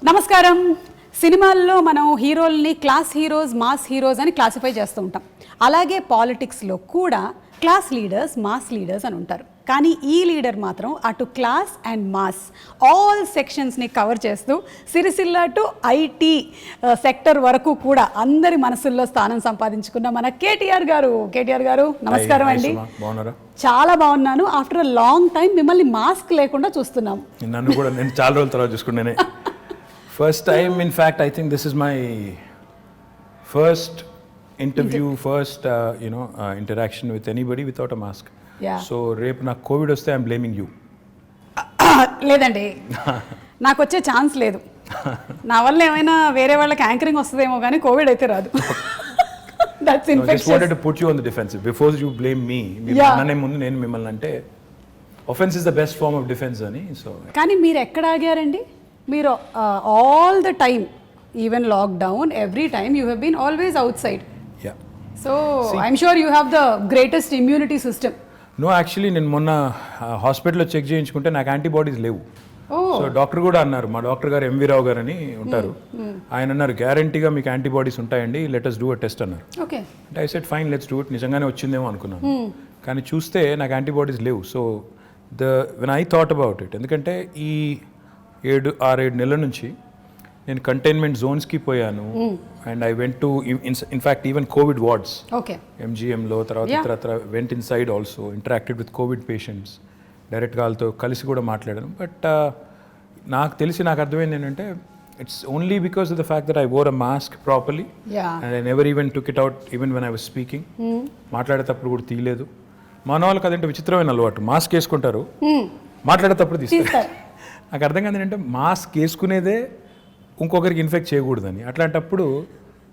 నమస్కారం. సినిమాల్లో మనం హీరోల్ని క్లాస్ హీరోస్, మాస్ హీరోస్ అని క్లాసిఫై చేస్తూ ఉంటాం. అలాగే పాలిటిక్స్లో కూడా క్లాస్ లీడర్స్, మాస్ లీడర్స్ అని ఉంటారు. కానీ ఈ లీడర్ మాత్రం అటు క్లాస్ అండ్ మాస్ ఆల్ సెక్షన్స్ని కవర్ చేస్తూ సిరిసిల్ల టు ఐటీ సెక్టర్ వరకు కూడా అందరి మనసుల్లో స్థానం సంపాదించుకున్న మన కేటీఆర్ గారు నమస్కారం అండి. చాలా బాగున్నాను. ఆఫ్టర్ అ లాంగ్ టైం మిమ్మల్ని మాస్క్ లేకుండా చూస్తున్నాం. నన్ను కూడా నేను చాలా రోజుల తర్వాత చూసుకున్నానే. First time, in fact, I think this is my first interview, first interaction with anybody without a mask. Yeah. So, రేపు నాకు కోవిడ్ వస్తే ఐఎమ్ బ్లేమింగ్ యూ. లేదండి, నాకు వచ్చే ఛాన్స్ లేదు. నా వల్ల ఏమైనా వేరే వాళ్ళకి యాంకరింగ్ వస్తుందేమో కానీ కోవిడ్ అయితే రాదు. That's infectious. I just wanted to put you on the defensive before you blame me. అన్ననే ముందు నేను మిమ్మల్ని అంటే offense is the best form of defense అని. సో కానీ మీరు ఎక్కడ ఆగారండి? మీరు all the time, even lockdown, every time you have been always outside. Yeah, so I'm sure you have the greatest immunity system. No, actually నేను మొన్న హాస్పిటల్లో check చేయించుకుంటే నాకు యాంటీబాడీస్ లేవు. సో డాక్టర్ కూడా అన్నారు, మా డాక్టర్ గారు ఎంవి రావు గారు అని ఉంటారు, ఆయన అన్నారు గ్యారంటీగా మీకు యాంటీబాడీస్ ఉంటాయండి, let us do a test అన్నారు. ఓకే అంటే I said fine, let's do it. నిజంగానే వచ్చిందేమో అనుకున్నాను, కానీ చూస్తే నాకు యాంటీబాడీస్ లేవు. So when I thought about it, ఎందుకంటే ఈ 6-7 నెలల నుంచి నేను కంటైన్మెంట్ జోన్స్కి పోయాను. And I went to in fact even Covid wards, ఎంజిఎంలో, తర్వాత went inside also, interacted with Covid patients, డైరెక్ట్గా వాళ్ళతో కలిసి కూడా మాట్లాడాను. బట్ నాకు అర్థమైంది ఏంటంటే it's only because of the fact that I wore a mask properly and I never even took it out even when I was speaking. మాట్లాడేటప్పుడు కూడా తీయలేదు. మన వాళ్ళకి అదేంటే విచిత్రమైన అలవాటు, మాస్క్ వేసుకుంటారు, మాట్లాడేటప్పుడు తీస్తారు. నాకు అర్థం కాదు ఏంటంటే మాస్క్ వేసుకునేదే ఇంకొకరికి ఇన్ఫెక్ట్ చేయకూడదని. అట్లాంటప్పుడు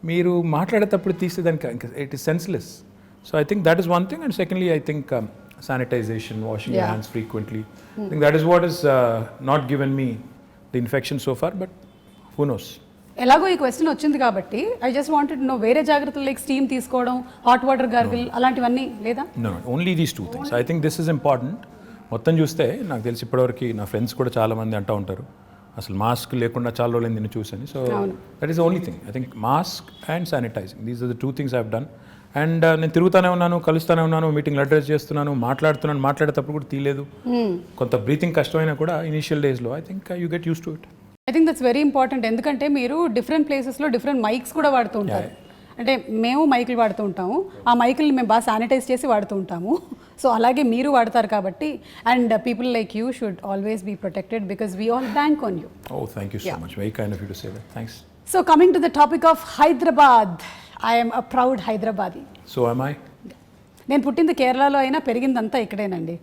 మీరు మాట్లాడేటప్పుడు తీస్తే దానికి it is senseless. So I think that is one thing. And secondly I think sanitization, washing your hands frequently. I think that is what has not given me the infection so far, but who knows. ఎలాగో ఈ question వచ్చింది కాబట్టి I just wanted no, వేరే జాగ్రత్తలు like steam తీసుకోవడం, hot water gargle అలాంటివన్నీ లేదా? No, only these two things. I think this is important. మొత్తం చూస్తే నాకు తెలిసి ఇప్పటివరకు నా ఫ్రెండ్స్ కూడా చాలా మంది అంటూ ఉంటారు అసలు మాస్క్ లేకుండా చాలా రోజులు నేను చూసాను. So that is the only thing. I think mask and sanitising, these are the 2 things I have done. And నేను తిరుగుతూనే ఉన్నాను, కలుస్తూనే ఉన్నాను, మీటింగ్లు అడ్రస్ చేస్తున్నాను, మాట్లాడేటప్పుడు కూడా తీయలేదు. కొంత బ్రీతింగ్ కష్టమైనా కూడా ఇనిషియల్ డేస్లో I think you get use to it. I think that's very important. ఎందుకంటే మీరు డిఫరెంట్ ప్లేసెస్లో డిఫరెంట్ మైక్స్ కూడా వాడుతూ ఉంటారు. అంటే మేము మైకులు వాడుతూ ఉంటాము, ఆ మైకుల్ని మేము బాగా శానిటైజ్ చేసి వాడుతూ ఉంటాము. సో అలాగే మీరు వాడతారు కాబట్టి, and people like you should always be protected because we all bank on you. Oh, thank you so much. Very kind of you to say that. Thanks. So coming to the topic of Hyderabad, I am a proud Hyderabadi. So am I. నేను పుట్టింది కేరళలో అయినా పెరిగిందంతా ఇక్కడేనండి.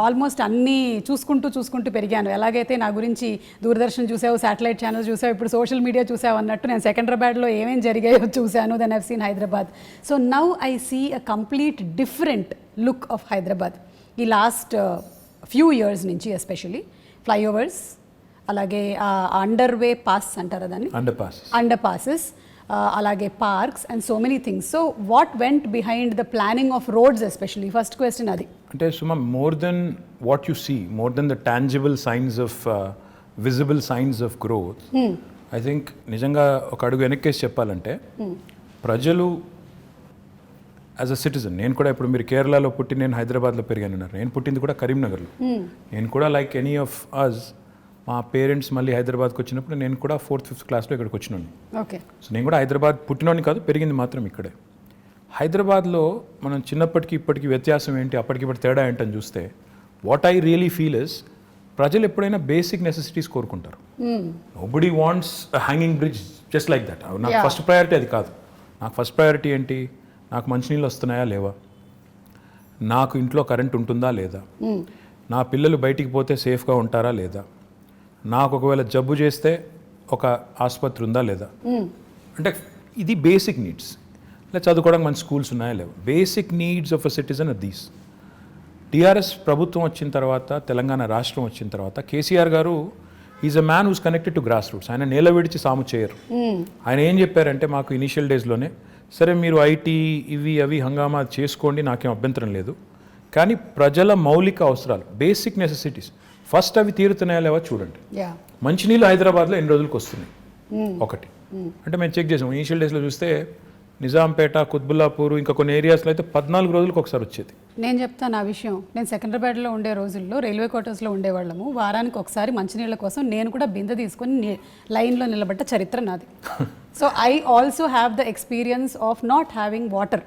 Almost అన్నీ చూసుకుంటూ పెరిగాను. ఎలాగైతే నా గురించి దూరదర్శన్ చూసావు, శాటిలైట్ ఛానల్స్ చూసావు, ఇప్పుడు సోషల్ మీడియా చూసావు అన్నట్టు నేను సెకండ్రాబాద్లో ఏమేం జరిగాయో చూశాను. Then I've seen Hyderabad. So now I see a complete different look of Hyderabad. ఈ లాస్ట్ ఫ్యూ ఇయర్స్ నుంచి ఎస్పెషలీ ఫ్లైఓవర్స్, అలాగే అండర్వే పాస్ అంటారా దాన్ని, అండర్ పాసెస్, అలాగే parks and so many things. So what went behind the planning of roads especially? First question అది. అంటే Suma, more than what you see, more than the tangible signs of visible signs of growth, I think నిజంగా ఒక అడుగు వెనక్కేసి చెప్పాలంటే ప్రజలు as a citizen, నేను కూడా ఇప్పుడు మీరు కేరళలో పుట్టి నేను హైదరాబాద్లో పెరిగాను అన్నారు, నేను పుట్టింది కూడా కరీంనగర్లో. నేను కూడా లైక్ ఎనీ ఆఫ్ అస్, మా పేరెంట్స్ మళ్ళీ హైదరాబాద్కి వచ్చినప్పుడు నేను కూడా 4th, 5th క్లాస్లో ఇక్కడికి వచ్చినాను. ఓకే. సో నేను కూడా హైదరాబాద్ పుట్టినోని కాదు, పెరిగింది మాత్రం ఇక్కడే. హైదరాబాద్లో మనం చిన్నప్పటికి ఇప్పటికి వ్యత్యాసం ఏంటి, అప్పటికిప్పటి తేడా ఏంటని చూస్తే what I really feel is, ప్రజలు ఎప్పుడైనా బేసిక్ నెసెసిటీస్ కోరుకుంటారు. Nobody wants hanging bridge just like that. నాకు ఫస్ట్ ప్రయారిటీ అది కాదు. నాకు ఫస్ట్ ప్రయారిటీ ఏంటి, నాకు మంచినీళ్ళు వస్తున్నాయా లేవా, నాకు ఇంట్లో కరెంట్ ఉంటుందా లేదా, నా పిల్లలు బయటికి పోతే సేఫ్గా ఉంటారా లేదా, నాకు ఒకవేళ జబ్బు చేస్తే ఒక ఆసుపత్రి ఉందా లేదా. అంటే ఇది బేసిక్ నీడ్స్. ఇలా చదువుకోవడానికి మంచి స్కూల్స్ ఉన్నాయా లేవా, basic needs of a citizen are these. TRS ప్రభుత్వం వచ్చిన తర్వాత, తెలంగాణ రాష్ట్రం వచ్చిన తర్వాత, కేసీఆర్ గారు is a man who's connected to grass roots. ఆయన నేల విడిచి సాము చేయరు. ఆయన ఏం చెప్పారంటే మాకు ఇనిషియల్ డేస్లోనే, సరే మీరు ఐటీ ఇవి అవి హంగామా చేసుకోండి, నాకేం అభ్యంతరం లేదు, కానీ ప్రజల మౌలిక అవసరాలు, బేసిక్ నెసెసిటీస్ ఫస్ట్ అవి తీరుతున్నాయా లేవా చూడండి. మంచినీళ్ళు హైదరాబాద్లో ఎన్ని రోజులకు వస్తున్నాయి ఒకటి. అంటే మేము చెక్ చేసాం ఇనీషియల్ డేస్లో చూస్తే నిజాంపేట, కుత్బుల్లాపూర్ ఇంకా కొన్ని ఏరియాస్లో అయితే 14 రోజులకు ఒకసారి వచ్చేది. నేను చెప్తాను ఆ విషయం. నేను సికింద్రాబాద్లో ఉండే రోజుల్లో రైల్వే క్వార్టర్స్లో ఉండేవాళ్ళము. వారానికి ఒకసారి మంచినీళ్ళ కోసం నేను కూడా బిందె తీసుకొని లైన్లో నిలబడ్డ చరిత్ర నాది. So I also have the experience of not having water.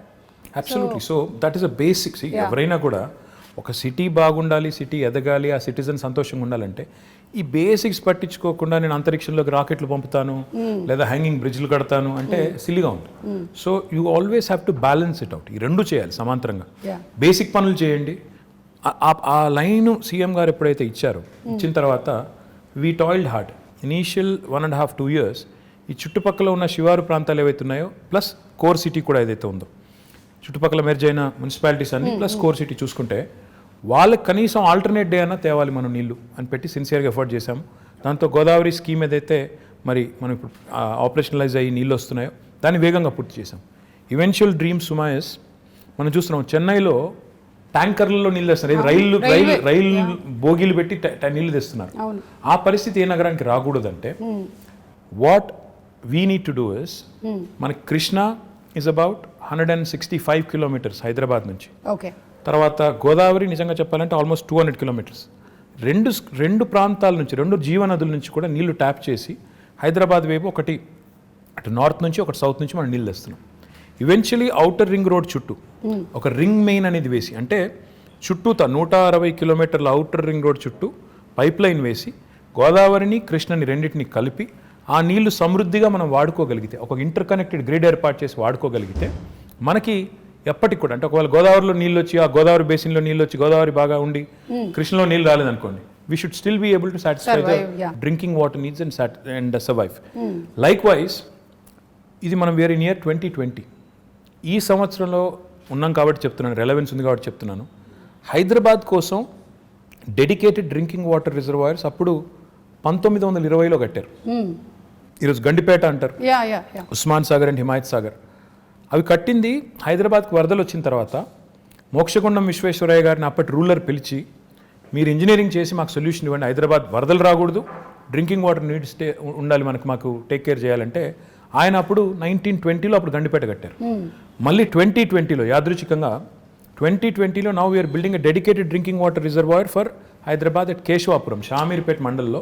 Absolutely. So that is a basics. ఎవరైనా కూడా ఒక సిటీ బాగుండాలి, సిటీ ఎదగాలి, ఆ సిటిజన్ సంతోషంగా ఉండాలంటే ఈ బేసిక్స్ పట్టించుకోకుండా నేను అంతరిక్షంలోకి రాకెట్లు పంపుతాను లేదా హ్యాంగింగ్ బ్రిడ్జ్లు కడతాను అంటే సిల్లీగా ఉంది. So you always have to balance it out. ఈ రెండు చేయాలి సమాంతరంగా. బేసిక్ పనులు చేయండి. ఆ లైన్ సీఎం గారు ఎప్పుడైతే ఇచ్చారో, ఇచ్చిన తర్వాత we toiled hard. Initial 1.5-2 years ఈ చుట్టుపక్కల ఉన్న శివారు ప్రాంతాలు ఏవైతే ఉన్నాయో ప్లస్ కోర్ సిటీ కూడా ఏదైతే ఉందో, చుట్టుపక్కల మెర్జ్ అయిన మున్సిపాలిటీస్ అన్ని ప్లస్ కోర్ సిటీ చూసుకుంటే వాళ్ళకి కనీసం ఆల్టర్నేట్ డే అయినా తేవాలి మనం నీళ్ళు అని పెట్టి సిన్సియర్గా ఎఫర్ట్ చేశాము. దాంతో గోదావరి స్కీమ్ ఏదైతే మరి మనం ఇప్పుడు ఆపరేషనలైజ్ అయ్యి నీళ్ళు వస్తున్నాయో దాన్ని వేగంగా పూర్తి చేశాం. ఈవెన్చువల్ డ్రీమ్ సుమాయస్ మనం చూస్తున్నాం. చెన్నైలో ట్యాంకర్లలో నీళ్ళు తెస్తున్నారు. రైలు బోగీలు పెట్టి నీళ్లు తెస్తున్నారు. ఆ పరిస్థితి ఏ నగరానికి రాకూడదంటే what we need to do is, మనకి Krishna is about 165 kilometers Hyderabad నుంచి. తర్వాత గోదావరి నిజంగా చెప్పాలంటే ఆల్మోస్ట్ 200 kilometers. రెండు ప్రాంతాల నుంచి, రెండు జీవనదుల నుంచి కూడా నీళ్లు ట్యాప్ చేసి హైదరాబాద్ వైపు ఒకటి అటు నార్త్ నుంచి ఒకటి సౌత్ నుంచి మనం నీళ్ళు తెస్తున్నాం. ఈవెన్చువలీ ఔటర్ రింగ్ రోడ్ చుట్టూ ఒక రింగ్ మెయిన్ అనేది వేసి, అంటే చుట్టూతా 160 kilometers ఔటర్ రింగ్ రోడ్ చుట్టూ పైప్ లైన్ వేసి గోదావరిని కృష్ణని రెండింటిని కలిపి ఆ నీళ్లు సమృద్ధిగా మనం వాడుకోగలిగితే, ఒక ఇంటర్ కనెక్టెడ్ గ్రిడ్ ఏర్పాటు చేసి వాడుకోగలిగితే మనకి ఎప్పటికి కూడా, అంటే ఒకవేళ గోదావరిలో నీళ్ళు వచ్చి ఆ గోదావరి బేసిన్లో నీళ్ళు వచ్చి గోదావరి బాగా ఉండి కృష్ణలో నీళ్ళు రాలేదనుకోండి, we should still be able to satisfy the drinking water needs and survive. Likewise ఇది మనం వేరే నియర్ 2020 ఈ సంవత్సరంలో ఉన్నాం కాబట్టి చెప్తున్నాను, రెలవెన్స్ ఉంది కాబట్టి చెప్తున్నాను. హైదరాబాద్ కోసం డెడికేటెడ్ డ్రింకింగ్ వాటర్ రిజర్వాయర్స్ అప్పుడు 1920లో కట్టారు. ఈరోజు గండిపేట అంటారు, ఉస్మాన్ సాగర్ అండ్ హిమాయత్ సాగర్. అవి కట్టింది హైదరాబాద్కి వరదలు వచ్చిన తర్వాత మోక్షగుండం విశ్వేశ్వరయ్య గారిని అప్పటి రూలర్ పిలిచి, మీరు ఇంజనీరింగ్ చేసి మాకు సొల్యూషన్ ఇవ్వండి, హైదరాబాద్ వరదలు రాకూడదు, డ్రింకింగ్ వాటర్ నీడ్స్ ఉండాలి మాకు టేక్ కేర్ చేయాలంటే ఆయన అప్పుడు 1920లో అప్పుడు గండిపేట కట్టారు. మళ్ళీ 2020లో యాదృచ్ఛికంగా 2020లో now we're building a dedicated drinking water reservoir for Hyderabad at Keshavapuram, Shamirpet మండల్లో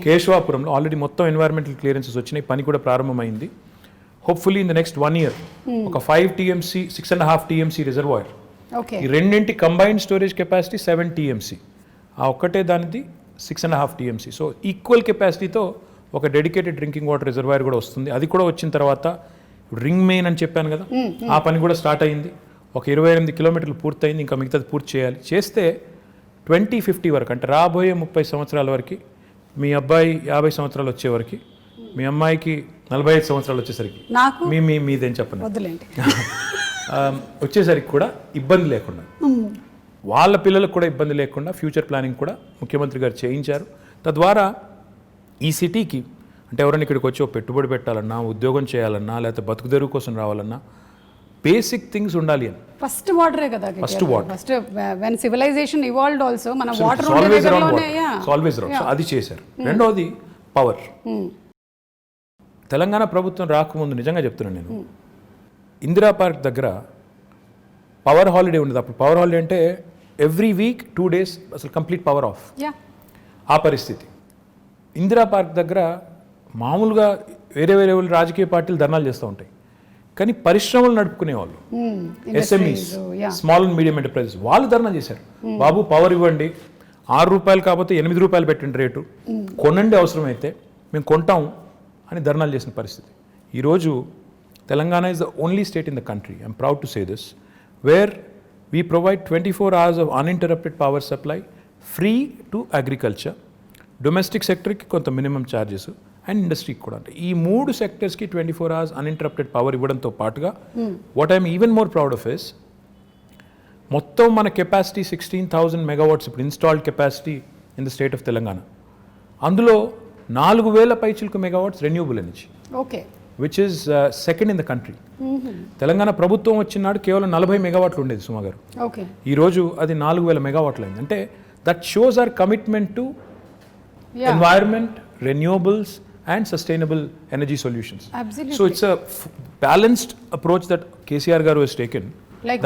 కేశవాపురంలో ఆల్రెడీ మొత్తం ఎన్వైరన్మెంటల్ క్లియరెన్సెస్ వచ్చినాయి, పని కూడా ప్రారంభమైంది. Hopefully in the next 1 year ఒక 5 TMC 6.5 TMC రిజర్వాయర్, ఈ రెండింటి కంబైన్డ్ స్టోరేజ్ కెపాసిటీ 7 TMC, ఆ ఒక్కటే దానిది 6.5 TMC. సో ఈక్వల్ కెపాసిటీతో ఒక డెడికేటెడ్ డ్రింకింగ్ వాటర్ రిజర్వాయర్ కూడా వస్తుంది. అది కూడా వచ్చిన తర్వాత రింగ్ మెయిన్ అని చెప్పాను కదా, ఆ పని కూడా స్టార్ట్ అయింది. ఒక 28 kilometers పూర్తయింది, ఇంకా మిగతాది పూర్తి చేయాలి. చేస్తే 2050 వరకు, అంటే రాబోయే 30 సంవత్సరాల వరకు, మీ అబ్బాయి 50 సంవత్సరాలు వచ్చే వరకు, మీ అమ్మాయికి 45 సంవత్సరాలు వచ్చేసరికి, మీదేం చెప్పండి వచ్చేసరికి కూడా ఇబ్బంది లేకుండా, వాళ్ళ పిల్లలకు కూడా ఇబ్బంది లేకుండా ఫ్యూచర్ ప్లానింగ్ కూడా ముఖ్యమంత్రి గారు చేయించారు. తద్వారా ఈ సిటీకి, అంటే ఎవరైనా ఇక్కడికి వచ్చి పెట్టుబడి పెట్టాలన్నా, ఉద్యోగం చేయాలన్నా, లేకపోతే బతుకుదెరువు కోసం రావాలన్నా బేసిక్ థింగ్స్ ఉండాలి అని. ఫస్ట్ వాటరే కదా, first water. First when civilisation evolved also మన వాటర్ ఆల్వేస్ అరౌండ్, అది చేశారు. రెండోది పవర్. తెలంగాణ ప్రభుత్వం రాకముందు నిజంగా చెప్తున్నాను నేను, ఇందిరా పార్క్ దగ్గర పవర్ హాలిడే ఉండదు. అప్పుడు పవర్ హాలిడే అంటే ఎవ్రీ వీక్ 2 days అసలు కంప్లీట్ పవర్ ఆఫ్. ఆ పరిస్థితి ఇందిరా పార్క్ దగ్గర మామూలుగా వేరే రాజకీయ పార్టీలు ధర్నాలు చేస్తూ ఉంటాయి, కానీ పరిశ్రమలు నడుపుకునే వాళ్ళు, SMEs, small and medium enterprises, వాళ్ళు ధర్నా చేశారు. బాబు పవర్ ఇవ్వండి, ₹6 కాకపోతే ₹8 పెట్టండి రేటు, కొనండి అవసరమైతే మేము కొంటాం అని ధర్నాలు చేసిన పరిస్థితి. ఈరోజు Telangana is the only state in the country, I'm proud to say this, where we provide 24 hours of uninterrupted power supply free to agriculture, domestic సెక్టర్కి కొంత మినిమం ఛార్జెస్ అండ్ ఇండస్ట్రీకి కూడా. అంటే ఈ 3 సెక్టర్స్కి 24 hours అన్ఇంటరప్టెడ్ పవర్ ఇవ్వడంతో పాటుగా what I'm even more proud of is, మొత్తం మన కెపాసిటీ 16,000 megawatts ఇప్పుడు installed capacity in the state of Telangana. అందులో 4,000 పైచిలకు megawatts renewable energy, which is second in the country. Telangana ప్రభుత్వం వచ్చినాడు కేవలం 40 megawatts ఉండేది సుమా గారు, ఈరోజు అది 4,000 megawatts అయింది. అంటే that shows our commitment to environment renewables and sustainable energy solutions. Absolutely. So it's a balanced approach that KCR garu has taken. Like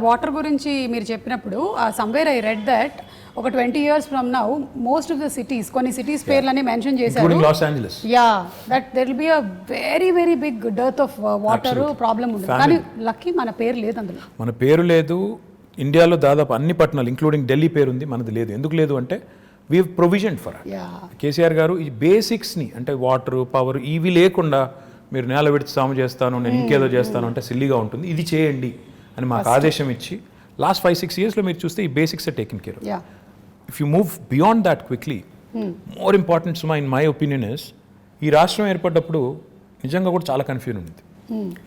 water గురించి మీరు చెప్పినప్పుడు సమ్వేర్ ఐ రెడ్ దట్ ఒక 20 years from now most of the cities కొన్ని cities పేర్లని mention చేశారు, including Los Angeles. Yeah that there will be a very very big dearth of water problem ఉంది. కానీ lucky మన పేరు లేదు అందులో. మన పేరు లేదు. ఇండియాలో దాదాపు అన్ని పట్టణాలు ఇంక్లూడింగ్ ఢిల్లీ పేరు ఉంది, మనది లేదు. ఎందుకు లేదు అంటే we have provision for KCR గారు ఈ బేసిక్స్ని, అంటే వాటర్ పవర్ ఇవి లేకుండా మీరు నేల విడిచి సాము చేస్తాను, నేను ఇంకేదో చేస్తాను అంటే సిల్లీగా ఉంటుంది, ఇది చేయండి అని మాకు ఆదేశం ఇచ్చి లాస్ట్ 5-6 yearsలో మీరు చూస్తే ఈ basics are taken care. If you move beyond that quickly, more important సుమా ఇన్ మై ఒపీనియన్ ఇస్, ఈ రాష్ట్రం ఏర్పడ్డప్పుడు నిజంగా కూడా చాలా కన్ఫ్యూజన్ ఉంది.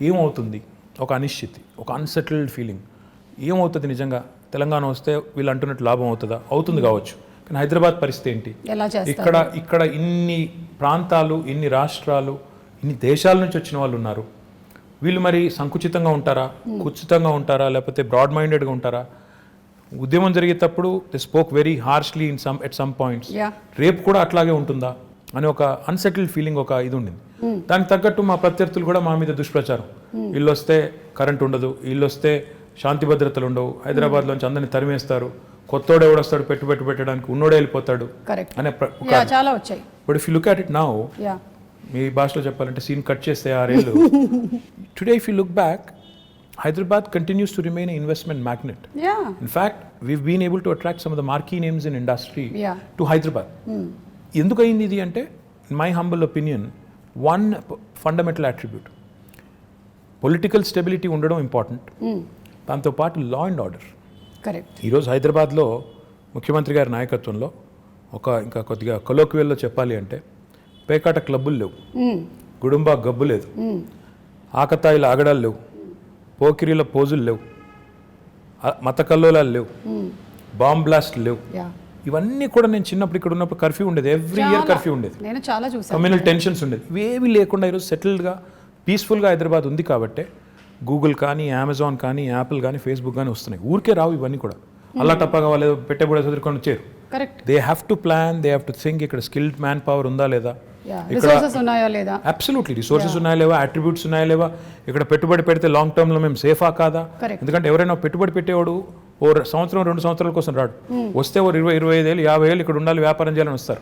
ఏమవుతుంది, ఒక అనిశ్చితి, ఒక అన్సెటిల్డ్ ఫీలింగ్, ఏమవుతుంది నిజంగా తెలంగాణ వస్తే వీళ్ళు అంటున్నట్టు లాభం అవుతుందా, అవుతుంది కావచ్చు, కానీ హైదరాబాద్ పరిస్థితి ఏంటి, ఇక్కడ ఇన్ని ప్రాంతాలు, ఇన్ని రాష్ట్రాలు, ఇన్ని దేశాల నుంచి వచ్చిన వాళ్ళు ఉన్నారు, వీళ్ళు మరి సంకుచితంగా ఉంటారా, కుచితంగా ఉంటారా, లేకపోతే బ్రాడ్ మైండెడ్గా ఉంటారా, ఉద్యమం జరిగేటప్పుడు they spoke very harshly at some points, రేపు కూడా అట్లాగే ఉంటుందా అని ఒక అన్సెటిల్డ్ ఫీలింగ్, ఒక ఇది ఉండింది. దానికి తగ్గట్టు మా ప్రత్యర్థులు కూడా మా మీద దుష్ప్రచారం, వీళ్ళు వస్తే కరెంట్ ఉండదు, వీళ్ళు వస్తే శాంతి భద్రతలు ఉండవు, హైదరాబాద్లోంచి అందరిని తరిమేస్తారు, కొత్తోడు ఎవడొస్తాడు పెట్టుబడి పెట్టడానికి, ఉన్నోడే వెళ్ళిపోతాడు అనే చాలా వచ్చాయి. But if you look at it now, మీ భాషలో చెప్పాలంటే సీన్ కట్ చేస్తే 6 ఏళ్ళు, today if you look back, Hyderabad continues to remain an investment magnet. In fact, we've been able to attract some of the marquee names in industry to Hyderabad. ఎందుకు అయింది ఇది అంటే, in my humble opinion, one fundamental attribute, political stability ఉండడం important, దాంతోపాటు law and order. Correct. ఈరోజు హైదరాబాద్లో ముఖ్యమంత్రి గారి నాయకత్వంలో ఇంకా కొద్దిగా కొలోక్వియల్లో చెప్పాలి అంటే, పేకాట క్లబ్బులు లేవు, గుడుంబా గబ్బు లేదు, ఆకతాయిల ఆగడాలు లేవు, పోకిరీల పోజులు లేవు, మత కల్లోలాలు లేవు, బాంబ్ బ్లాస్ట్లు లేవు. ఇవన్నీ కూడా నేను చిన్నప్పుడు ఇక్కడ ఉన్నప్పుడు కర్ఫ్యూ ఉండేది, ఎవ్రీ ఇయర్ కర్ఫ్యూ ఉండేది, కమ్యూనల్ టెన్షన్స్ ఉండేది, ఇవేవి లేకుండా ఈరోజు సెటిల్డ్గా పీస్ఫుల్గా హైదరాబాద్ ఉంది. కాబట్టే గూగుల్ కానీ, అమెజాన్ కానీ, యాపిల్ కానీ, ఫేస్బుక్ కానీ వస్తున్నాయి. ఊరికే రావు ఇవన్నీ కూడా, అల్లా టప్పగా వాళ్ళు పెట్టబడే చదువుకొని వచ్చారు. They have to plan, they have to think, ఇక్కడ స్కిల్డ్ మ్యాన్ పవర్ ఉందా లేదా, అబ్సల్యూట్లీ రిసోర్సెస్ ఉన్నాయా లేవా, అట్రిబ్యూట్స్ ఉన్నాయా లేవా, ఇక్కడ పెట్టుబడి పెడితే లాంగ్ టర్మ్లో మేము సేఫా కాదా. ఎందుకంటే ఎవరైనా పెట్టుబడి పెట్టేవాడు ఓ సంవత్సరం 2 సంవత్సరాల కోసం రాడు, వస్తే ఓ 20-25 ఏళ్ళు 50 ఏళ్ళు ఇక్కడ ఉండాలి, వ్యాపారం చేయాలని వస్తారు.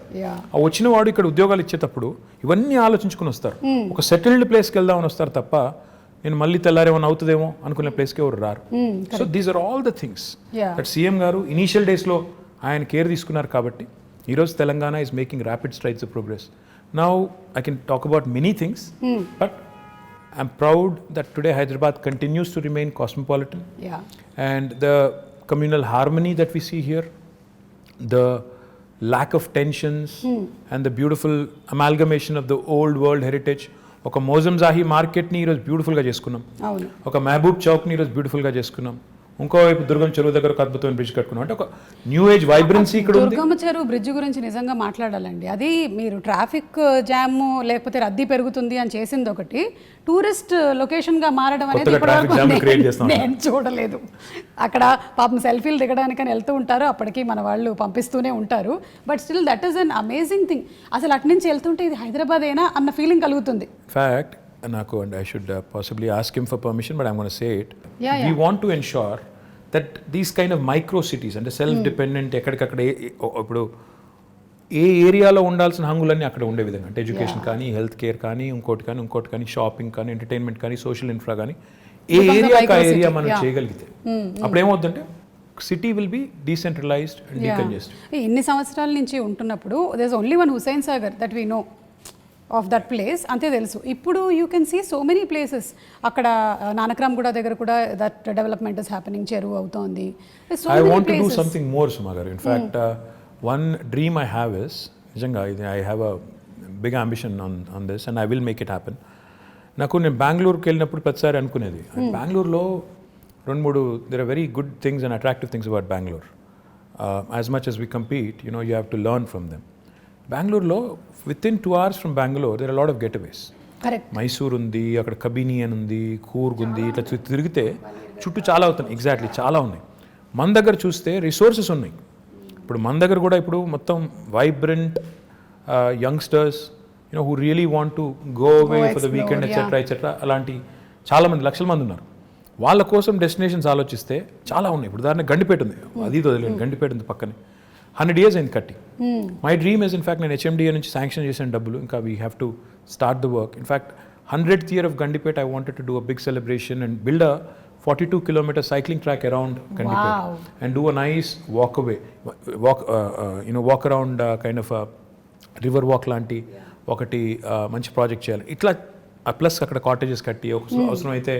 ఆ వచ్చిన వాడు ఇక్కడ ఉద్యోగాలు ఇచ్చేటప్పుడు ఇవన్నీ ఆలోచించుకుని వస్తారు, ఒక సెటిల్డ్ ప్లేస్కి వెళ్దామని వస్తారు తప్ప నేను మళ్ళీ తెల్లారేమన్నా అవుతుందేమో అనుకునే ప్లేస్కి ఎవరు రారు. So these are all the things that CM గారు ఇనీషియల్ డేస్లో ఆయన కేర్ తీసుకున్నారు. కాబట్టి ఈరోజు Telangana is making rapid strides of progress. Now I can talk about many things, but I'm proud that today Hyderabad continues to remain cosmopolitan. And the communal harmony that we see here, the lack of tensions, and the beautiful amalgamation of the old world heritage. ఒక మోజంజాహి మార్కెట్ని ఈరోజు బ్యూటిఫుల్గా చేసుకున్నాం, ఒక మహబూబ్ చౌక్ని ఈరోజు బ్యూటిఫుల్గా చేసుకున్నాం, ఇంకోవైపు దుర్గం చెరువు దగ్గర ఒక అద్భుతమైన బ్రిడ్జ్ కట్టుకున్నాం. అంటే ఒక న్యూ ఏజ్ వైబ్రెన్సీ ఇక్కడ ఉంది. దుర్గం చెరువు బ్రిడ్జ్ గురించి నిజంగా మాట్లాడాలండి. అది మీరు ట్రాఫిక్ జామ్ లేకపోతే రద్దీ పెరుగుతుంది అని చేసింది ఒకటి, టూరిస్ట్ లొకేషన్గా మారడం అనేది నేను చూడలేదు. అక్కడ పాపం సెల్ఫీలు దిగడానికని వెళ్తూ ఉంటారు, అప్పటికి మన వాళ్ళు పంపిస్తూనే ఉంటారు. But still that is an amazing thing. అసలు అటు నుంచి వెళ్తుంటే ఇది హైదరాబాద్ అయినా అన్న ఫీలింగ్ కలుగుతుంది. ఫ్యాక్ట్ నాకు, and I should possibly ask him for permission, but I'm going to say it. We want to ensure that these kind of micro cities and self-dependent, ఎక్కడికక్కడ ఇప్పుడు ఏ ఏరియాలో ఉండాల్సిన హంగులన్నీ అక్కడ ఉండే విధంగా, అంటే ఎడ్యుకేషన్ కానీ, హెల్త్ కేర్ కానీ, ఇంకోటి కానీ, షాపింగ్ కానీ, ఎంటర్టైన్మెంట్ కానీ, సోషల్ ఇన్ఫ్రా కానీ, ఏ ఏరియా మనం చేయగలిగితే అప్పుడు ఏమవుతుందంటే city will be decentralized and decongested. ఇన్ని సంవత్సరాల నుంచి ఉంటున్నప్పుడు there is only one Hussain Sagar that we know of that place, అంతే తెలుసు. ఇప్పుడు you can see so many places. అక్కడ నానక్రామ్ కూడా దగ్గర కూడా దట్ డెవలప్మెంట్ ఇస్ హ్యాపెనింగ్, చెరువు అవుతోంది. I want to do something more Suma గారు. In fact one dream I have is, నిజంగా I have a big ambition on this and I will make it happen. నేను బెంగళూరుకి వెళ్ళినప్పుడు ప్రతిసారి అనుకునేది, బెంగళూరులో 2-3 there are very good things and attractive things about Bangalore. As much as we compete, you have to learn from them. బెంగళూరులో within 2 hours from Bangalore there are a lot of getaways. Correct. Mysore ఉంది, అక్కడ కబిని అని ఉంది, కూర్గ్ ఉంది, ఇట్లా తిరిగితే చుట్టూ చాలా అవుతున్నాయి. ఎగ్జాక్ట్లీ చాలా ఉన్నాయి. మన దగ్గర చూస్తే రిసోర్సెస్ ఉన్నాయి. ఇప్పుడు మన దగ్గర కూడా ఇప్పుడు మొత్తం vibrant youngsters who really want to go away for the weekend etc అలాంటి చాలా మంది లక్షల మంది ఉన్నారు. వాళ్ళ కోసం డెస్టినేషన్స్ ఆలోచిస్తే చాలా ఉన్నాయి. ఇప్పుడు ఉదాహరణ గండిపేట ఉంది, అది వదిలేండి, గండిపేట ఉంది పక్కనే. 100 years అయింది కట్టి. మై డ్రీమ్ ఇస్ ఇన్ఫాక్ట్ నేను HMDA నుంచి శాంక్షన్ చేసిన డబ్బులు, ఇంకా we have to start the work. In fact 100th year of Gandipet, I wanted to do a big celebration and build a 42-kilometer cycling track around Gandipet and do a nice walk around kind of a river walk లాంటి ఒకటి మంచి project చేయాలి. ఇట్లా plus అక్కడ cottages కట్టి అవసరం అయితే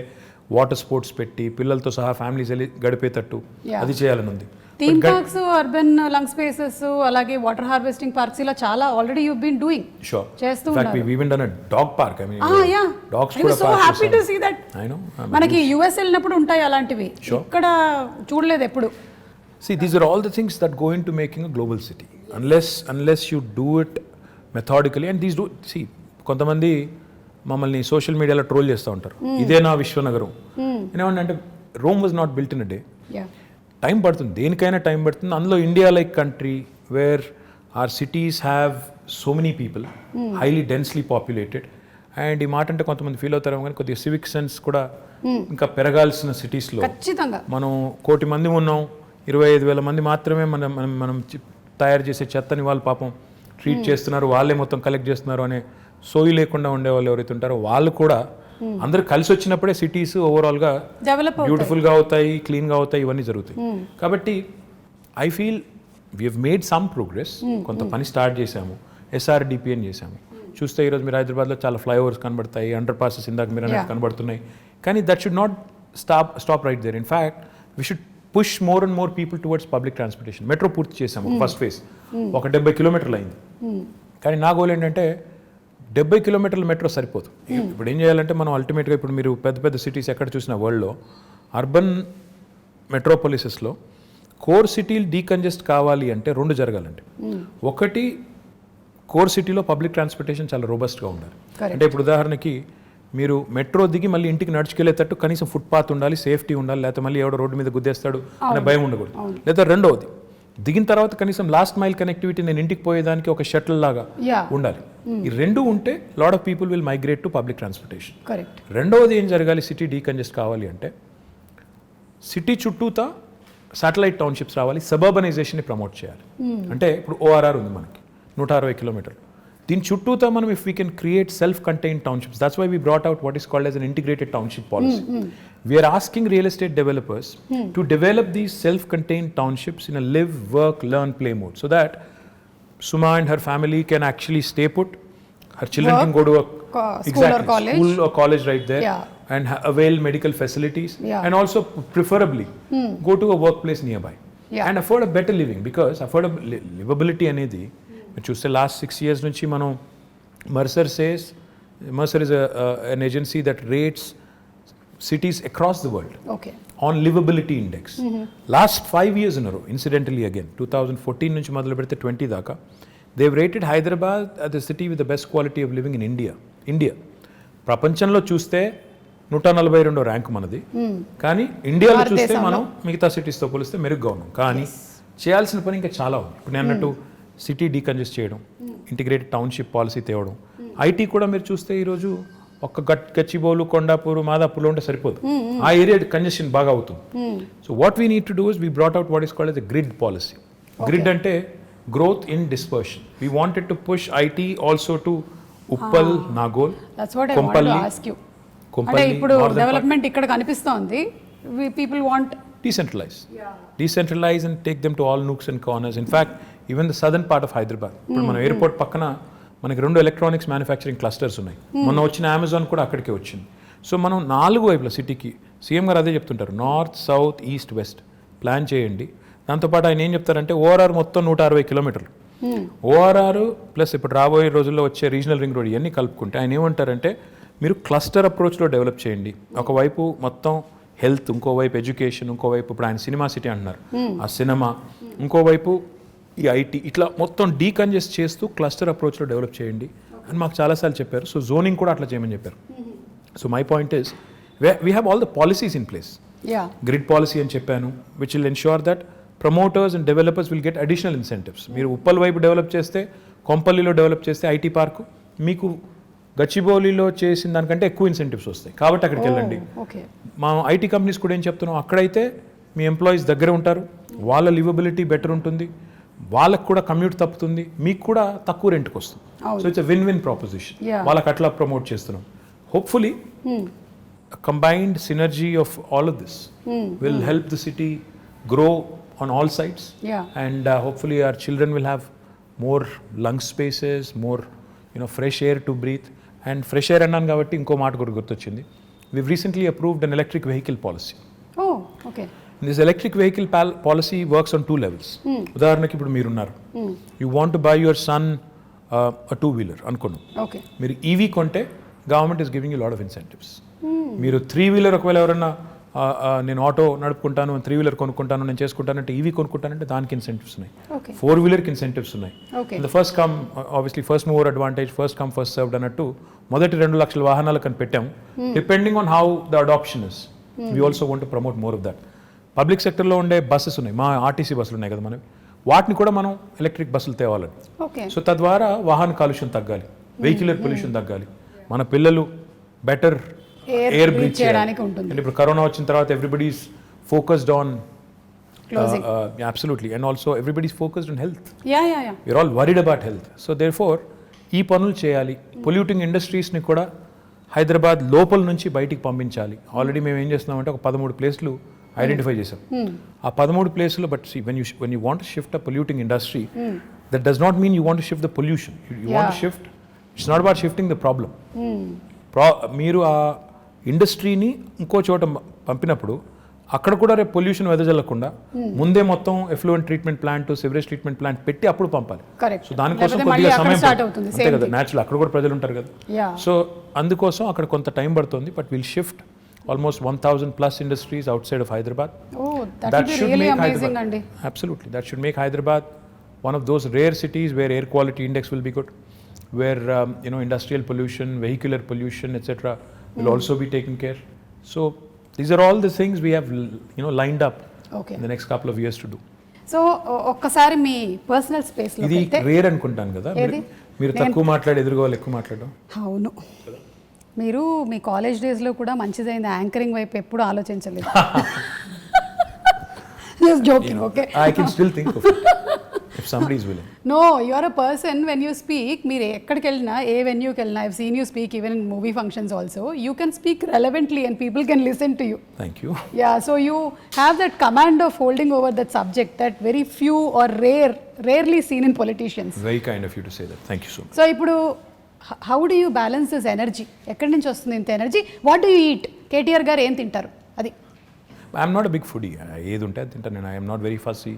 water sports పెట్టి పిల్లలతో సహా ఫ్యామిలీస్ వెళ్ళి గడిపేటట్టు అది చేయాలని ఉంది. Theme parks, urban lung spaces, అలాగే వాటర్ హార్వెస్టింగ్ పార్క్స్, ఇలా చాలా already you been doing. Sure. చేస్తూ ఉన్నారు. In fact we even done a dog park. I mean dogs కూడా so happy to see that. I know మనకి యుఎస్ వెళ్ళినప్పుడు ఉంటాయి అలాంటివి, ఇక్కడ చూడలేదు ఎప్పుడు. See, these are all the things that go into making a global city. Unless you do it methodically, and these do see కొంతమంది మమ్మల్ని సోషల్ మీడియాలో ట్రోల్ చేస్తూ ఉంటారు, ఇదే నా విశ్వనగరం. ఏమంటే Rome was not built in a day. Time పడుతుంది, దేనికైనా టైం పడుతుంది. అందులో India like country where are cities have so many people, highly densely populated. And ఈ మాట అంటే కొంతమంది ఫీల్ అవుతారు కానీ కొద్దిగా సివిక్ సెన్స్ కూడా ఇంకా పెరగాల్సిన సిటీస్లో మనం 1 కోటి మంది ఉన్నాం, 25,000 మంది మాత్రమే మనం తయారు చేసే చెత్తని వాళ్ళు పాపం ట్రీట్ చేస్తున్నారు, వాళ్ళే మొత్తం కలెక్ట్ చేస్తున్నారు అనే సోయి లేకుండా ఉండే వాళ్ళు ఎవరైతే ఉంటారో వాళ్ళు కూడా అందరూ కలిసి వచ్చినప్పుడే సిటీస్ ఓవరాల్గా బ్యూటిఫుల్గా అవుతాయి, క్లీన్గా అవుతాయి, ఇవన్నీ జరుగుతాయి. కాబట్టి I feel we have made some progress. కొంత పని స్టార్ట్ చేశాము, SRDP అని చేశాము. చూస్తే ఈరోజు మీరు హైదరాబాద్లో చాలా ఫ్లైఓవర్స్ కనబడతాయి, అండర్ పాసెస్ ఇందాక మీరు అనేది కనబడుతున్నాయి. కానీ that should not stop right there. In fact we should push more and more people towards public transportation. Metro పూర్తి చేసాము, ఫస్ట్ ఫేజ్ ఒక 70 కిలోమీటర్లు అయింది. కానీ నా గోల్ ఏంటంటే 70 కిలోమీటర్ల మెట్రో సరిపోదు. ఇప్పుడు ఏం చేయాలంటే మనం అల్టిమేట్గా ఇప్పుడు మీరు పెద్ద సిటీస్ ఎక్కడ చూసిన వరల్డ్లో అర్బన్ మెట్రోపాలిసెస్లో కోర్ సిటీలు డీకంజెస్ట్ కావాలి అంటే 2 జరగాలండి. ఒకటి, కోర్ సిటీలో పబ్లిక్ ట్రాన్స్పోర్టేషన్ చాలా రోబస్ట్గా ఉండాలి. అంటే ఇప్పుడు ఉదాహరణకి మీరు మెట్రో దిగి మళ్ళీ ఇంటికి నడుచుకెళ్ళేటట్టు కనీసం ఫుట్పాత్ ఉండాలి, సేఫ్టీ ఉండాలి, లేకపోతే మళ్ళీ ఎవడో రోడ్డు మీద గుద్దేస్తాడు అనే భయం ఉండకూడదు. లేదా రెండవది, దిగిన తర్వాత కనీసం లాస్ట్ మైల్ కనెక్టివిటీ, నేను ఇంటికి పోయేదానికి ఒక షటిల్ లాగా ఉండాలి. ఈ 2 ఉంటే lot of people will migrate to public transportation. రెండవది ఏం జరగాలి, సిటీ డీకంజెస్ట్ కావాలి అంటే సిటీ చుట్టూతా శాటిలైట్ టౌన్షిప్స్ రావాలి, సబర్బనైజేషన్ని ప్రమోట్ చేయాలి. అంటే ఇప్పుడు ORR ఉంది మనకి 160 కిలోమీటర్లు, దీని చుట్టూతా మనం if we can create self contained townships, that's why we brought out what is called as an integrated township policy. We are asking real estate developers to develop these self-contained townships in a live, work, learn, play mode, so that Suma and her family can actually stay put. Her children can go to a school or college right there, and avail medical facilities, and also preferably go to a workplace nearby, and afford a better living, because livability అనేది మీరు చూస్తే last 6 years నుంచి మనం Mercer is an agency that rates cities across the world on livability index. Last 5 years in a row, incidentally again 2014 నుంచి మొదలు పెడితే 20 దాకా they've rated Hyderabad as the city with the best quality of living in India. ప్రపంచంలో చూస్తే 142వ rank మనది, కానీ ఇండియాలో చూస్తే మనం మిగతా సిటీస్తో పోలిస్తే మెరుగ్గా ఉన్నాం. కానీ చేయాల్సిన పని ఇంకా చాలా ఉంది. ఇప్పుడు నేను అన్నట్టు సిటీ డీకంజెస్ట్ చేయడం, ఇంటిగ్రేటెడ్ టౌన్షిప్ పాలసీ తేవడం, ఐటీ కూడా మీరు చూస్తే ఈరోజు ఒక్క గచ్చిబౌలు, కొండాపూరు, మాదాపూర్లో ఉంటే సరిపోదు, ఆ ఏరియా కంజెషన్ బాగా అవుతుంది. So what we need to do is we brought out what is called as a grid policy. Grid అంటే growth in dispersion. We wanted to push IT also to Uppal, Nagole, Kompally. ఇప్పుడు డెవలప్మెంట్ ఇక్కడ కనిపిస్తోంది. People want decentralize and take them to all nooks and corners. In fact, even the southern part of Hyderabad, ఇప్పుడు మన airport పక్కన మనకి 2 electronics manufacturing clusters ఉన్నాయి. మొన్న వచ్చిన అమెజాన్ కూడా అక్కడికే వచ్చింది. సో మనం 4 వైపుల సిటీకి సీఎం గారు అదే చెప్తుంటారు, north, south, east, west plan చేయండి. దాంతోపాటు ఆయన ఏం చెప్తారంటే ORR మొత్తం 160 కిలోమీటర్లు, ORR ప్లస్ ఇప్పుడు రాబోయే రోజుల్లో వచ్చే రీజనల్ రింగ్ రోడ్ ఇవన్నీ కలుపుకుంటే ఆయన ఏమంటారంటే మీరు క్లస్టర్ అప్రోచ్లో డెవలప్ చేయండి. ఒకవైపు మొత్తం హెల్త్, ఇంకోవైపు ఎడ్యుకేషన్, ఇంకోవైపు ఇప్పుడు ఆయన సినిమా సిటీ అంటున్నారు, ఆ సినిమా, ఇంకోవైపు ఈ ఐటీ, ఇట్లా మొత్తం డీకంజెస్ట్ చేస్తూ క్లస్టర్ అప్రోచ్లో డెవలప్ చేయండి అని మాకు చాలాసార్లు చెప్పారు. సో జోనింగ్ కూడా అట్లా చేయమని చెప్పారు. So my point is we have all the policies in place. Grid policy అని చెప్పాను, which will ensure that promoters and developers will get additional incentives. మీరు ఉప్పల్ వైపు డెవలప్ చేస్తే, కొంపల్లిలో డెవలప్ చేస్తే ఐటీ పార్కు, మీకు గచ్చిబౌలిలో చేసిన దానికంటే ఎక్కువ ఇన్సెంటివ్స్ వస్తాయి. కాబట్టి అక్కడికి వెళ్ళండి. మా ఐటీ కంపెనీస్ కూడా ఏం చెప్తున్నాం, అక్కడైతే మీ ఎంప్లాయీస్ దగ్గర ఉంటారు, వాళ్ళ లివబిలిటీ బెటర్ ఉంటుంది, వాళ్ళకు కూడా కమ్యూట్ తప్పుతుంది, మీకు కూడా తక్కువ రెంట్కి వస్తుంది. So it's win win proposition. వాళ్ళకి అట్లా ప్రమోట్ చేస్తున్నాం. Hopefully combined synergy of all of this will help the city grow on all sides. And hopefully our children will have more lung spaces, more fresh air to breathe. And fresh air అన్నాను కాబట్టి ఇంకో మాట కూడా గుర్తొచ్చింది. We've recently approved an electric vehicle policy. This electric vehicle policy works on 2 levels. ఉదాహరణకి ఇప్పుడు మీరున్నారు, you want to buy your son a 2-wheeler అనుకున్నాం. మీరు EV కొంటే government is giving you a lot of incentives. మీరు 3-wheeler ఒకవేళ ఎవరన్నా నేను ఆటో నడుపుకుంటాను, 3-wheeler కొనుక్కుంటాను, నేను చేసుకుంటానంటే, ఈవీ కొనుక్కుంటానంటే దానికి ఇన్సెంటివ్స్ ఉన్నాయి, 4-wheelerకి ఇన్సెంటివ్స్ ఉన్నాయి. The first come obviously first mover advantage, first come first served అన్నట్టు మొదటి 2 లక్షల వాహనాలకు అని పెట్టాం. Depending on how the adoption is, we also want to promote more of that. Public సెక్టర్లో ఉండే బస్సెస్ ఉన్నాయి, మా ఆర్టీసీ బస్సులు ఉన్నాయి కదా మనవి, వాటిని కూడా మనం ఎలక్ట్రిక్ బస్సులు తేవాలని. సో తద్వారా వాహన కాలుష్యం తగ్గాలి, వెహిక్యులర్ పొల్యూషన్ తగ్గాలి, మన పిల్లలు బెటర్ ఎయిర్ బ్రీత్ చేయడానికి ఉంటుంది. ఇప్పుడు కరోనా వచ్చిన తర్వాత everybody's focused on absolutely, and also everybody's focused on health. We're all worried about health. So therefore ఈ పనులు చేయాలి. పొల్యూటింగ్ ఇండస్ట్రీస్ని కూడా హైదరాబాద్ లోపల నుంచి బయటికి పంపించాలి. ఆల్రెడీ మేము ఏం చేస్తున్నామంటే ఒక 13 ప్లేస్లు ఐడెంటిఫై చేసాం. ఆ 13 ప్లేస్లో but see when you want to shift a polluting industry, that does not mean you want to shift the pollution. You want to shift, it's not about shifting the problem. మీరు ఆ ఇండస్ట్రీని ఇంకో చోట పంపినప్పుడు అక్కడ కూడా రేపు పొల్యూషన్ వెదజల్లకుండా ముందే మొత్తం effluent treatment plant, sewerage treatment plant పెట్టి అప్పుడు పంపాలి. సో దానికోసం కొద్దిగా సమయం అంతే కదా, న్యాచురల్ అక్కడ కూడా ప్రజలు ఉంటారు కదా. సో అందుకోసం అక్కడ కొంత టైం పడుతుంది. But will shift almost 1,000 plus industries outside of Hyderabad. That should really make amazing, Hyderabad, absolutely, that should make Hyderabad one of those rare cities where air quality index will be good, where industrial pollution, vehicular pollution, etc. will also be taken care. So these are all the things we have lined up in the next couple of years to do. So ఒక్కసారి మీ personal space లో ఇది rare అనుకుంటాను కదా, మీరు తక్కువ మాట్లాడి ఎదురుగా వాళ్ళు ఎక్కువ మాట్లాడడం. అవును, మీరు మీ కాలేజ్ డేస్లో కూడా మంచిదైంది, యాంకరింగ్ వైపు ఎప్పుడు ఆలోచించలేదు. Just joking, okay? I can still think of it if somebody is willing. No, you are a person when you speak, మీరు ఎక్కడికి వెళ్ళినా, ఏ వెన్యూకి వెళ్ళినా, I've seen you speak even in movie functions also, you can speak relevantly and people can listen to you. Thank you. Yeah, so you have that command of holding over that subject that very few or rarely seen in politicians. Very kind of you to say that. Thank you so much. So ఇప్పుడు how do you balance this energy? ఎక్కడి నుంచి వస్తుంది ఇంత energy? What do you eat? KTR గారు ఏం తింటారు? అది I'm not a big foodie. ఏది ఉంటే అది తింటాను నేను. I'm not very fussy.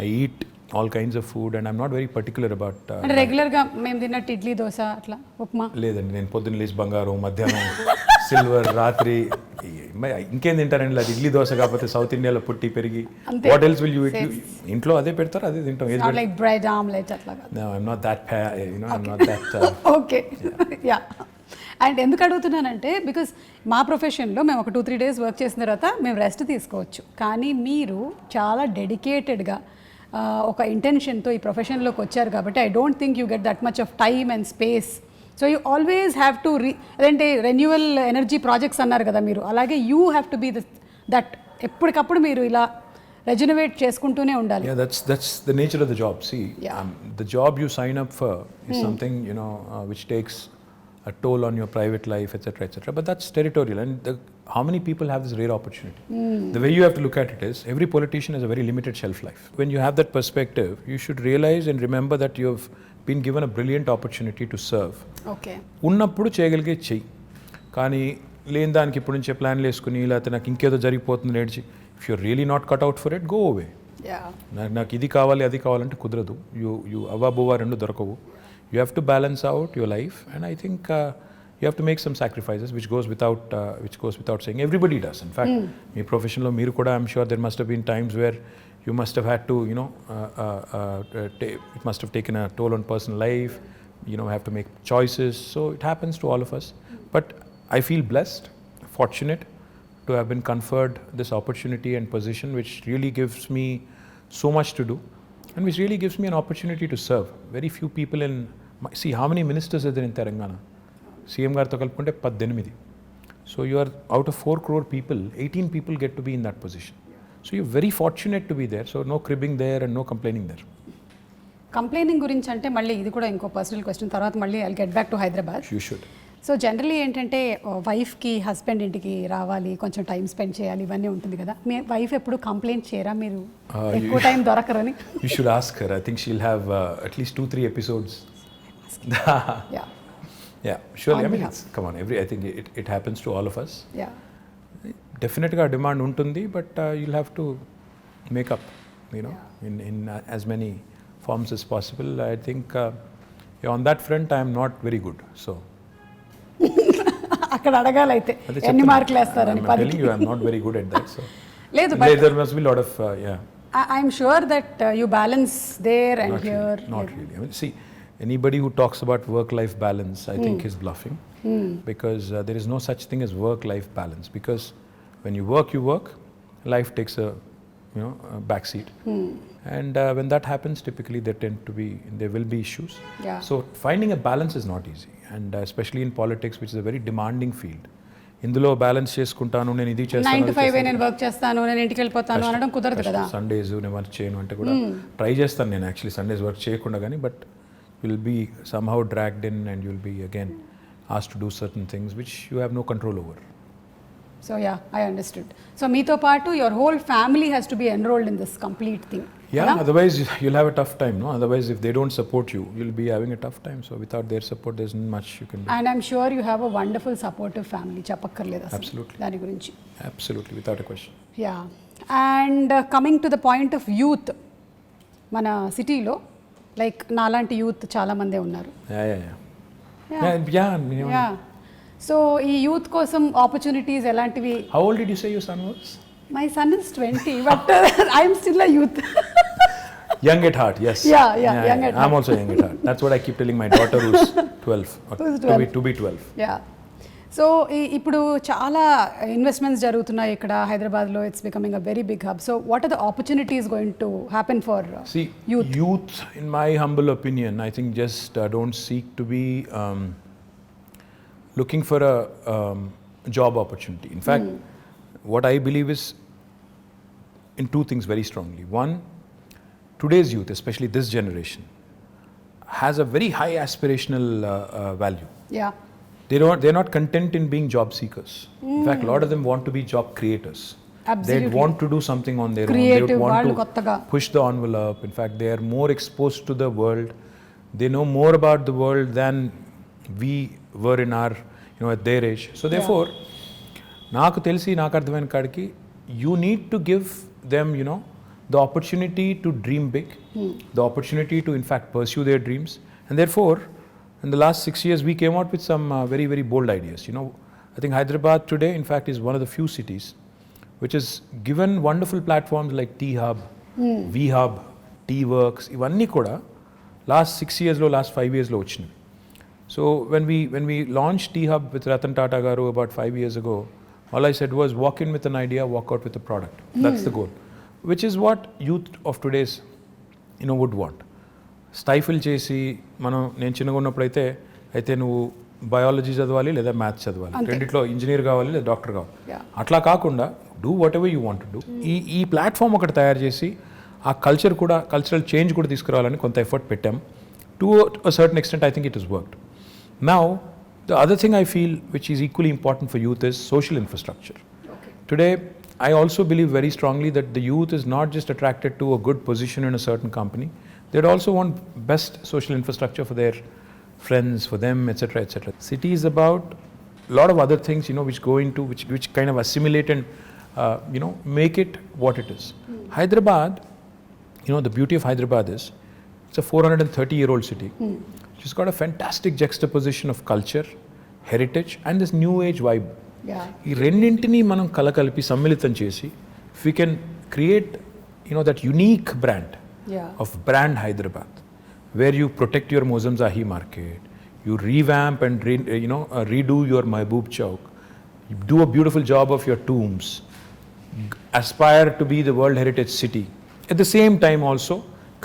I eat all kinds of food and I'm not very particular about. అంటే రెగ్యులర్గా మేము తిన్నట్టు ఇడ్లీ, దోశ, అట్లా ఉప్మా లేదండి. నేను పొద్దున్న లేచి బంగారం, మధ్యాహ్నం సిల్వర్, రాత్రి ఇంకేం తింటారండి? అది ఇడ్లీ దోశ కాకపోతే సౌత్ ఇండియాలో పుట్టి పెరిగి what else will you eat? ఇంట్లో అదే పెడతారు, అదే తింటాం. లైక్ బ్రెడ్ ఆమ్లెట్ అట్లా కాదు. No, I'm not that I'm not that okay, yeah. And ఎందుకు అడుగుతున్నానంటే బికాస్ మా ప్రొఫెషన్లో మేము ఒక 2-3 days వర్క్ చేసిన తర్వాత మేము రెస్ట్ తీసుకోవచ్చు, కానీ మీరు చాలా డెడికేటెడ్గా ఒక ఇంటెన్షన్తో ఈ ప్రొఫెషన్లోకి వచ్చారు కాబట్టి I don't think you get that much of time and space. So you always have to అదేంటే రెన్యువల్ ఎనర్జీ ప్రాజెక్ట్స్ అన్నారు కదా మీరు, అలాగే you have to be that ఎప్పటికప్పుడు మీరు ఇలా రెజనవేట్ చేసుకుంటూనే ఉండాలి. Yeah, that's the nature of the job. See, the job you sign up for is something which takes a toll on your private life, etc., but that's territorial. And how many people have this rare opportunity? The way you have to look at it is, every politician has a very limited shelf life. When you have that perspective, you should realize and remember that you have been given a brilliant opportunity to serve. Okay. ఉన్నప్పుడు చేయగలిగే చెయ్యి, కానీ లేని దానికి ఇప్పుడు నుంచే ప్లాన్లు వేసుకుని లేకపోతే నాకు ఇంకేదో జరిగిపోతుంది నేర్చి, if you're really not cut out for it, go away. నాకు ఇది కావాలి అది కావాలంటే కుదరదు. యూ అవ్వబువ్వ రెండు దొరకవు. You have to balance out your life, and I think you have to make some sacrifices, which goes without saying. Everybody does. In fact, me professional meeru kuda, I'm sure there must have been times where you must have had to, it must have taken a toll on personal life. Have to make choices. So it happens to all of us. But I feel blessed, fortunate to have been conferred this opportunity and position, which really gives me so much to do, and which really gives me an opportunity to serve. Very few people see how many ministers are there in Telangana. CM గారితో కలుపుకుంటే 18. So you are out of 4 crore people, 18 people get to be in that position. So you're very fortunate to be there. So no cribbing there and no complaining there. Complaining గురించి అంటే మళ్ళీ ఇది కూడా ఇంకో personal question, తర్వాత మళ్ళీ I get back to Hyderabad. You should. So generally ఏంటంటే వైఫ్కి హస్బెండ్ ఇంటికి రావాలి, కొంచెం టైం స్పెండ్ చేయాలి, ఇవన్నీ ఉంటుంది కదా. మీ వైఫ్ ఎప్పుడు కంప్లైంట్ చేయరా మీరు ఎక్కువ time దొరకరని? You should ask her. I think she'll have at least 2-3 episodes. Yeah. Yeah, surely. On I mean, behalf. come on, I think it happens to all of us. Yeah. డెఫినెట్గా demand ఉంటుంది, but you'll have to make up, in as many forms as possible. I think on that front I am not very good. So అక్కడ అడగాలైతే ఎన్ని మార్కులు వేస్తారని? I'm telling you, I'm not very good at that. So లేదు, but there must be a lot of I'm sure that you balance there and here. Not really. I mean, see, anybody who talks about work-life balance, I think is bluffing, because there is no such thing as work-life balance. Because when you work, life takes a back seat, and when that happens, typically there will be issues. Yeah. So finding a balance is not easy, and especially in politics, which is a very demanding field. ఇందులో balance చేసుకుంటాను, నేను ఇది 9 to 5 నేను work చేస్తాను, నేను ఇంటికి వెళ్ళిపోతాను అనడం కుదరదు కదా. సండేస్ నేను వర్క్ చేయను అంటే కూడా ట్రై చేస్తాను నేను యాక్చువల్లీ సండేస్ వర్క్ చేయకుండా, కానీ but you'll be somehow dragged in and you'll be again asked to do certain things which you have no control over. So yeah, I understood. So meeto paatu your whole family has to be enrolled in this complete thing. Yeah, otherwise you'll have a tough time, no? Otherwise if they don't support you, you'll be having a tough time. So without their support there's not much you can do. And I'm sure you have a wonderful supportive family. Chapakkarleda asalu. Absolutely. Dani gurinchi. Absolutely, without a question. Yeah. And coming to the point of youth, mana city lo like నాలాంటి youth చాలా మందే ఉన్నారు. Yeah. So ఈ youth కోసం opportunities ఎలాంటివి? How old did you say your son was? My son is 20, but I am still a youth. Young at heart, yes. Yeah, young at heart. I'm also young at heart. That's what I keep telling my daughter who's 12. Who's 12. To be 12. Yeah. So ఇప్పుడు చాలా investments జరుగుతున్నాయి ఇక్కడ హైదరాబాద్లో. It's becoming a very big hub. So what are the opportunities going to happen for youth? In my humble opinion, I think just don't seek to be looking for a job opportunity. In fact, what I believe is in two things very strongly. One, today's youth, especially this generation, has a very high aspirational value. Yeah. They're not content in being job seekers. In fact, a lot of them want to be job creators. Absolutely. They want to do something on their Creative, own. They want to kottaga push the envelope. In fact, they are more exposed to the world. They know more about the world than we were in our, at their age. So therefore, నాకు తెలిసి నాకు అర్థమైన కాడికి you need to give them, the opportunity to dream big, the opportunity to in fact pursue their dreams. And therefore, in the last 6 years, we came out with some very, very bold ideas. I think Hyderabad today, in fact, is one of the few cities which has given wonderful platforms like T-Hub, V-Hub, T-Works. ఇవన్నీ కూడా last 6 years లో, last 5 years లో వచ్చినాయి. So when we launched T-Hub with Ratan Tata garu about 5 years ago, all I said was walk in with an idea, walk out with a product. That's the goal, which is what youth of today's would want. స్టైఫిల్ చేసి నేను చిన్నగా ఉన్నప్పుడు అయితే నువ్వు biology చదవాలి లేదా maths చదవాలి, రెండిట్లో ఇంజనీర్ కావాలి లేదా డాక్టర్ కావాలి, అట్లా కాకుండా do what ever you want to do. ఈ ప్లాట్ఫామ్ ఒకటి తయారు చేసి ఆ కల్చరల్ చేంజ్ కూడా తీసుకురావాలని కొంత ఎఫర్ట్ పెట్టాం. To a certain extent I think it is worked. Now the other thing I feel which is equally important for youth is social infrastructure. Today I also believe very strongly that the youth is not just attracted to a good position in a certain company. They'd also want best social infrastructure for their friends, for them, etc., etc. City is about a lot of other things, which go into which kind of assimilate and make it what it is. Hyderabad, the beauty of Hyderabad is it's a 430-year-old city. It's got a fantastic juxtaposition of culture, heritage, and this new age vibe. ఈ రెండింటినీ మనం కలకలిపి సమ్మిళితం చేసి if we can create that unique brand of brand Hyderabad, where you protect your Mozamzahi market, you revamp and redo your Mehboob Chowk, you do a beautiful job of your tombs, aspire to be the World Heritage City, At the same time also,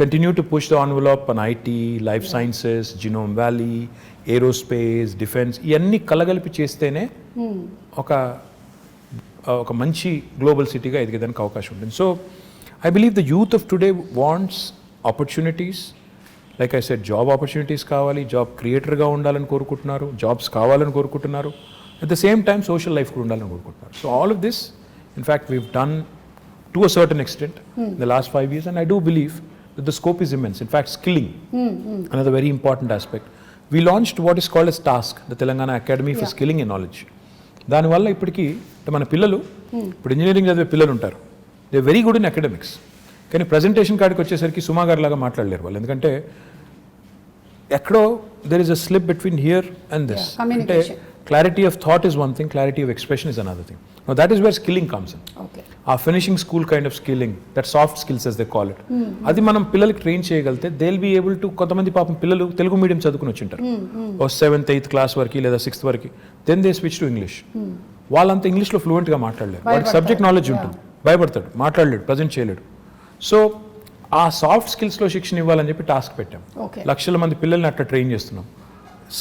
continue to push the envelope on IT, life sciences, Genome Valley, aerospace, defense, ఇవన్నీ కలగలిపి చేస్తేనే ఒక మంచి global సిటీగా ఎదిగేదానికి అవకాశం ఉంటుంది. So I believe the youth of today wants opportunities. Like I said, job opportunities కావాలి, job క్రియేటర్గా ఉండాలని కోరుకుంటున్నారు, జాబ్స్ కావాలని కోరుకుంటున్నారు. At the same time social life కూడా ఉండాలని కోరుకుంటున్నారు. So all of this, in fact, weave done to a certain extent in the last 5 years, and I do believe that the scope is immense. In fact, skilling, another very important aspect. We launched what is called as TASK, the Telangana Academy for Skilling and Knowledge. దానివల్ల ఇప్పటికీ మన పిల్లలు, ఇప్పుడు engineering చదివే పిల్లలు ఉంటారు, they very good in academics, కానీ presentation కాడికి వచ్చేసరికి సుమా గారి లాగా మాట్లాడలేరు వాళ్ళు. ఎందుకంటే ఎక్కడో there is a slip between here and this. అంటే clarity of thought is one thing, clarity of expression is another thing. Now that is where skilling comes in. ఆ finishing school kind of skilling, that soft skills as they call it, అది మనం పిల్లలకి train చేయగలిగితే they will be able to. కొంతమంది పాపం పిల్లలు Telugu medium చదువుకుని వచ్చింటారు, ఓ 7th 8th class వరకు లేదా 6th వరకు, then they switch to English. వాళ్ళంతా ఇంగ్లీష్లో ఫ్లూయెంట్గా మాట్లాడలేరు, వాడికి సబ్జెక్ట్ నాలెడ్జ్ ఉంటుంది, భయపడతాడు, మాట్లాడలేడు, ప్రజెంట్ చేయలేడు. సో ఆ సాఫ్ట్ స్కిల్స్లో శిక్షణ ఇవ్వాలని చెప్పి టాస్క్ పెట్టాం. లక్షల మంది పిల్లల్ని అట్లా ట్రైన్ చేస్తున్నాం.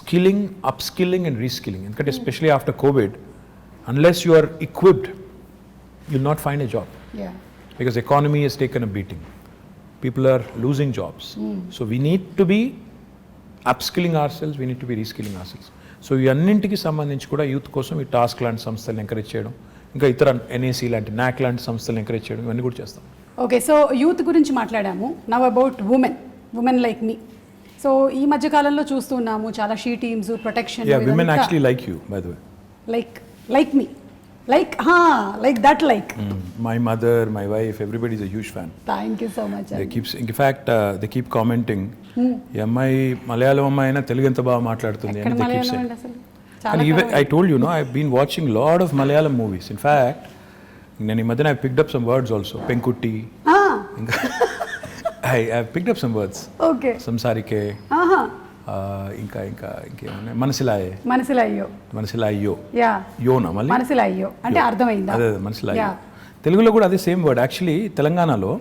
Skilling, upskilling and reskilling. ఎందుకంటే especially after Covid, unless you are equipped, you'll not find a job. Because economy has taken a beating, people are losing jobs. So we need to be upskilling ourselves, we need to be reskilling ourselves. So ఈ అన్నింటికి సంబంధించి కూడా youth కోసం ఈ task లాంటి సంస్థలను encourage చేయడం, ఇంకా ఇతర NAC లాంటి NAC లాంటి సంస్థలను ఎంకరేజ్ చేయడం, ఇవన్నీ కూడా చేస్తాం. ఓకే, సో యూత్ గురించి మాట్లాడాము. Now about women like me. So ఈ మధ్య కాలంలో చూస్తున్నాము చాలా she teams, protection. Women actually like you, by the way. Like me, like that. My mother, my wife, everybody is a huge fan. Thank you so much. In fact, they keep commenting, ఈ అమ్మాయి మలయాళం అమ్మాయి అయినా తెలుగు ఎంత బాగా మాట్లాడుతుంది అని they keep saying. And even I told you, no, I've been watching lot of Malayalam movies. In fact, నేను ఈ మధ్యన I picked up some words also. Penkutti. I picked up some words. Okay. Samsarike. ఇంకా ఇంకేమన్నా, మనసిలాయో యోనా, మళ్ళీ మనసిలాయో అంటే అర్థమైందా? అదే మనసిలాయో. తెలుగులో కూడా అదే సేమ్ వర్డ్. యాక్చువల్లీ తెలంగాణలో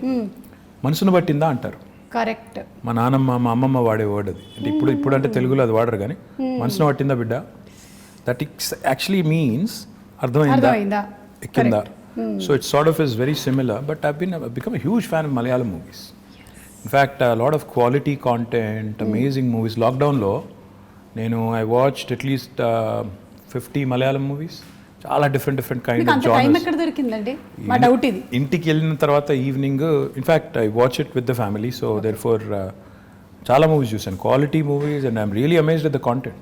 మనసును పట్టిందా అంటారు. కరెక్ట్. మా నాన్నమ్మ, మా అమ్మమ్మ వాడే వర్డ్ అది. అంటే ఇప్పుడు అంటే తెలుగులో అది వాడరు, కానీ మనసును పట్టిందా బిడ్డ, దట్ ఇట్స్ యాక్చువల్లీ మీన్స్ అర్థమైందా, ఎక్కిందా. So it's sort of is very similar. But I've become a huge fan of Malayalam movies. In fact, a lot of quality content, amazing movies. Lockdown lo I watched at least 50 Malayalam movies. Chaala different kind of genres. Time ekkada dorikindandi? Ma doubt idi. Intiki ellina tarvata evening, in fact, I watch it with the family, so therefore chaala movies chusanu, quality movies, and I'm really amazed at the content.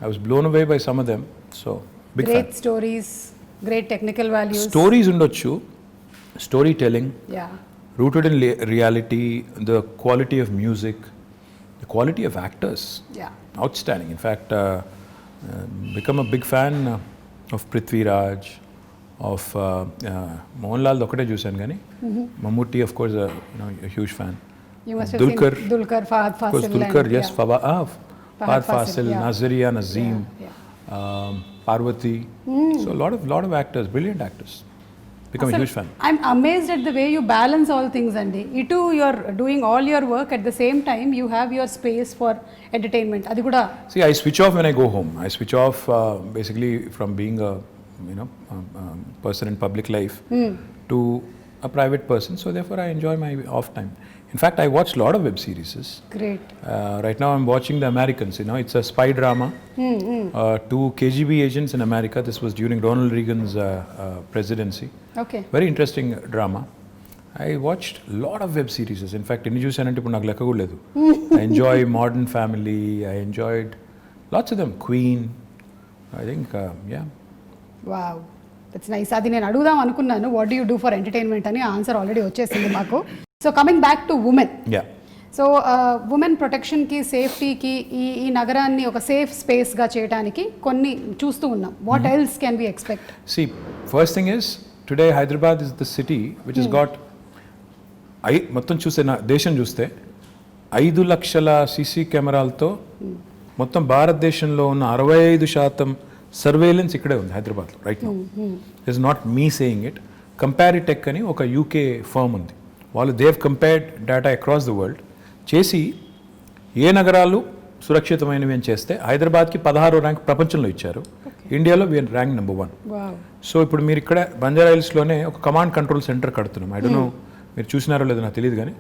I was blown away by some of them. So big great fan. Stories, great technical values. Stories undochu, storytelling. Rooted in reality, the quality of music, the quality of actors, outstanding. In fact, become a big fan of Prithvi Raj, of Mohanlal ఒకటే చూశాను కానీ, Mammootty of course, a huge fan. You must have seen Dulquer, Fahad Fasil. Of course, Dulquer, yes, Fahad Fasil, Nazariya, Nazeem, Parvati. So a lot of actors, brilliant actors. Become a huge fan. I'm amazed at the way you balance all things, Andy. Itu you're doing all your work at the same time you have your space for entertainment. Adi kuda. See, I switch off when I go home. I switch off basically from being a person in public life to a private person. So therefore I enjoy my off time. In fact, I watch a lot of web series. Great. Right now I'm watching The Americans. It's a spy drama. 2 KGB agents in America. This was during Ronald Reagan's presidency. Okay. Very interesting drama. I watched a lot of web series. In fact, inni chusanante ippudu naaku lekka kuda ledu. I enjoy Modern Family. I enjoyed lots of them. Queen. I think, yeah. Wow. That's nice. Adi nenu adugudam anukunnanu. What do you do for entertainment ani answer already vachesindi maaku. So coming back to women. Yeah. So women ప్రొటెక్షన్కి, సేఫ్టీకి, ఈ నగరాన్ని ఒక safe స్పేస్గా చేయడానికి కొన్ని చూస్తూ ఉన్నాం. What else can we expect? See, first thing is, today Hyderabad is the city which has got, మొత్తం చూస్తే దేశం చూస్తే 5 లక్షల సీసీ కెమెరాలతో మొత్తం భారతదేశంలో ఉన్న 65% సర్వేలెన్స్ ఇక్కడే ఉంది హైదరాబాద్లో right now. It's not me saying it. Comparitech అని ఒక UK ఫర్మ్ ఉంది, వాళ్ళు they've compared data across the world చేసి ఏ నగరాలు సురక్షితమైనవి అని చేస్తే హైదరాబాద్కి 16వ ర్యాంక్ ప్రపంచంలో ఇచ్చారు. ఇండియాలో వీఆర్ ర్యాంక్ నెంబర్ 1. సో ఇప్పుడు మీరు ఇక్కడ బంజారా హిల్స్లోనే ఒక కమాండ్ కంట్రోల్ సెంటర్ కడుతున్నాం. ఐ డోంట్ నో మీరు చూసినారో లేదో నాకు తెలియదు, కానీ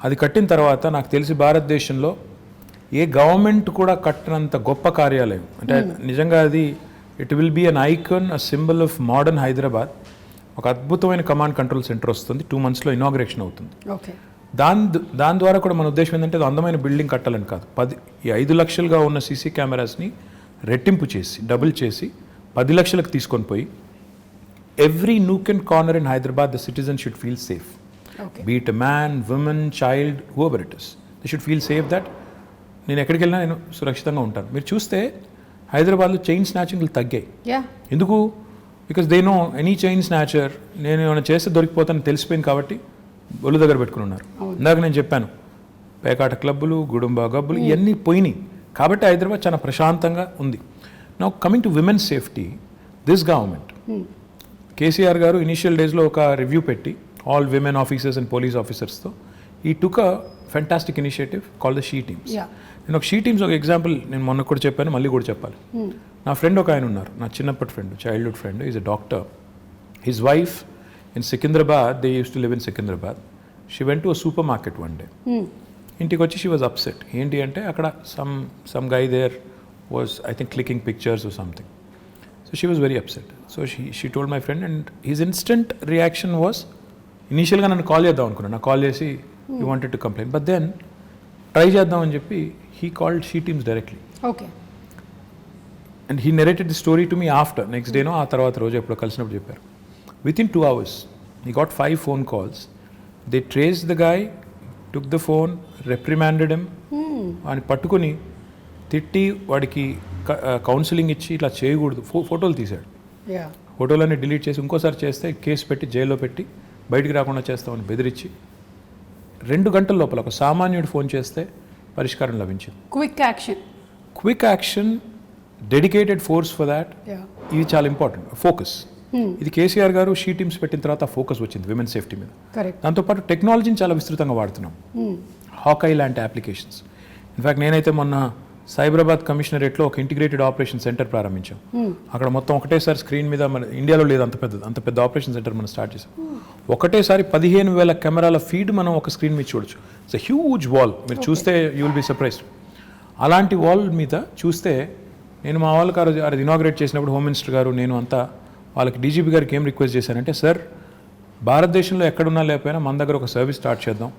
అది కట్టిన తర్వాత నాకు తెలిసి భారతదేశంలో ఏ గవర్నమెంట్ కూడా కట్టినంత గొప్ప కార్యాలయం. అంటే నిజంగా అది it will be an icon, a symbol of modern Hyderabad. ఒక అద్భుతమైన కమాండ్ కంట్రోల్ సెంటర్ వస్తుంది. 2 monthsలో ఇనాగ్రేషన్ అవుతుంది. దాని ద్వారా కూడా మన ఉద్దేశం ఏంటంటే అది అందమైన బిల్డింగ్ కట్టాలని కాదు, 5 లక్షలుగా ఉన్న సీసీ కెమెరాస్ని రెట్టింపు చేసి డబుల్ చేసి 10 లక్షలకు తీసుకొని పోయి every nook and corner in Hyderabad the citizen should feel safe. Be it man, woman, child, whoever it is, they should feel safe that నేను ఎక్కడికి వెళ్ళినా నేను సురక్షితంగా ఉంటాను. మీరు చూస్తే హైదరాబాద్లో చైన్ స్నాచింగ్లు తగ్గాయి. ఎందుకు? Because they know any chain snatcher నేను ఏమైనా చేస్తే దొరికిపోతాను తెలిసిపోయింది కాబట్టి ఒళ్ళు దగ్గర పెట్టుకుని ఉన్నారు. ఇందాక నేను చెప్పాను పేకాట క్లబ్బులు, గుడుంబా గబ్బులు ఇవన్నీ పోయినాయి కాబట్టి హైదరాబాద్ చాలా ప్రశాంతంగా ఉంది. Now coming to women safety, this government KCR గారు ఇనిషియల్ డేస్లో ఒక రివ్యూ పెట్టి all women officers and police ఆఫీసర్స్తో ఈ took a fantastic initiative call the she teams. నేను ఒక షీ టీమ్స్ ఒక ఎగ్జాంపుల్ నేను మొన్న కూడా చెప్పాను, మళ్ళీ కూడా చెప్పాలి. నా ఫ్రెండ్ ఒక ఆయన ఉన్నారు, నా చిన్నప్పటి friend, childhood friend, is a doctor. His wife in Secunderabad, they use to live in Secunderabad. She went to a super market one day. ఇంటికి వచ్చి షీ వాజ్ అప్సెట్. ఏంటి అంటే అక్కడ some guy there was I think clicking pictures or something. So she was very upset. So she told my friend and his instant reaction was, ఇనీషియల్గా నన్ను call చేద్దాం అనుకున్నాను, నాకు కాల్ చేసి you wanted to complaint, but then try చేద్దాం అని చెప్పి he called she teams directly. Okay. And he narrated the story to me after, next డేనో ఆ తర్వాత రోజు ఎప్పుడో కలిసినప్పుడు చెప్పారు. Within 2 hours he got 5 phone calls. They traced the guy, took the phone, reprimanded him, అని పట్టుకుని తిట్టి వాడికి కౌన్సిలింగ్ ఇచ్చి ఇట్లా చేయకూడదు, ఫోటోలు తీశాడు. ఫోటోలన్నీ డిలీట్ చేసి ఇంకోసారి చేస్తే కేసు పెట్టి జైల్లో పెట్టి బయటికి రాకుండా చేస్తామని బెదిరించి 2 గంటల లోపల ఒక సామాన్యుడు ఫోన్ చేస్తే పరిష్కారం లభించింది. Quick action, dedicated force for that. ఇది చాలా ఇంపార్టెంట్. ఫోకస్, ఇది కేసీఆర్ గారు షీ టీమ్స్ పెట్టిన తర్వాత ఫోకస్ వచ్చింది విమెన్ సేఫ్టీ మీద. దాంతోపాటు టెక్నాలజీని చాలా విస్తృతంగా వాడుతున్నాం. హాకై లాంటి అప్లికేషన్స్. ఇన్ఫ్యాక్ట్ నేనైతే మొన్న సైబరాబాద్ కమిషనరేట్లో ఒక ఇంటిగ్రేటెడ్ ఆపరేషన్ సెంటర్ ప్రారంభించాం. అక్కడ మొత్తం ఒకటేసారి స్క్రీన్ మీద, మన ఇండియాలో లేదు అంత పెద్ద ఆపరేషన్ సెంటర్ మనం స్టార్ట్ చేసాం. ఒకటేసారి 15,000 కెమెరాల ఫీడ్ మనం ఒక స్క్రీన్ మీద చూడొచ్చు. It's a huge wall. మీరు చూస్తే యూ విల్ బీ సర్ప్రైజ్డ్. అలాంటి వాల్ మీద చూస్తే నేను మా వాళ్ళకి అది ఇనాగ్రేట్ చేసినప్పుడు హోమ్ మినిస్టర్ గారు నేను అంతా వాళ్ళకి డీజీపీ గారికి ఏం రిక్వెస్ట్ చేశానంటే, సార్ భారతదేశంలో ఎక్కడున్నా లేకపోయినా మన దగ్గర ఒక సర్వీస్ స్టార్ట్ చేద్దాం.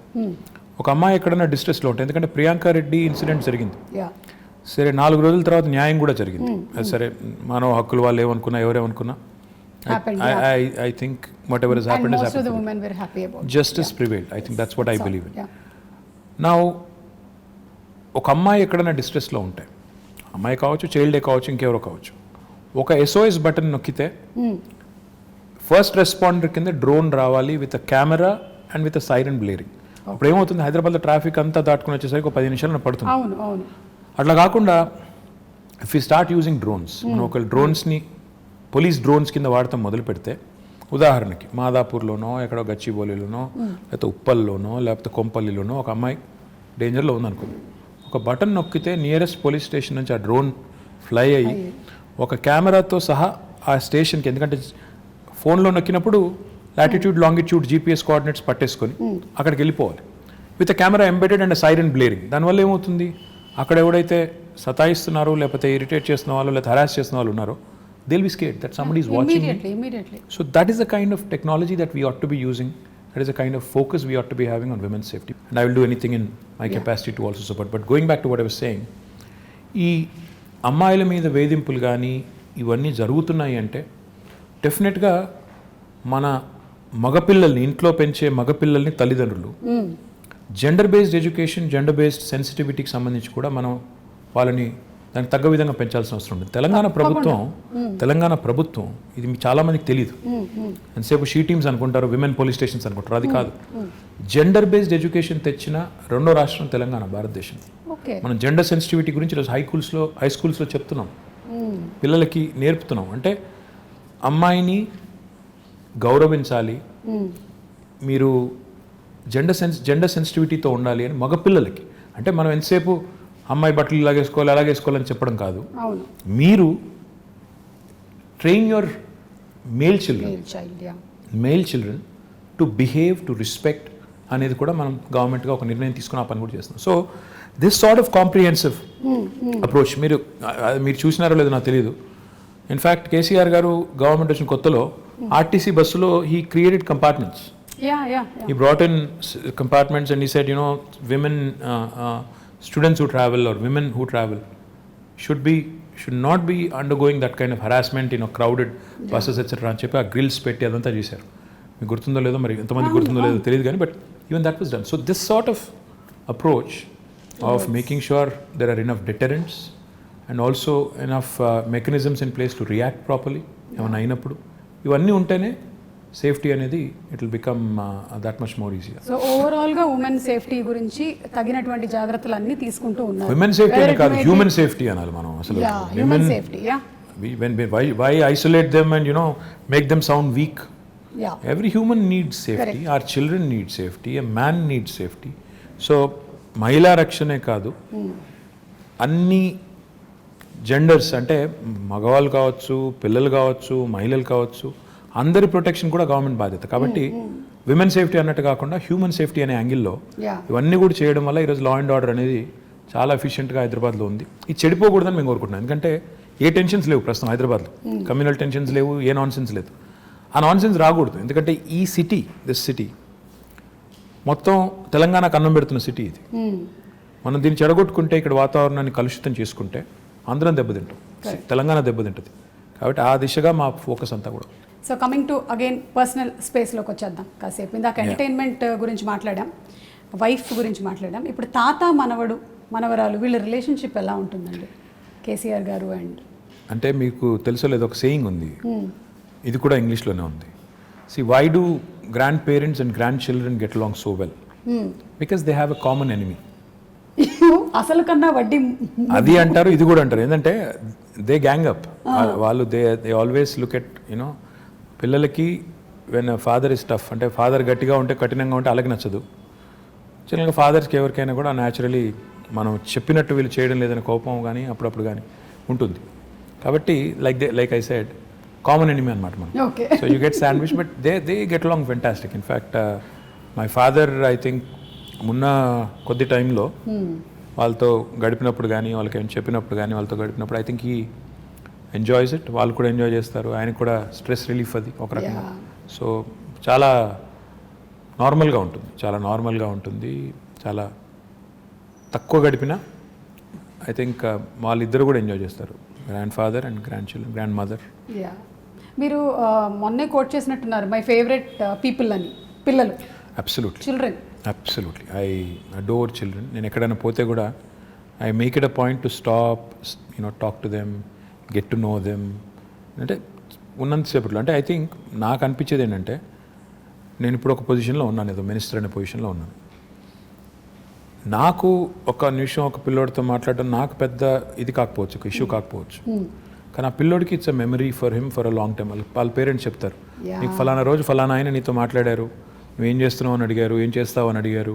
ఒక అమ్మాయి ఎక్కడన్నా డిస్ట్రెస్లో ఉంటాయి, ఎందుకంటే ప్రియాంక రెడ్డి ఇన్సిడెంట్ జరిగింది, సరే 4 రోజుల తర్వాత న్యాయం కూడా జరిగింది. సరే మానవ హక్కులు వాళ్ళు ఏమనుకున్నా ఎవరేమనుకున్నా I think whatever has happened has happened. And most of the women were happy about it. Justice prevailed. I think that's what I believe in. Now ఒక అమ్మాయి ఎక్కడైనా డిస్ట్రెస్లో ఉంటాయి, అమ్మాయి కావచ్చు, చైల్డే కావచ్చు, ఇంకెవరో కావచ్చు, ఒక SOS బటన్ నొక్కితే ఫస్ట్ రెస్పాండర్ కింద డ్రోన్ రావాలి with a camera and with a siren blaring. అప్పుడు ఏమవుతుంది, హైదరాబాద్లో ట్రాఫిక్ అంతా దాటుకుని వచ్చేసరికి ఒక 10 నిమిషాలు పడుతుంది. అట్లా కాకుండా if you start using drones, మనం ఒక డ్రోన్స్ని పోలీస్ డ్రోన్స్ కింద వాడటం మొదలు పెడితే, ఉదాహరణకి మాదాపూర్లోనో ఎక్కడో గచ్చిబౌలిలోనో లేకపోతే ఉప్పల్లోనో లేకపోతే కొంపల్లిలోనో ఒక అమ్మాయి డేంజర్లో ఉందనుకోండి, ఒక బటన్ నొక్కితే నియరెస్ట్ పోలీస్ స్టేషన్ నుంచి ఆ డ్రోన్ ఫ్లై అయ్యి ఒక కెమెరాతో సహా ఆ స్టేషన్కి, ఎందుకంటే ఫోన్లో నొక్కినప్పుడు లాటిట్యూడ్ లాంగిట్యూడ్ GPS కోఆర్డినేట్స్ పట్టేసుకొని అక్కడికి వెళ్ళిపోవాలి with camera embedded and siren blaring. దానివల్ల ఏమవుతుంది, అక్కడ ఎవడైతే సతాయిస్తున్నారో లేకపోతే ఇరిటేట్ చేస్తున్న వాళ్ళు లేకపోతే హరాస్ చేస్తున్న వాళ్ళు ఉన్నారో, they'll be scared that somebody is watching immediately. So that is the kind of technology that we ought to be using. That is the kind of focus we ought to be having on women's safety. And I will do anything in my capacity to also support. But going back to what I was saying, ఈ అమ్మాయిల మీద వేధింపులు కానీ ఇవన్నీ జరుగుతున్నాయి అంటే డెఫినెట్గా మన మగపిల్లల్ని, ఇంట్లో పెంచే మగపిల్లల్ని తల్లిదండ్రులు gender based education, gender based సెన్సిటివిటీకి సంబంధించి కూడా మనం వాళ్ళని దానికి తగ్గ విధంగా పెంచాల్సిన అవసరం ఉంది. తెలంగాణ ప్రభుత్వం ఇది చాలా మందికి తెలియదు. ఎంతసేపు షీ టీమ్స్ అనుకుంటారు, విమెన్ పోలీస్ స్టేషన్స్ అనుకుంటారు, అది కాదు. జెండర్ బేస్డ్ ఎడ్యుకేషన్ తెచ్చిన 2వ రాష్ట్రం తెలంగాణ, భారతదేశం. మనం జెండర్ సెన్సిటివిటీ గురించి ఈరోజు హై స్కూల్స్లో చెప్తున్నాం, పిల్లలకి నేర్పుతున్నాం. అంటే అమ్మాయిని గౌరవించాలి, మీరు జెండర్ సెన్సిటివిటీతో ఉండాలి అని మగపిల్లలకి. అంటే మనం ఎంతసేపు అమ్మాయి బట్టలు అలాగేసుకోవాలని చెప్పడం కాదు. అవును, మీరు train your male children to behave, to respect అనేది కూడా మనం గవర్నమెంట్గా ఒక నిర్ణయం తీసుకుని ఆ పని కూడా చేస్తున్నాం. So this sort of comprehensive approach మీరు చూసినారో లేదో నాకు తెలియదు. ఇన్ఫ్యాక్ట్ కేసీఆర్ గారు గవర్నమెంట్ వచ్చిన కొత్తలో ఆర్టీసీ బస్సులో he created compartments. He brought in compartments and he said, women, students who travel or women who travel should not be undergoing that kind of harassment, crowded buses, etc. అని చెప్పి ఆ grills పెట్టి అదంతా చేశారు. మీకు గుర్తుందో లేదో, మరి ఎంతమంది గుర్తుందో లేదో తెలియదు కానీ, but even that was done. So this sort of approach of making sure there are enough deterrents and also enough mechanisms in place to react properly ఏమైనా అయినప్పుడు, ఇవన్నీ ఉంటేనే సేఫ్టీ అనేది it will become that much more ఈజీగా. So overall గా women safety గురించి తగినటువంటి జాగ్రత్తలు అన్ని తీసుకుంటూ ఉన్నారు. ఉమెన్ సేఫ్టీ అని కాదు, హ్యూమన్ సేఫ్టీ అనాలి మనం అసలు. Human safety, why isolate them and make them sound weak? Every human needs safety. Correct. Our children need safety, a man needs safety. So మహిళా రక్షణే కాదు, అన్ని జెండర్స్ అంటే మగవాళ్ళు కావచ్చు, పిల్లలు కావచ్చు, మహిళలు కావచ్చు, అందరి ప్రొటెక్షన్ కూడా గవర్నమెంట్ బాధ్యత. కాబట్టి విమెన్ సేఫ్టీ అన్నట్టు కాకుండా హ్యూమన్ సేఫ్టీ అనే యాంగిల్లో ఇవన్నీ కూడా చేయడం వల్ల ఈరోజు లా అండ్ ఆర్డర్ అనేది చాలా ఎఫిషియెంట్గా హైదరాబాద్లో ఉంది. ఇది చెడిపోకూడదని మేము కోరుకుంటున్నాం. ఎందుకంటే ఏ టెన్షన్స్ లేవు ప్రస్తుతం హైదరాబాద్లో, కమ్యూనల్ టెన్షన్స్ లేవు, ఏ నాన్సెన్స్ లేదు. ఆ నాన్సెన్స్ రాకూడదు. ఎందుకంటే ఈ సిటీ, దిస్ సిటీ మొత్తం తెలంగాణకు అన్నం పెడుతున్న సిటీ ఇది. మనం దీన్ని చెడగొట్టుకుంటే, ఇక్కడ వాతావరణాన్ని కలుషితం చేసుకుంటే అందరం దెబ్బతింటాం, తెలంగాణ దెబ్బతింటుంది. కాబట్టి ఆ దిశగా మా ఫోకస్ అంతా కూడా. So coming to again personal స్పేస్లోకి వచ్చేద్దాం కాసేపు. ఇందాక ఎంటర్టైన్మెంట్ గురించి మాట్లాడాం, వైఫ్ గురించి మాట్లాడాం. ఇప్పుడు తాత మనవడు మనవరాలు వీళ్ళ రిలేషన్షిప్ ఎలా ఉంటుందండి కేసీఆర్ గారు అండ్? అంటే మీకు తెలుసో లేదో ఒక సేయింగ్ ఉంది, ఇది కూడా ఇంగ్లీష్లోనే ఉంది. See, why do grandparents and grandchildren get along so well? Because they have a common enemy. అసలు కన్నా వడ్డీ అది అంటారు, ఇది కూడా అంటారు. ఏంటంటే దే గ్యాంగ్ అప్. వాళ్ళు దే ఆల్వేస్ లుక్ ఎట్ పిల్లలకి వెన్ ఫాదర్ ఇస్ టఫ్, అంటే ఫాదర్ గట్టిగా ఉంటే, కఠినంగా ఉంటే అలాగే నచ్చదు. చిన్నగా ఫాదర్స్కి ఎవరికైనా కూడా న్యాచురలీ మనం చెప్పినట్టు వీళ్ళు చేయడం లేదనే కోపం కానీ అప్పుడప్పుడు కానీ ఉంటుంది. కాబట్టి like I said, common enemy అనమాట మనం. So you get sandwich, but they get along fantastic. In fact my father I think మొన్న కొద్ది టైంలో వాళ్ళతో గడిపినప్పుడు కానీ, వాళ్ళకి ఏమైనా చెప్పినప్పుడు కానీ, వాళ్ళతో గడిపినప్పుడు I think he enjoys it. వాళ్ళు కూడా ఎంజాయ్ చేస్తారు, ఆయనకు కూడా స్ట్రెస్ రిలీఫ్ అది ఒక రకంగా. సో చాలా నార్మల్గా ఉంటుంది, చాలా నార్మల్గా ఉంటుంది. చాలా తక్కువ గడిపినా ఐ థింక్ వాళ్ళిద్దరు కూడా ఎంజాయ్ చేస్తారు, grand father and grand mother. మీరు మొన్నే కోట్ చేసినట్టున్నారు, మై ఫేవరెట్ పీపుల్ అని. పిల్లలు absolutely, children absolutely, I adore children. నేను ఎక్కడైనా పోతే కూడా I make it a point to stop, talk to them, get to know them. అంటే ఉన్నంతసేపట్లో అంటే ఐ థింక్ నాకు అనిపించేది ఏంటంటే, నేను ఇప్పుడు ఒక పొజిషన్లో ఉన్నాను, ఏదో మినిస్టర్ అనే పొజిషన్లో ఉన్నాను. నాకు ఒక నిమిషం ఒక పిల్లోడితో మాట్లాడడం నాకు పెద్ద ఇది కాకపోవచ్చు, ఒక ఇష్యూ కాకపోవచ్చు. కానీ ఆ పిల్లోడికి it's a memory for him for a long time. వాళ్ళ పేరెంట్స్ చెప్తారు, నీకు ఫలానా రోజు ఫలానా ఆయన నీతో మాట్లాడారు, నువ్వేం చేస్తున్నావు అని అడిగారు, ఏం చేస్తావు అని అడిగారు,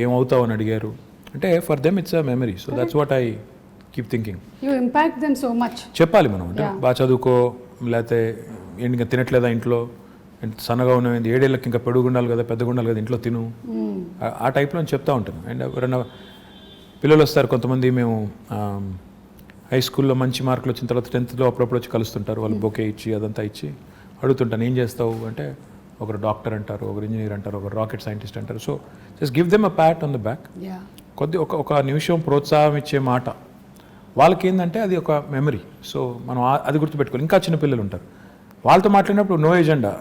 ఏమవుతావు అని అడిగారు. అంటే for them it's a memory. So that's what I keep thinking. You impact them so much. చెప్పాలి మనం, అంటే బాగా చదువుకో, లేకపోతే ఇంకా తినట్లేదా ఇంట్లో, సన్నగా ఉన్నవి 7 ఏళ్ళకి ఇంకా పెడుగు ఉండాలి కదా, పెద్దగా ఉండాలి కదా, ఇంట్లో తిను, ఆ టైప్లో చెప్తూ ఉంటాను. అండ్ ఎవరైనా పిల్లలు వస్తారు కొంతమంది, మేము హై స్కూల్లో మంచి మార్కులు వచ్చిన తర్వాత 10th అప్పుడప్పుడు వచ్చి కలుస్తుంటారు, వాళ్ళు బొకే ఇచ్చి అదంతా ఇచ్చి అడుగుతుంటాను, ఏం చేస్తావు అంటే, ఒకరు డాక్టర్ అంటారు, ఒకరు ఇంజనీర్ అంటారు, ఒకరు రాకెట్ సైంటిస్ట్ అంటారు. So just give them a Pat on the back. కొద్ది ఒక నిమిషం ప్రోత్సాహం ఇచ్చే మాట వాళ్ళకి ఏంటంటే అది ఒక మెమరీ. సో మనం అది గుర్తుపెట్టుకోవాలి. ఇంకా చిన్న పిల్లలు ఉంటారు, వాళ్ళతో మాట్లాడినప్పుడు నో ఎజెండా,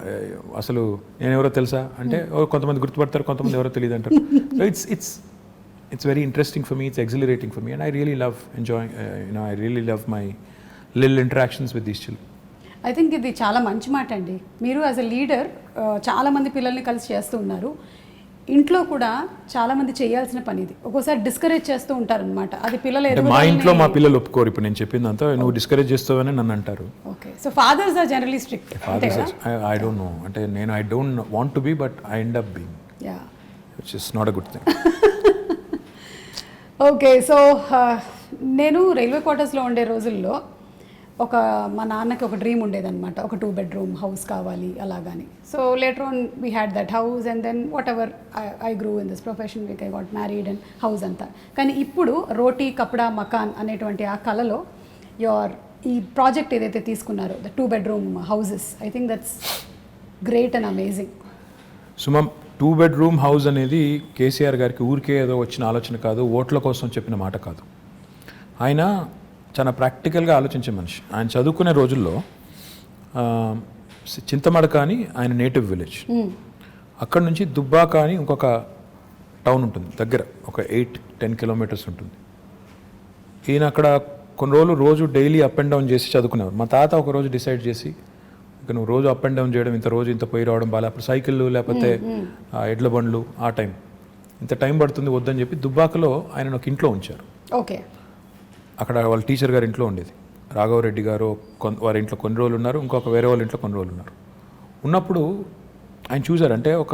అసలు నేను ఎవరో తెలుసా అంటే కొంతమంది గుర్తుపడతారు, కొంతమంది ఎవరో తెలియదు అంటారు. So it's very interesting for me, it's exhilarating for me, and I really love enjoying, I really love my little interactions with these children. I think ఇది చాలా మంచి మాట అండి. మీరు యాజ్ అ లీడర్ చాలామంది పిల్లల్ని కలిసి చేస్తూ ఉన్నారు. ఇంట్లో కూడా చాలామంది చేయాల్సిన పని ఇది. ఒక్కోసారి డిస్కరేజ్ చేస్తూ ఉంటారు అనమాట. అది పిల్లలు మా ఇంట్లో మా పిల్లలు ఒప్పుకోరు. ఇప్పుడు నేను చెప్పిందంతా నువ్వు డిస్కరేజ్ చేస్తావని నన్ను అంటారు. Okay, so fathers are generally strict. I don't know, అంటే నేను I don't want to be, but I end up being. Which is not a good thing. Okay, so నేను రైల్వే క్వార్టర్స్లో ఉండే రోజుల్లో మా నాన్నకి ఒక డ్రీమ్ ఉండేదన్నమాట, ఒక 2 bedroom హౌస్ కావాలి అలాగని. So later on we had that house and then whatever I grew in this profession, I got married and house అంతా. కానీ ఇప్పుడు రోటీ కప్డా మకాన్ అనేటువంటి ఆ కళలో ఈ ప్రాజెక్ట్ ఏదైతే తీసుకున్నారో the 2 bedroom houses, I think that's great and amazing. Suman, 2 bedroom house అనేది కేసీఆర్ గారికి ఊరికే ఏదో వచ్చిన ఆలోచన కాదు, ఓట్ల కోసం చెప్పిన మాట కాదు. ఆయన చాలా ప్రాక్టికల్గా ఆలోచించే మనిషి. ఆయన చదువుకునే రోజుల్లో చింతమడక అని ఆయన నేటివ్ విలేజ్, అక్కడ నుంచి దుబ్బాక అని ఇంకొక టౌన్ ఉంటుంది దగ్గర, ఒక 8-10 kilometers ఉంటుంది. ఈయన అక్కడ కొన్ని రోజులు రోజు డైలీ అప్ అండ్ డౌన్ చేసి చదువుకునేవారు. మా తాత ఒక రోజు డిసైడ్ చేసి, ఇక నువ్వు రోజు అప్ అండ్ డౌన్ చేయడం, ఇంత పోయి రావడం బాగా, అప్పుడు సైకిళ్ళు లేకపోతే ఎడ్ల బండ్లు, ఆ టైం ఇంత టైం పడుతుంది వద్దని చెప్పి దుబ్బాకలో ఆయన ఒక ఇంట్లో ఉంచారు. ఓకే, అక్కడ వాళ్ళ టీచర్ గారి ఇంట్లో ఉండేది. రాఘవరెడ్డి గారు వారి ఇంట్లో కొన్ని రోజులు ఉన్నారు, ఇంకొక వేరే వాళ్ళ ఇంట్లో కొన్ని రోజులు ఉన్నారు. ఉన్నప్పుడు ఆయన చూశారంటే ఒక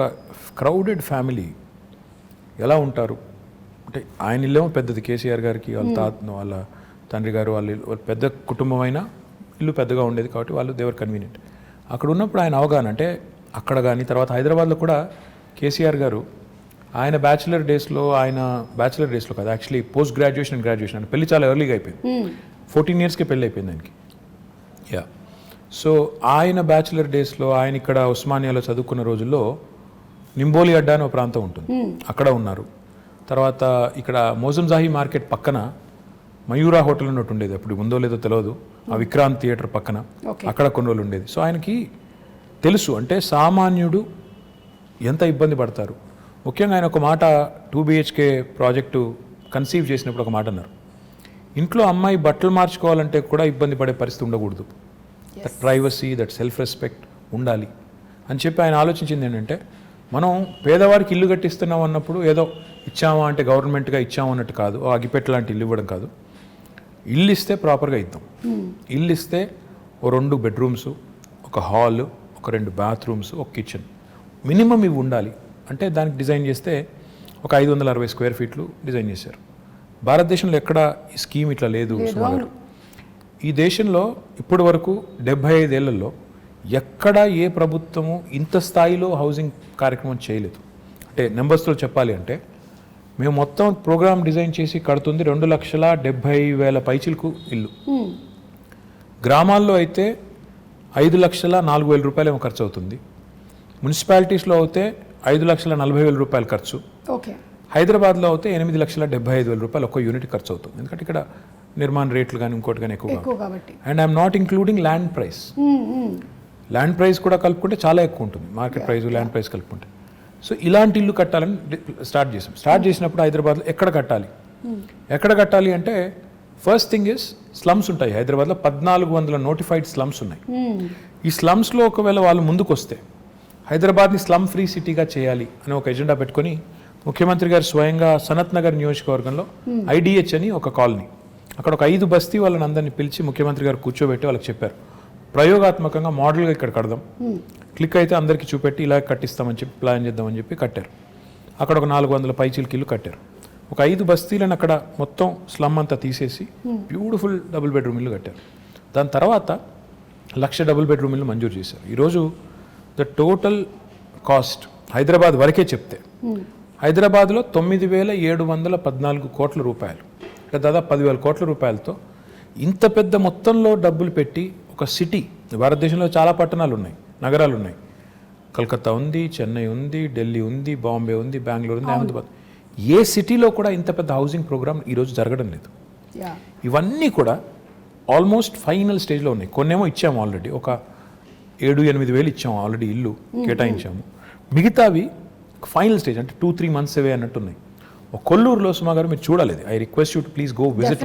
క్రౌడెడ్ ఫ్యామిలీ ఎలా ఉంటారు అంటే, ఆయన ఇల్లేమో పెద్దది, కేసీఆర్ గారికి వాళ్ళ తండ్రి గారు వాళ్ళ పెద్ద కుటుంబం అయినా ఇల్లు పెద్దగా ఉండేది కాబట్టి వాళ్ళు దేవర్ కన్వీనియంట్. అక్కడ ఉన్నప్పుడు ఆయన అవగాహన అంటే, అక్కడ కానీ తర్వాత హైదరాబాద్లో కూడా కేసీఆర్ గారు ఆయన బ్యాచిలర్ డేస్లో కాదు, actually post graduation and graduation అంటే పెళ్లి చాలా ఎర్లీగా అయిపోయింది. 14 yearsకే పెళ్ళి అయిపోయింది ఆయనకి. యా, సో ఆయన బ్యాచిలర్ డేస్లో ఆయన ఇక్కడ ఉస్మానియాలో చదువుకున్న రోజుల్లో నింబోలి అడ్డా అని ఒక ప్రాంతం ఉంటుంది, అక్కడ ఉన్నారు. తర్వాత ఇక్కడ మోజంజాహి మార్కెట్ పక్కన మయూరా హోటల్ ఉన్నట్టు ఉండేది, అప్పుడు ఉందో లేదో తెలియదు, ఆ విక్రాంత్ థియేటర్ పక్కన, అక్కడ కొన్ని రోజులు ఉండేది. సో ఆయనకి తెలుసు అంటే సామాన్యుడు ఎంత ఇబ్బంది పడతారు. ముఖ్యంగా ఆయన ఒక మాట 2 BHK ప్రాజెక్టు కన్సీవ్ చేసినప్పుడు ఒక మాట అన్నారు, ఇంట్లో అమ్మాయి బట్టలు మార్చుకోవాలంటే కూడా ఇబ్బంది పడే పరిస్థితి ఉండకూడదు, that privacy, that self respect ఉండాలి అని చెప్పి ఆయన ఆలోచించింది ఏంటంటే, మనం పేదవారికి ఇల్లు కట్టిస్తున్నాం అన్నప్పుడు ఏదో ఇచ్చామా అంటే గవర్నమెంట్గా ఇచ్చాము అన్నట్టు కాదు, అగిపెట్టు లాంటి ఇల్లు ఇవ్వడం కాదు, ఇల్లు ఇస్తే ప్రాపర్గా ఇద్దాం. ఇల్లు ఇస్తే ఓ 2 bedrooms, ఒక హాల్, ఒక 2 bathrooms, ఒక కిచెన్ మినిమం ఇవి ఉండాలి అంటే దానికి డిజైన్ చేస్తే ఒక 560 square feet డిజైన్ చేశారు. భారతదేశంలో ఎక్కడ ఈ స్కీమ్ ఇట్లా లేదు సుమారు. ఈ దేశంలో ఇప్పటి వరకు 75 ఏళ్లలో ఎక్కడ ఏ ప్రభుత్వము ఇంత స్థాయిలో హౌసింగ్ కార్యక్రమం చేయలేదు. అంటే నెంబర్స్తో చెప్పాలి అంటే, మేము మొత్తం ప్రోగ్రామ్ డిజైన్ చేసి కడుతుంది 2,70,000 పైచిలకు ఇల్లు. గ్రామాల్లో అయితే 5,04,000 రూపాయలు ఏమో ఖర్చు అవుతుంది. మున్సిపాలిటీస్లో అయితే 5,40,000 రూపాయలు ఖర్చు. ఓకే, హైదరాబాద్లో అయితే 8,75,000 రూపాయలు ఒక్క యూనిట్ ఖర్చు అవుతుంది, ఎందుకంటే ఇక్కడ నిర్మాణ రేట్లు కానీ ఇంకోటి కానీ ఎక్కువ కాబట్టి. And I'm not including land price. Land price కూడా కలుపుకుంటే చాలా ఎక్కువ ఉంటుంది, మార్కెట్ ప్రైస్ ల్యాండ్ ప్రైస్ కలుపుకుంటే. సో ఇలాంటి ఇల్లు కట్టాలని స్టార్ట్ చేసినప్పుడు హైదరాబాద్లో ఎక్కడ కట్టాలి అంటే, ఫస్ట్ థింగ్ ఇస్ స్లమ్స్ ఉంటాయి హైదరాబాద్లో, 1400 నోటిఫైడ్ స్లమ్స్ ఉన్నాయి. ఈ స్లమ్స్లో ఒకవేళ వాళ్ళు ముందుకు వస్తే హైదరాబాద్ని స్లమ్ ఫ్రీ సిటీగా చేయాలి అని ఒక ఎజెండా పెట్టుకొని ముఖ్యమంత్రి గారు స్వయంగా సనత్ నగర్ నియోజకవర్గంలో IDH అని ఒక కాలనీ, అక్కడ ఒక 5 బస్తీ వాళ్ళని అందరినీ పిలిచి ముఖ్యమంత్రి గారు కూర్చోబెట్టి వాళ్ళకి చెప్పారు, ప్రయోగాత్మకంగా మోడల్గా ఇక్కడ కడదాం, క్లిక్ అయితే అందరికీ చూపెట్టి ఇలా కట్టిస్తామని చెప్పి ప్లాన్ చేద్దామని చెప్పి కట్టారు. అక్కడ ఒక 400 పైచీలకి ఇల్లు కట్టారు. ఒక 5 బస్తీలను అక్కడ మొత్తం స్లమ్ అంతా తీసేసి బ్యూటిఫుల్ డబుల్ బెడ్రూమ్ ఇల్లు కట్టారు. దాని తర్వాత 1,00,000 డబుల్ బెడ్రూమ్ ఇల్లు మంజూరు చేశారు. ఈరోజు ద టోటల్ కాస్ట్ హైదరాబాద్ వరకే చెప్తే హైదరాబాద్లో 9,714 కోట్ల రూపాయలు, అంటే దాదాపు 10,000 కోట్ల రూపాయలతో ఇంత పెద్ద మొత్తంలో డబ్బులు పెట్టి ఒక సిటీ, భారతదేశంలో చాలా పట్టణాలు ఉన్నాయి, నగరాలు ఉన్నాయి, కలకత్తా ఉంది, చెన్నై ఉంది, ఢిల్లీ ఉంది, బాంబే ఉంది, బెంగళూరు ఉంది, అహ్మదాబాద్, ఏ సిటీలో కూడా ఇంత పెద్ద హౌసింగ్ ప్రోగ్రామ్ ఈరోజు జరగడం లేదు. ఇవన్నీ కూడా ఆల్మోస్ట్ ఫైనల్ స్టేజ్లో ఉన్నాయి. కొన్నేమో ఇచ్చాము ఆల్రెడీ, ఒక 7-8 వేలు ఇచ్చాము ఆల్రెడీ, ఇల్లు కేటాయించాము. మిగతావి ఫైనల్ స్టేజ్, అంటే 2-3 months అవే అన్నట్టున్నాయి. కొల్లూరులో సుమా గారు మీరు చూడాలి, I request you to please go visit.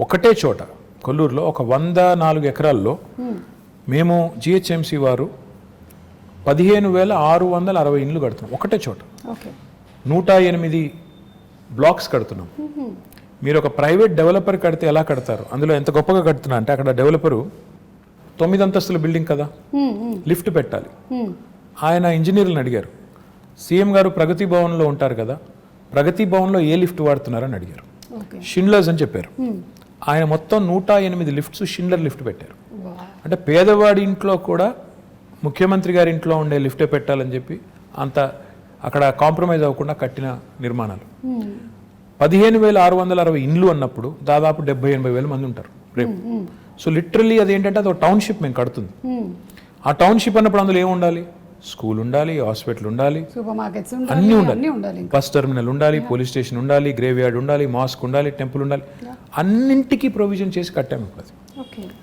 ఒకటే చోట కొల్లూరులో ఒక 104 ఎకరాల్లో మేము GHMC వారు 15,660 ఇండ్లు కడుతున్నాం ఒకటే చోట. 108 బ్లాక్స్ కడుతున్నాం. మీరు ఒక ప్రైవేట్ డెవలపర్ కడితే ఎలా కడతారు, అందులో ఎంత గొప్పగా కడుతున్నా అంటే, అక్కడ డెవలపరు 9 అంతస్తుల బిల్డింగ్ కదా, లిఫ్ట్ పెట్టాలి. ఆయన ఇంజనీర్లను అడిగారు, సీఎం గారు ప్రగతి భవన్లో ఉంటారు కదా, ప్రగతి భవన్లో ఏ లిఫ్ట్ వాడుతున్నారని అడిగారు. ఓకే. షిండ్లర్స్ అని చెప్పారు. ఆయన మొత్తం 108 లిఫ్ట్స్ షిండ్లర్ లిఫ్ట్ పెట్టారు. అంటే పేదవాడి ఇంట్లో కూడా ముఖ్యమంత్రి గారి ఇంట్లో ఉండే లిఫ్టే పెట్టాలని చెప్పి అంత అక్కడ కాంప్రమైజ్ అవ్వకుండా కట్టిన నిర్మాణాలు. 15,660 ఇండ్లు అన్నప్పుడు దాదాపు 70-80 వేల మంది ఉంటారు రేపు. సో లిటరల్లీ అదేంటంటే అది ఒక టౌన్షిప్ మేము కడుతుంది. ఆ టౌన్షిప్ అన్నప్పుడు అందులో ఏమి ఉండాలి? స్కూల్ ఉండాలి, హాస్పిటల్ ఉండాలి, సూపర్ మార్కెట్స్ అన్నీ ఉండాలి, బస్ టెర్మినల్ ఉండాలి, పోలీస్ స్టేషన్ ఉండాలి, గ్రేవ్ యార్డ్ ఉండాలి, మాస్క్ ఉండాలి, టెంపుల్ ఉండాలి, అన్నింటికీ ప్రొవిజన్ చేసి కట్టాము ఇప్పుడు అది.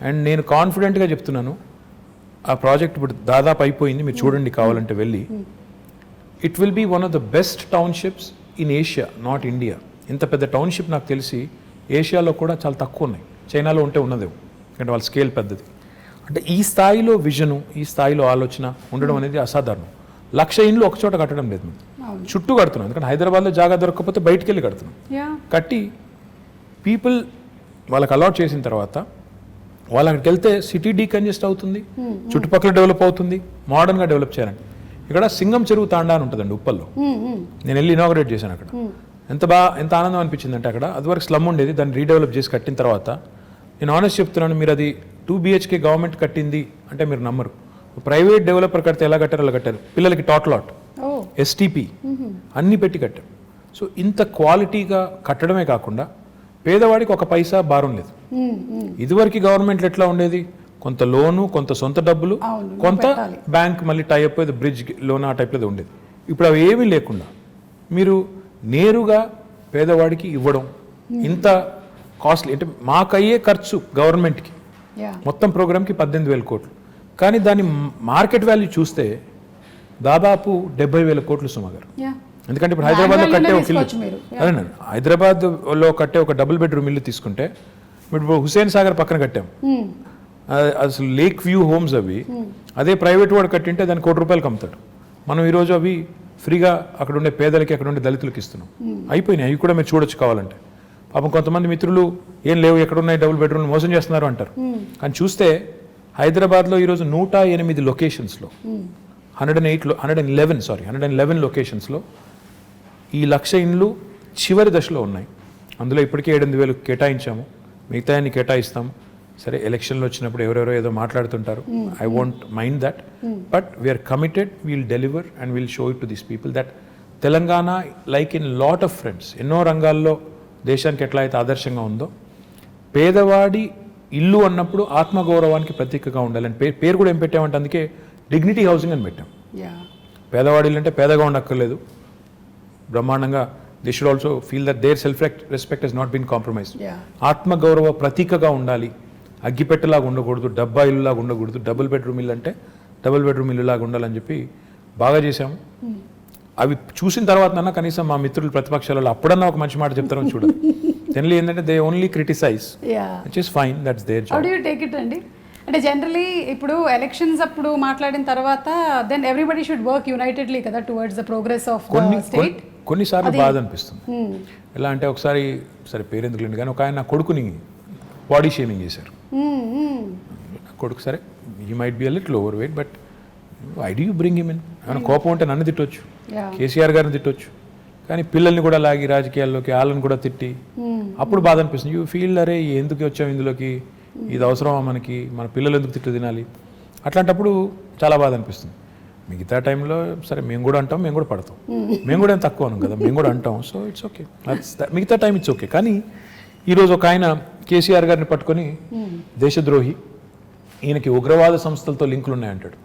అండ్ నేను కాన్ఫిడెంట్గా చెప్తున్నాను, ఆ ప్రాజెక్ట్ ఇప్పుడు దాదాపు అయిపోయింది, మీరు చూడండి కావాలంటే వెళ్ళి. It will be one of the best townships in Asia, not India. ఇంత పెద్ద టౌన్షిప్ నాకు తెలిసి ఏషియాలో కూడా చాలా తక్కువ ఉన్నాయి. చైనాలో ఉంటే ఉన్నదేమో, ఎందుకంటే వాళ్ళ స్కేల్ పెద్దది. అంటే ఈ స్థాయిలో విజను, ఈ స్థాయిలో ఆలోచన ఉండడం అనేది అసాధారణం. 1,00,000 ఇండ్లు ఒక చోట కట్టడం లేదు, మేము చుట్టూ కడుతున్నాం. ఎందుకంటే హైదరాబాద్లో జాగా దొరకకపోతే బయటికి వెళ్ళి కడుతున్నాం. కట్టి పీపుల్ వాళ్ళకి అలాట్ చేసిన తర్వాత వాళ్ళు అక్కడికి వెళ్తే సిటీ డీకంజెస్ట్ అవుతుంది, చుట్టుపక్కల డెవలప్ అవుతుంది, మోడర్న్గా డెవలప్ చేయాలని. ఇక్కడ సింగం చెరువు తాండా అని ఉంటుందండి ఉప్పల్లో. నేను వెళ్ళి ఇనాగరేట్ చేశాను అక్కడ. ఎంత ఆనందం అనిపించింది అంటే, అక్కడ అదివరకు స్లమ్ ఉండేది, దాన్ని రీడెవలప్ చేసి కట్టిన తర్వాత నేను ఆనెస్ట్ చెప్తున్నాను, మీరు అది 2 BHK గవర్నమెంట్ కట్టింది అంటే మీరు నమ్మరు. ప్రైవేట్ డెవలపర్ కడితే ఎలా కట్టారు అలా కట్టారు. పిల్లలకి టాట్లాట్, STP అన్నీ పెట్టి కట్టారు. సో ఇంత క్వాలిటీగా కట్టడమే కాకుండా పేదవాడికి ఒక పైసా భారం లేదు. ఇదివరకు గవర్నమెంట్లో ఎట్లా ఉండేది? కొంత లోను, కొంత సొంత డబ్బులు, కొంత బ్యాంక్ మళ్ళీ టైఅప్ బ్రిడ్జ్ లోన్ ఆ టైప్లో ఉండేది. ఇప్పుడు అవి ఏమీ లేకుండా మీరు నేరుగా పేదవాడికి ఇవ్వడం, ఇంత కాస్ట్లీ అంటే మాకయ్యే ఖర్చు గవర్నమెంట్కి మొత్తం ప్రోగ్రామ్కి 18,000 కోట్లు. కానీ దాని మార్కెట్ వాల్యూ చూస్తే దాదాపు 70,000 కోట్లు సుమారు. ఎందుకంటే ఇప్పుడు హైదరాబాద్లో కట్టే ఒక ఇల్లు, అదేనండి, హైదరాబాద్లో కట్టే ఒక డబుల్ బెడ్రూమ్ ఇల్లు తీసుకుంటే ఇప్పుడు హుసేన్ సాగర్ పక్కన కట్టాం, అసలు లేక్ వ్యూ హోమ్స్ అవి. అదే ప్రైవేట్ వాడు కట్టింటే దాన్ని ₹1,00,00,000 అమ్ముతాడు. మనం ఈరోజు అవి ఫ్రీగా అక్కడ ఉండే పేదలకి, అక్కడ ఉండే దళితులకి ఇస్తున్నాం. అయిపోయినాయి, అవి కూడా మీరు చూడొచ్చు కావాలంటే. పాపం కొంతమంది మిత్రులు ఏం లేవు, ఎక్కడున్నాయి డబుల్ బెడ్రూమ్లు, మోసం చేస్తున్నారు అంటారు. కానీ చూస్తే హైదరాబాద్లో ఈరోజు 108 లొకేషన్స్లో 111 లొకేషన్స్లో ఈ 1,00,000 ఇండ్లు చివరి దశలో ఉన్నాయి. అందులో ఇప్పటికే 7,800 కేటాయించాము, మిగతా అన్ని కేటాయిస్తాము. సరే, ఎలక్షన్లు వచ్చినప్పుడు ఎవరెవరో ఏదో మాట్లాడుతుంటారు, I won't mind that, but we're committed, we'll deliver and we'll show it to these people that Telangana like in lot of fronts, ఎన్నో రంగాల్లో దేశానికి ఎట్లా అయితే ఆదర్శంగా ఉందో, పేదవాడి ఇల్లు అన్నప్పుడు ఆత్మగౌరవానికి ప్రతీకగా ఉండాలని పేరు కూడా ఏం పెట్టామంటే, అందుకే డిగ్నిటీ హౌసింగ్ అని పెట్టాం. పేదవాడి ఇల్లు అంటే పేదగా ఉండక్కర్లేదు, బ్రహ్మాండంగా they should also feel that their self respect has not been compromised. ఆత్మగౌరవ ప్రతీకగా ఉండాలి, అగ్గిపెట్టలాగా ఉండకూడదు, డబ్బా ఇల్లులాగా ఉండకూడదు, డబుల్ బెడ్రూమ్ ఇల్లు అంటే డబుల్ బెడ్రూమ్ ఇల్లులాగా ఉండాలని చెప్పి బాగా చేశాము. అవి చూసిన తర్వాత కనీసం మా మిత్రులు ప్రతిపక్షాలలో అప్పుడన్నా ఒక మంచి మాట చెప్తారని చూడాలి. జనరల్లీ ఏంటంటే they only criticize, which is fine, that's their job. How do you take it అండి? అంటే జనరల్లీ ఇప్పుడు ఎలక్షన్స్ అప్పుడు మాట్లాడిన తర్వాత then everybody should work unitedly కదా towards the progress of the state. కొన్నిసార్లు బాధ అనిపిస్తుంది. ఎలా అంటే ఒకసారి, సరే పేరెందుకు లేండి కానీ, ఒక ఆయన నా కొడుకుని బాడీ షేమింగ్ చేశారు. కొడుకు సరే, he might be a little over weight, but why do you bring him in? ఏమైనా కోపం ఉంటే నన్ను తిట్టొచ్చు, కేసీఆర్ గారిని తిట్టొచ్చు, కానీ పిల్లల్ని కూడా లాగి రాజకీయాల్లోకి, వాళ్ళని కూడా తిట్టి అప్పుడు బాధ అనిపిస్తుంది. యూ ఫీల్ అరే ఎందుకు వచ్చాము ఇందులోకి, ఇది అవసరమా మనకి, మన పిల్లలు ఎందుకు తిట్టు తినాలి, అట్లాంటప్పుడు చాలా బాధ అనిపిస్తుంది. మిగతా టైంలో సరే మేము కూడా అంటాం, మేము కూడా పడతాం, మేము కూడా ఏం తక్కువ అనం కదా, మేము కూడా అంటాం. సో ఇట్స్ ఓకే, మిగతా టైం ఇట్స్ ఓకే. కానీ ఈరోజు ఒక ఆయన కేసీఆర్ గారిని పట్టుకొని దేశద్రోహి, ఈయనకి ఉగ్రవాద సంస్థలతో లింకులు ఉన్నాయంటాడు.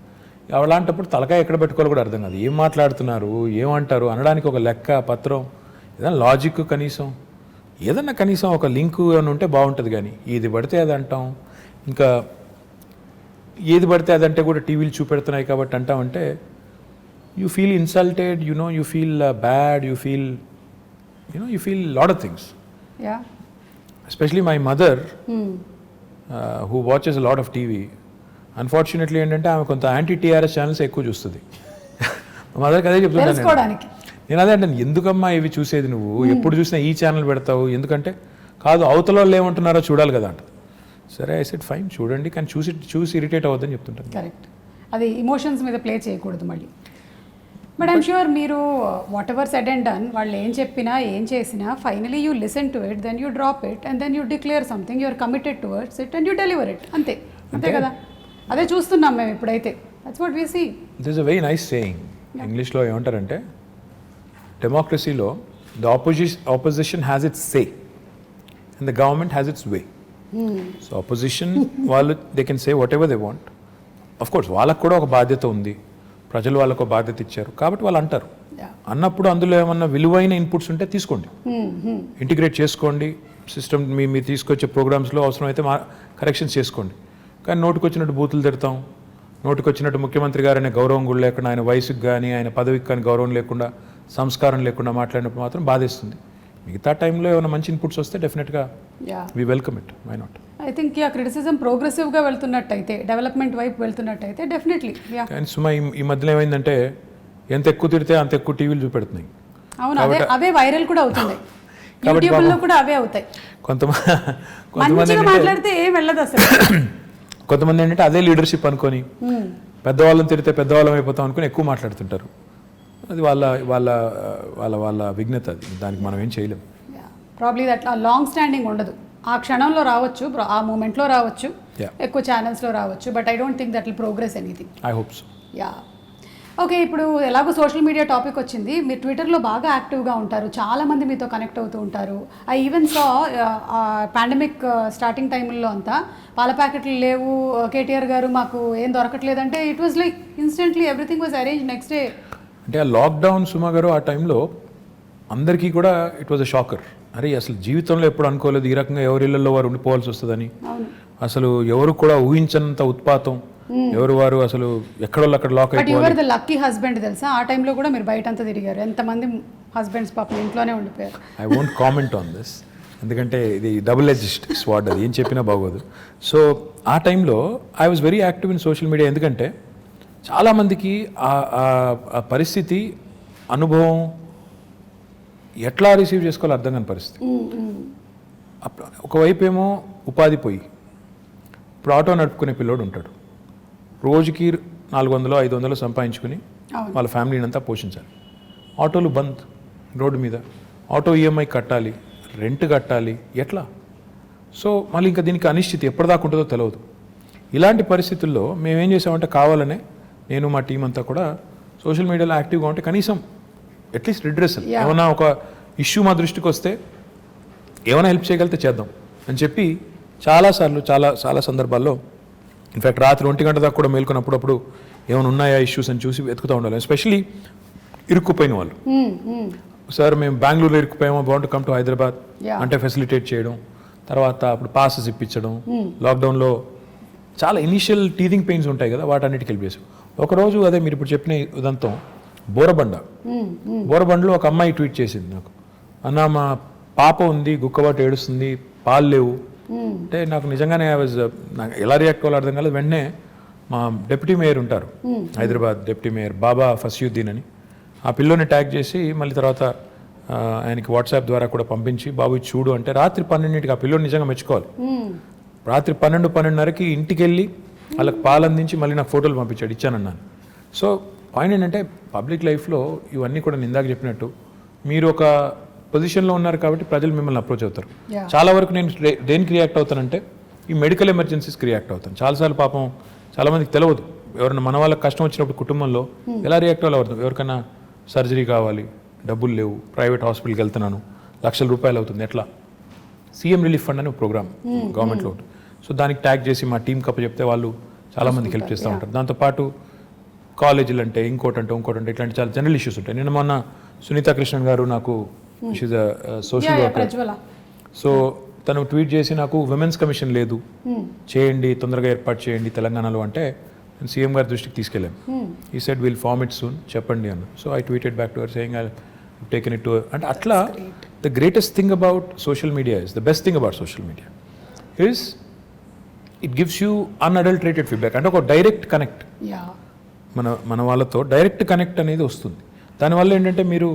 అలాంటప్పుడు తలకాయ ఎక్కడ పెట్టుకోవాలో కూడా అర్థం కాదు. ఏం మాట్లాడుతున్నారు, ఏమంటారు అనడానికి ఒక లెక్క పత్రం, ఏదైనా లాజిక్ కనీసం, ఏదన్నా కనీసం ఒక లింకు అని ఉంటే బాగుంటుంది. కానీ ఏది పడితే అది అంటాం, ఇంకా ఏది పడితే అదంటే కూడా టీవీలు చూపెడుతున్నాయి కాబట్టి అంటామంటే you feel insulted, you feel bad, you feel lot of things. Especially my mother who watches lot of TV, unfortunately ఏంటంటే ఆమె కొంత యాంటీ టీఆర్ఎస్ ఛానల్స్ ఎక్కువ చూస్తుంది. మా మదర్కి అదే చెప్తున్నాను నేను, అదే అంటాను, ఎందుకమ్మా ఇవి చూసేది నువ్వు, ఎప్పుడు చూసినా ఈ ఛానల్ పెడతావు, ఎందుకంటే కాదు అవతల వాళ్ళు ఏమంటున్నారో చూడాలి కదా అంట. సరే ఐ సెడ్ ఫైన్ చూడండి, కానీ చూసి ఇరిటేట్ అవ్వద్దని చెప్తుంటాను. కరెక్ట్, అది ఇమోషన్స్ మీద ప్లే చేయకూడదు. మళ్ళీ బట్ ఐమ్ షూర్ మీరు whatever said and done వాళ్ళు ఏం చెప్పినా ఏం చేసినా finally you listen to it, then you drop it and then you declare something, you are committed towards it and you deliver it. అంతే అంతే కదా, అదే చూస్తున్నాం మేము ఇప్పుడైతే. That's what we see. This is a very nice saying. ఇంగ్లీష్లో ఏమంటారంటే డెమోక్రసీలో the opposition has its say and the government has its way. So opposition వాళ్ళు they can say what ever they want. Of course వాళ్ళకు కూడా ఒక బాధ్యత ఉంది, ప్రజలు వాళ్ళకు బాధ్యత ఇచ్చారు కాబట్టి వాళ్ళు అంటారు. అన్నప్పుడు అందులో ఏమన్నా విలువైన ఇన్పుట్స్ ఉంటే తీసుకోండి, ఇంటిగ్రేట్ చేసుకోండి సిస్టమ్. మీరు తీసుకొచ్చే ప్రోగ్రామ్స్లో అవసరమైతే కరెక్షన్స్ చేసుకోండి. కానీ నోటికి వచ్చినట్టు బూతులు తిడతాం, నోటికి వచ్చినట్టు ముఖ్యమంత్రి గారు అనే గౌరవం కూడా లేకుండా, ఆయన వయసుకు కానీ ఆయన పదవికి కానీ గౌరవం లేకుండా, సంస్కారం లేకుండా మాట్లాడినప్పుడు మాత్రం బాధేస్తుంది. మిగతా టైంలో ఏమైనా మంచి ఇన్పుట్స్ వస్తే డెఫినెట్గా we welcome it, why not. I think criticism ప్రోగ్రెసివ్గా వెళ్తున్నట్టయితే, డెవలప్మెంట్ వైపు వెళ్తున్నట్టయితే డెఫినెట్లీ. కానీ సుమా ఈ మధ్యలో ఏమైందంటే ఎంత ఎక్కువ తిడితే అంత ఎక్కువ టీవీలు చూపెడుతున్నాయి. అవును, అవే వైరల్ కూడా అవుతుంది, యూట్యూబ్లో కూడా అవే అవుతాయి. కొంతమంది మాట్లాడితే ఏం వెళ్ళదు అసలు. కొంతమంది ఏంటంటే అదే లీడర్షిప్ అనుకొని పెద్దవాళ్ళని తిడితే పెద్దవాళ్ళం అయిపోతాం అనుకుని ఎక్కువ మాట్లాడుతుంటారు. అది వాళ్ళ వాళ్ళ వాళ్ళ వాళ్ళ విఘ్నత, అది దానికి మనం ఏం చేయలేం. ప్రాబ్లీ అట్లా లాంగ్ స్టాండింగ్ ఉండదు. ఆ క్షణంలో రావచ్చు, ఆ మూమెంట్లో రావచ్చు, ఎక్కువ ఛానల్స్లో రావచ్చు, but I don't think that will progress anything. I hope so. Yeah okay. ఇప్పుడు ఎలాగో సోషల్ మీడియా టాపిక్ వచ్చింది, మీరు ట్విట్టర్లో బాగా యాక్టివ్గా ఉంటారు, చాలామంది మీతో కనెక్ట్ అవుతూ ఉంటారు. I even saw pandemic starting టైంలో అంతా పాల ప్యాకెట్లు లేవు, కేటీఆర్ గారు మాకు ఏం దొరకట్లేదంటే it was like instantly everything was arranged next day. అంటే ఆ లాక్డౌన్ సుమా గారు ఆ టైంలో అందరికీ కూడా ఇట్ వాజ్ అ షాకర్. అరే అసలు జీవితంలో ఎప్పుడు అనుకోలేదు ఈ రకంగా ఎవరి ఇళ్లలో వారు ఉండిపోవాల్సి వస్తుందని. అసలు ఎవరు కూడా ఊహించనంత ఉత్పాతం, ఎవరు వారు అసలు ఎక్కడో అక్కడ లాక్ అయిపోయారు. ద లక్కీ హస్బెండ్ తెలుసా, ఆ టైంలో కూడా మీరు బయట అంతా తిరిగారు, ఎంతమంది హస్బెండ్స్ పాపం ఇంట్లోనే ఉండిపోయారు. I won't comment on this, ఎందుకంటే ఇది డబుల్ ఎడ్జ్డ్ స్వార్డ్, అది ఏం చెప్పినా బాగోదు. సో ఆ టైంలో I was very active in social media. ఎందుకంటే చాలామందికి ఆ పరిస్థితి, అనుభవం ఎట్లా రిసీవ్ చేసుకోవాలో అర్థం కాని పరిస్థితి. ఒకవైపు ఏమో ఉపాధి పోయి, ఇప్పుడు ఆటో నడుపుకునే పిల్లోడు ఉంటాడు, రోజుకి 400 500 సంపాదించుకుని వాళ్ళ ఫ్యామిలీని అంతా పోషించాలి. ఆటోలు బంద్ రోడ్డు మీద, ఆటో ఈఎంఐ కట్టాలి, రెంట్ కట్టాలి, ఎట్లా? సో మళ్ళీ ఇంకా దీనికి అనిశ్చితి ఎప్పటిదాకా ఉంటుందో తెలియదు. ఇలాంటి పరిస్థితుల్లో మేమేం చేసామంటే కావాలనే నేను మా టీం అంతా కూడా సోషల్ మీడియాలో యాక్టివ్గా ఉంటే కనీసం అట్లీస్ట్ రిడ్రెసల్, ఏమైనా ఒక ఇష్యూ మా దృష్టికి వస్తే ఏమైనా హెల్ప్ చేయగలిగితే చేద్దాం అని చెప్పి చాలాసార్లు చాలా సందర్భాల్లో, ఇన్ఫ్యాక్ట్ రాత్రి 1 గంట దాకా కూడా మేల్కొన్నప్పుడు ఏమైనా ఉన్నాయా ఇష్యూస్ అని చూసి వెతుకుతూ ఉండాలి. ఎస్పెషలీ ఇరుక్కుపోయిన వాళ్ళు, సార్ మేము బెంగళూరులో ఇరుక్కుపోయామో, బాగుంటు కమ్ టు హైదరాబాద్ అంటే ఫెసిలిటేట్ చేయడం, తర్వాత అప్పుడు పాసెస్ ఇప్పించడం. లాక్డౌన్లో చాలా ఇనీషియల్ టీథింగ్ పెయిన్స్ ఉంటాయి కదా, వాటన్నిటికి హెల్ప్ చేసాం. ఒకరోజు అదే మీరు ఇప్పుడు చెప్పిన ఉదంతం, బోరబండలో ఒక అమ్మాయి ట్వీట్ చేసింది నాకు, అన్న మా పాప ఉంది, గుక్కబాటు ఏడుస్తుంది, పాలు లేవు అంటే. నాకు నిజంగానే నాకు ఎలా రియాక్ట్ అవ్వాలో అర్థం కాలేదు. వెంటనే మా డిప్యూటీ మేయర్ ఉంటారు హైదరాబాద్, డిప్యూటీ మేయర్ బాబా ఫసియుద్దీన్ అని, ఆ పిల్లోని ట్యాగ్ చేసి మళ్ళీ తర్వాత ఆయనకి వాట్సాప్ ద్వారా కూడా పంపించి, బాబు చూడు అంటే రాత్రి 12ంటికి ఆ పిల్లోని నిజంగా మెచ్చుకోవాలి. రాత్రి 12-12:30కి ఇంటికి వెళ్ళి వాళ్ళకి పాలు అందించి మళ్ళీ నాకు ఫోటోలు పంపించాడు, ఇచ్చానన్నాను. సో పాయింట్ ఏంటంటే పబ్లిక్ లైఫ్లో ఇవన్నీ కూడా నేను ఇందాక చెప్పినట్టు మీరు ఒక పొజిషన్లో ఉన్నారు కాబట్టి ప్రజలు మిమ్మల్ని అప్రోచ్ అవుతారు. చాలా వరకు నేను దేనికి రియాక్ట్ అవుతానంటే ఈ మెడికల్ ఎమర్జెన్సీస్కి రియాక్ట్ అవుతాను. చాలాసార్లు పాపం చాలామందికి తెలియదు, ఎవరైనా మన వాళ్ళకి కష్టం వచ్చినప్పుడు కుటుంబంలో ఎలా రియాక్ట్ అవ్వాలి అవుతుంది. ఎవరికైనా సర్జరీ కావాలి, డబ్బులు లేవు, ప్రైవేట్ హాస్పిటల్కి వెళ్తున్నాను, లక్షల రూపాయలు అవుతుంది, ఎట్లా? సీఎం రిలీఫ్ ఫండ్ అనే ఒక ప్రోగ్రామ్ గవర్నమెంట్లో ఉంటుంది. సో దానికి ట్యాగ్ చేసి మా టీం కప్ప చెప్తే వాళ్ళు చాలామందికి హెల్ప్ చేస్తూ ఉంటారు. దాంతోపాటు కాలేజీలు అంటే ఇంకోటంటే ఇట్లాంటి చాలా జనరల్ ఇష్యూస్ ఉంటాయి. నిన్న మొన్న సునీతా కృష్ణన్ గారు నాకు, she's a social worker, so తను ట్వీట్ చేసి నాకు విమెన్స్ కమిషన్ లేదు, చేయండి, తొందరగా ఏర్పాటు చేయండి తెలంగాణలో అంటే నేను సీఎం గారి దృష్టికి తీసుకెళ్ళాను. ఈ said will form it soon, చెప్పండి అన్న. So I tweeted back to her saying I taken it to, అంటే అట్లా the greatest thing about social media is, the best thing about social media is it gives you unadulterated feedback. అంటే ఒక direct connect, మన వాళ్ళతో direct connect అనేది వస్తుంది. దానివల్ల ఏంటంటే మీరు